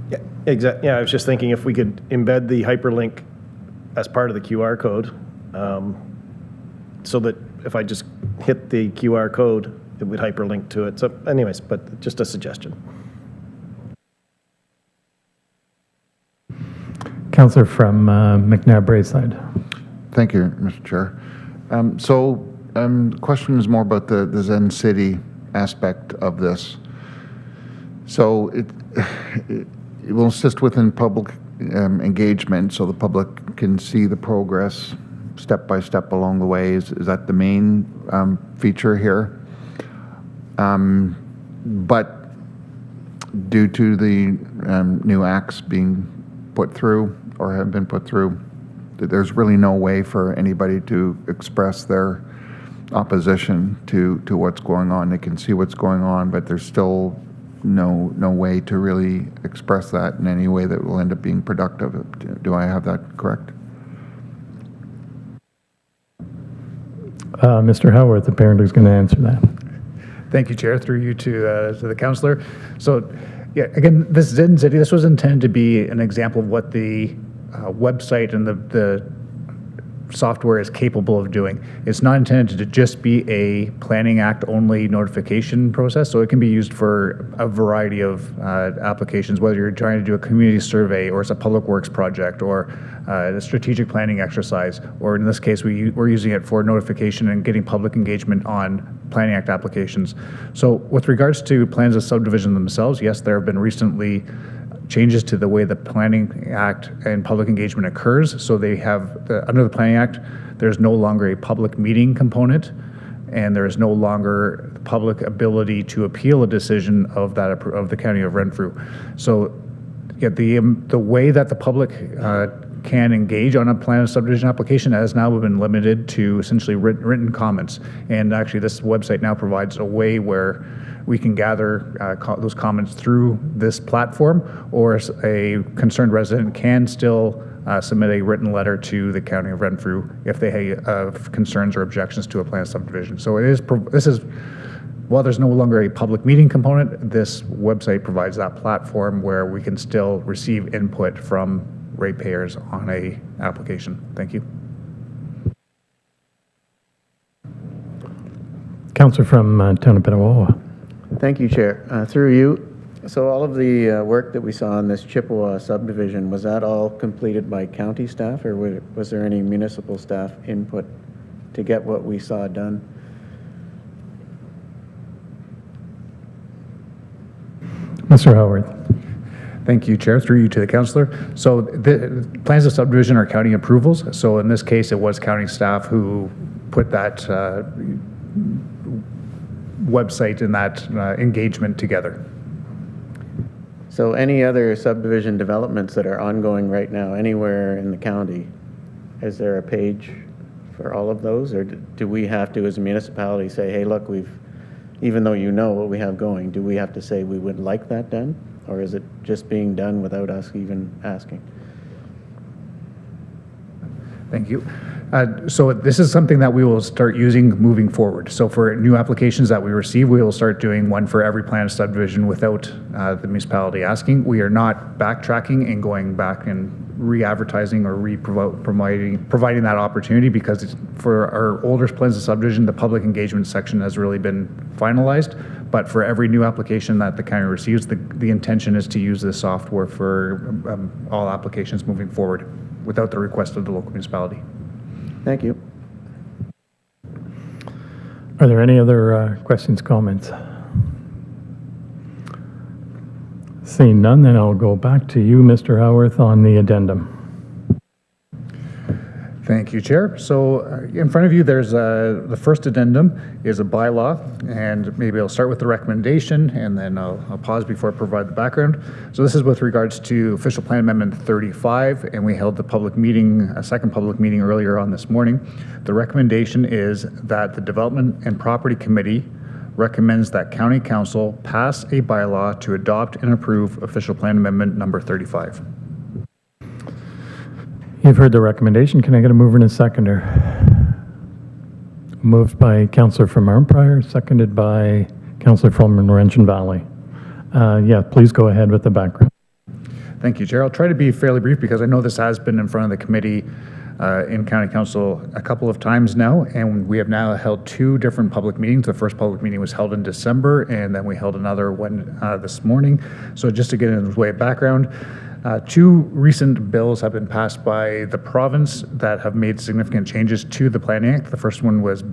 Yeah, exactly. Yeah, I was just thinking if we could embed the hyperlink as part of the QR code, so that if I just hit the QR code, it would hyperlink to it. So anyways, but just a suggestion. Councillor from McNabb Braeside. Thank you, Mr. Chair. The question is more about the Zen City aspect of this. So it will assist within public engagement, so the public can see the progress step by step along the way. Is that the main feature here? But due to the new acts being put through or have been put through, there's really no way for anybody to express their opposition to what's going on. They can see what's going on, but there's still no way to really express that in any way that will end up being productive. Do I have that correct? Mr. Howarth apparently is going to answer that. Thank you, Chair. Through you to the councillor. So, yeah, again, this Zen City, this was intended to be an example of what the website and the software is capable of doing. It's not intended to just be a Planning Act only notification process, so it can be used for a variety of applications, whether you're trying to do a community survey or it's a public works project or a strategic planning exercise, or in this case, we're using it for notification and getting public engagement on Planning Act applications. So with regards to plans of subdivision themselves, yes, there have been recently changes to the way the Planning Act and public engagement occurs. So they have, under the Planning Act, there's no longer a public meeting component, and there is no longer the public ability to appeal a decision of the County of Renfrew. So yeah, the way that the public can engage on a plan of subdivision application has now been limited to essentially written comments. And actually this website now provides a way where we can gather those comments through this platform, or a concerned resident can still submit a written letter to the County of Renfrew if they have concerns or objections to a plan of subdivision. So while there's no longer a public meeting component, this website provides that platform where we can still receive input from ratepayers on a application. Thank you. Councillor from Town of Petawawa. Thank you, Chair. Through you, so all of the work that we saw on this Chippewa subdivision, was that all completed by county staff, or was there any municipal staff input to get what we saw done? Mr. Howard. Thank you, Chair. Through you to the councillor. So the plans of subdivision are county approvals. So in this case, it was county staff who put that website and that engagement together. So any other subdivision developments that are ongoing right now, anywhere in the county, is there a page for all of those? Or do we have to, as a municipality, say, hey, look, even though you know what we have going, do we have to say we would like that done? Or is it just being done without us even asking? Thank you. So this is something that we will start using moving forward. So for new applications that we receive, we will start doing one for every plan of subdivision without the municipality asking. We are not backtracking and going back and re-advertising or providing that opportunity, because for our older plans of subdivision, the public engagement section has really been finalized. But for every new application that the county receives, the intention is to use this software for all applications moving forward without the request of the local municipality. Thank you. Are there any other questions, comments? Seeing none, then I'll go back to you, Mr. Howarth, on the addendum. Thank you, Chair. So in front of you, there's the first addendum is a bylaw, and maybe I'll start with the recommendation, and then I'll pause before I provide the background. So this is with regards to Official Plan Amendment 35, and we held the public meeting, a second public meeting earlier on this morning. The recommendation is that the Development and Property Committee recommends that County Council pass a bylaw to adopt and approve Official Plan Amendment number 35. You've heard the recommendation. Can I get a mover and a seconder? Moved by Councillor from Arnprior, seconded by Councillor from Laurentian Valley. Yeah, please go ahead with the background. Thank you, Chair. I'll try to be fairly brief because I know this has been in front of the committee in County Council a couple of times now, and we have now held two different public meetings. The first public meeting was held in December, and then we held another one this morning. So just to get in the way of background, two recent bills have been passed by the province that have made significant changes to the Planning Act. The first one was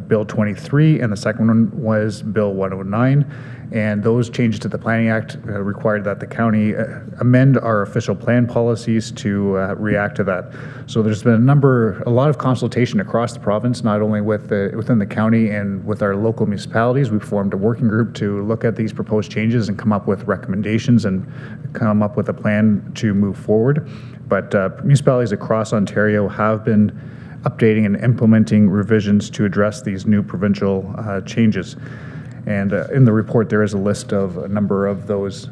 Bill 23, and the second one was Bill 109. And those changes to the Planning Act required that the county amend our official plan policies to react to that. So there's been a lot of consultation across the province, not only within the county and with our local municipalities. We formed a working group to look at these proposed changes and come up with recommendations and come up with a plan to move forward. But municipalities across Ontario have been updating and implementing revisions to address these new provincial changes. And in the report, there is a list of a number of those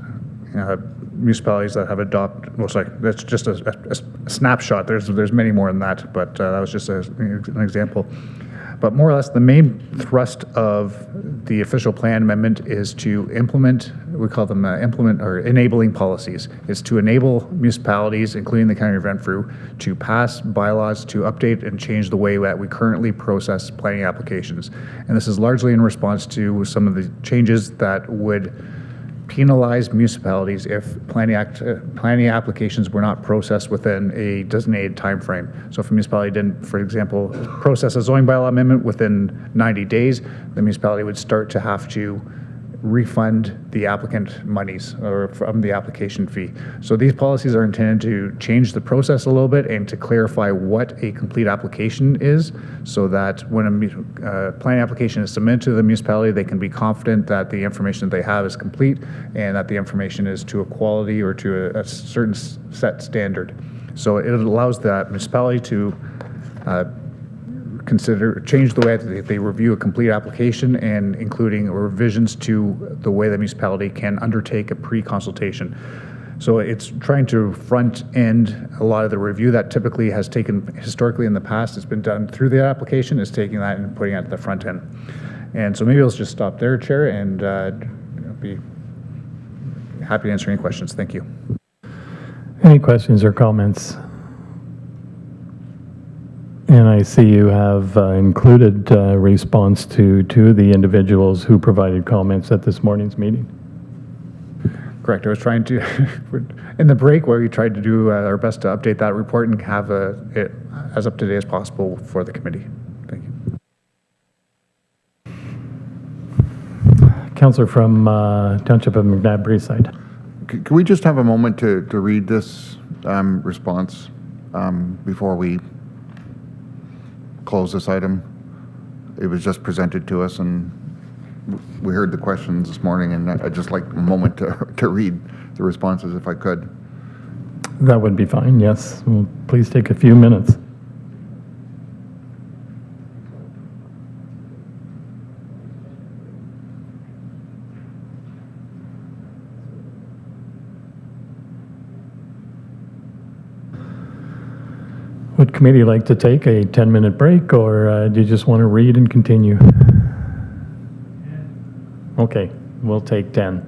municipalities that have adopted. Well, sorry, that's just a snapshot. There's many more than that, but that was just an example. But more or less, the main thrust of the official plan amendment is to implement we call them implement or enabling policies. It's to enable municipalities, including the County of Renfrew, to pass bylaws to update and change the way that we currently process planning applications. And this is largely in response to some of the changes that would penalize municipalities if planning applications were not processed within a designated time frame. So if a municipality didn't, for example, process a zoning bylaw amendment within 90 days, the municipality would start to have to refund the applicant monies or from the application fee. So these policies are intended to change the process a little bit and to clarify what a complete application is, so that when a planning application is submitted to the municipality, they can be confident that the information that they have is complete and that the information is to a quality or to a certain set standard. So it allows that municipality to change the way that they review a complete application, and including revisions to the way the municipality can undertake a pre-consultation. So it's trying to front end a lot of the review that typically has taken historically in the past. It's been done through the application, is taking that and putting it at the front end. And so maybe let's just stop there, Chair, and be happy to answer any questions. Thank you. Any questions or comments? And I see you have included response to two of the individuals who provided comments at this morning's meeting. Correct. I was trying to, in the break where we tried to do our best to update that report and have it as up to date as possible for the committee. Thank you. Councillor from Township of McNabb Breeside. Can we just have a moment to read this response before we close this item? It was just presented to us, and we heard the questions this morning, and I'd just like a moment to read the responses if I could. That would be fine, yes. Well, please take a few minutes. Would committee like to take a 10-minute break, or do you just want to read and continue? Okay, we'll take 10.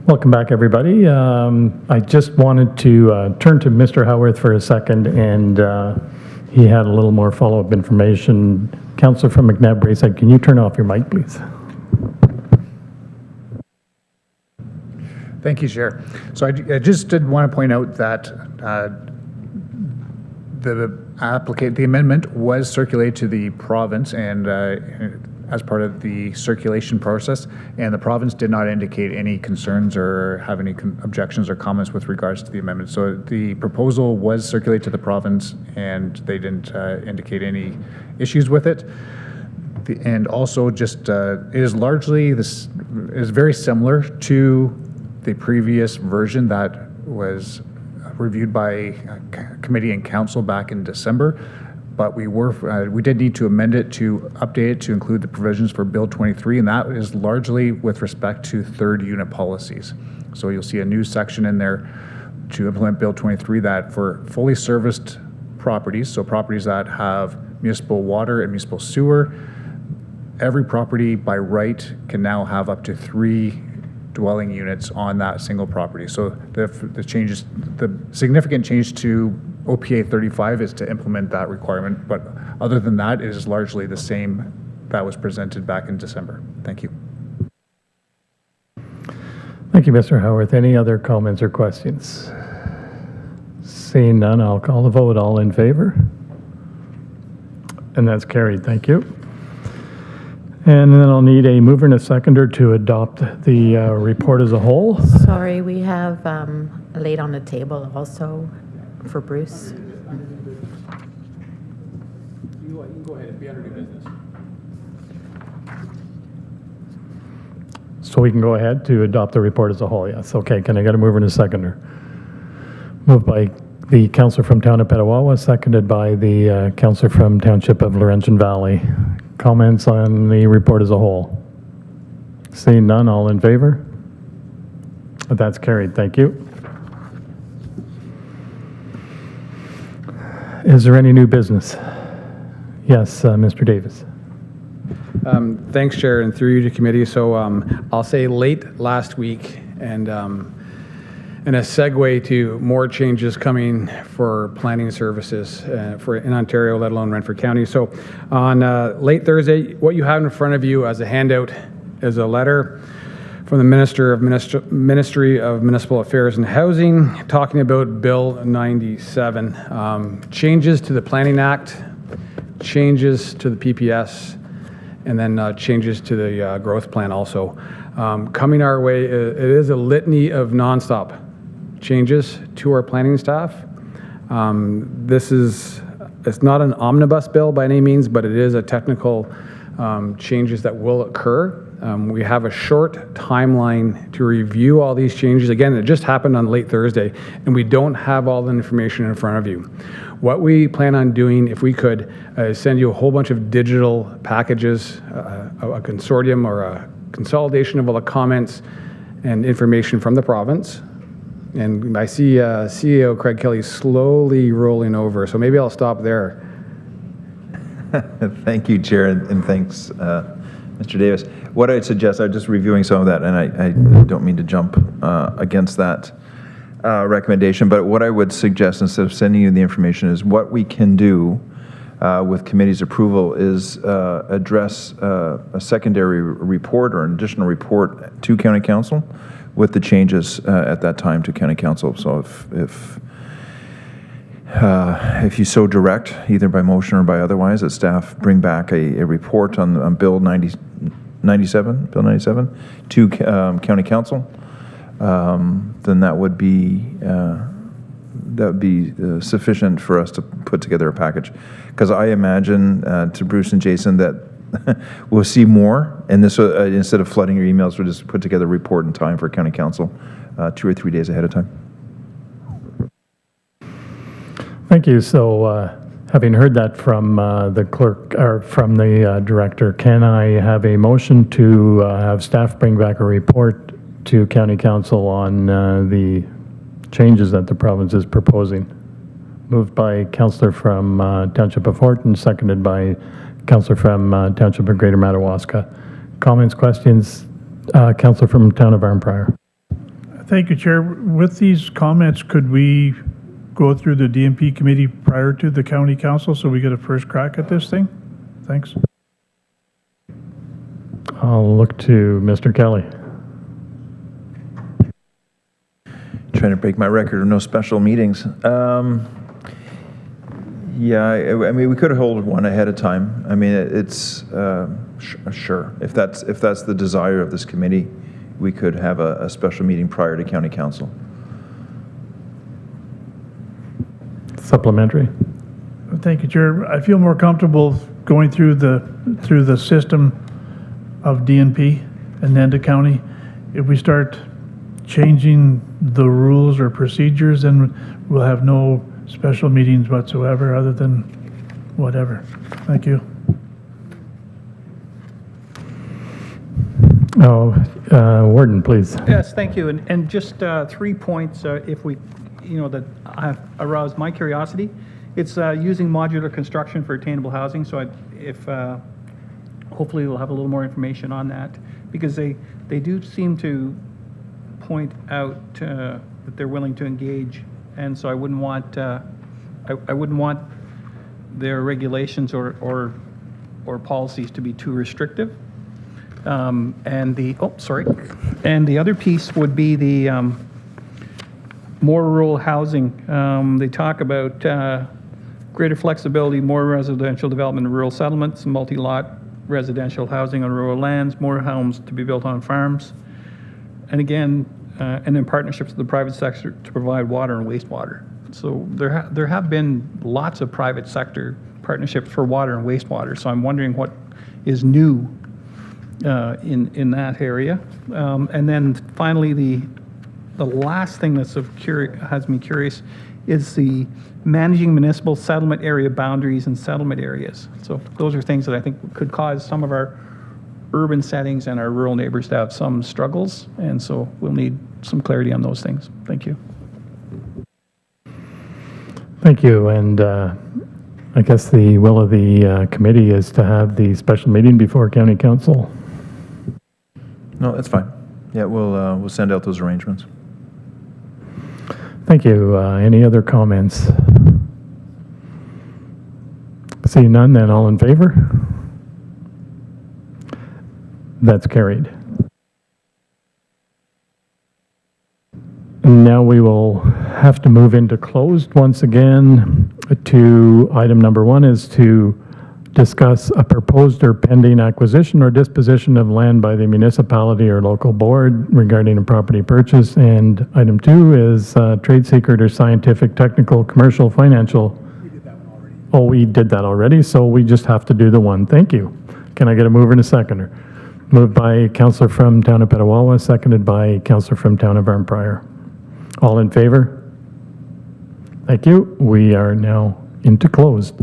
Welcome back, everybody. I just wanted to turn to Mr. Howarth for a second, and he had a little more follow-up information. Councillor from McNabb said, can you turn off your mic, please? Thank you, Chair. So I just did want to point out that the amendment was circulated to the province and as part of the circulation process, and the province did not indicate any concerns or have any objections or comments with regards to the amendment. So the proposal was circulated to the province, and they didn't indicate any issues with it. And also, just it is largely this is very similar to the previous version that was reviewed by committee and council back in December. But we did need to amend it to update it to include the provisions for Bill 23, and that is largely with respect to third unit policies. So you'll see a new section in there to implement Bill 23 that for fully serviced properties, so properties that have municipal water and municipal sewer, every property by right can now have up to 3 dwelling units on that single property. So the significant change to OPA 35 is to implement that requirement, but other than that, it is largely the same that was presented back in December. Thank you. Thank you, Mr. Howarth. Any other comments or questions? Seeing none, I'll call the vote. All in favor? And that's carried. Thank you. And then I'll need a mover and a seconder to adopt the report as a whole. Sorry, we have laid on the table also for Bruce. You can go ahead and be under new business. So we can go ahead to adopt the report as a whole, yes. Okay, can I get a mover and a seconder? Moved by the councillor from Town of Petawawa, seconded by the councillor from Township of Laurentian Valley. Comments on the report as a whole? Seeing none, all in favor? That's carried. Thank you. Is there any new business? Yes, Mr. Davis. Thanks, Chair, and through you to committee. So I'll say late last week, and a segue to more changes coming for planning services in Ontario, let alone Renfrew County. So on late Thursday, what you have in front of you as a handout is a letter from the Ministry of Municipal Affairs and Housing talking about Bill 97, changes to the Planning Act, changes to the PPS, and then changes to the growth plan also. Coming our way, it is a litany of nonstop changes to our planning staff. It's not an omnibus bill by any means, but it is a technical changes that will occur. We have a short timeline to review all these changes. Again, it just happened on late Thursday, and we don't have all the information in front of you. What we plan on doing, if we could, is send you a whole bunch of digital packages, a consortium or a consolidation of all the comments and information from the province. And I see CEO Craig Kelly slowly rolling over, so maybe I'll stop there. Thank you, Chair, and thanks, Mr. Davis. What I'd suggest, I'm just reviewing some of that, and I don't mean to jump against that recommendation, but what I would suggest instead of sending you the information is what we can do with committee's approval is address a secondary report or an additional report to County Council with the changes at that time to County Council. So if you so direct, either by motion or by otherwise, that staff bring back a report on Bill 97 to County Council, then that would be sufficient for us to put together a package. Because I imagine to Bruce and Jason that we'll see more, and this instead of flooding your emails, we'll just put together a report in time for County Council 2 or 3 days ahead of time. Thank you. So having heard that from the clerk or from the director, can I have a motion to have staff bring back a report to County Council on the changes that the province is proposing? Moved by councillor from Township of Horton, seconded by councillor from Township of Greater Madawaska. Comments, questions? Councillor from Town of Arnprior. Thank you, Chair. With these comments, could we go through the DMP committee prior to the county council so we get a first crack at this thing? Thanks. I'll look to Mr. Kelly. Trying to break my record of no special meetings. Yeah, I mean, we could hold one ahead of time. I mean, it's sure. If that's the desire of this committee, we could have a special meeting prior to county council. Supplementary. Thank you, Chair. I feel more comfortable going through the system of DNP and then to county. If we start changing the rules or procedures, then we'll have no special meetings whatsoever other than whatever. Thank you. Warden, please. Yes, thank you. And just 3 points, if we, that have aroused my curiosity. It's using modular construction for attainable housing. So hopefully we'll have a little more information on that, because they do seem to point out that they're willing to engage, and so I wouldn't want their regulations or policies to be too restrictive. And the other piece would be the more rural housing. They talk about greater flexibility, more residential development in rural settlements, multi-lot residential housing on rural lands, more homes to be built on farms, and again, and in partnerships with the private sector to provide water and wastewater. So there have been lots of private sector partnerships for water and wastewater. So I'm wondering what is new in that area. And then finally, the last thing that's has me curious is the managing municipal settlement area boundaries and settlement areas. So those are things that I think could cause some of our urban settings and our rural neighbors to have some struggles, and so we'll need some clarity on those things. Thank you. Thank you. And I guess the will of the committee is to have the special meeting before county council. No, that's fine. Yeah, we'll send out those arrangements. Thank you. Any other comments? Seeing none, then all in favor? That's carried. Now we will have to move into closed once again. To item number 1 is to discuss a proposed or pending acquisition or disposition of land by the municipality or local board regarding a property purchase. And item 2 is trade secret or scientific, technical, commercial, financial. We did that one already. Oh, we did that already, so we just have to do the one. Thank you. Can I get a mover and a seconder? Moved by Councillor from Town of Petawawa, seconded by Councillor from Town of Arnprior. All in favor? Thank you. We are now into closed.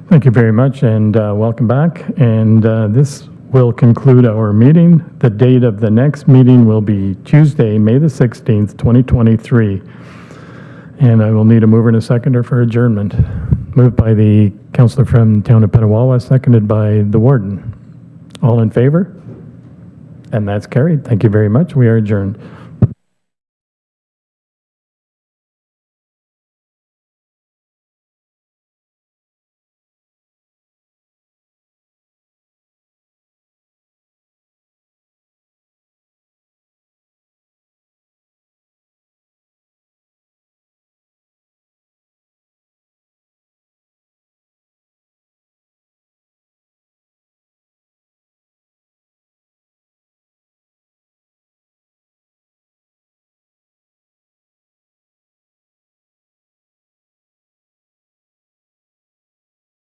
Thank you very much, and welcome back. And this will conclude our meeting. The date of the next meeting will be Tuesday, May the 16th, 2023. And I will need a mover and a seconder for adjournment. Moved by the councillor from the town of Petawawa, seconded by the warden. All in favor? And that's carried. Thank you very much. We are adjourned.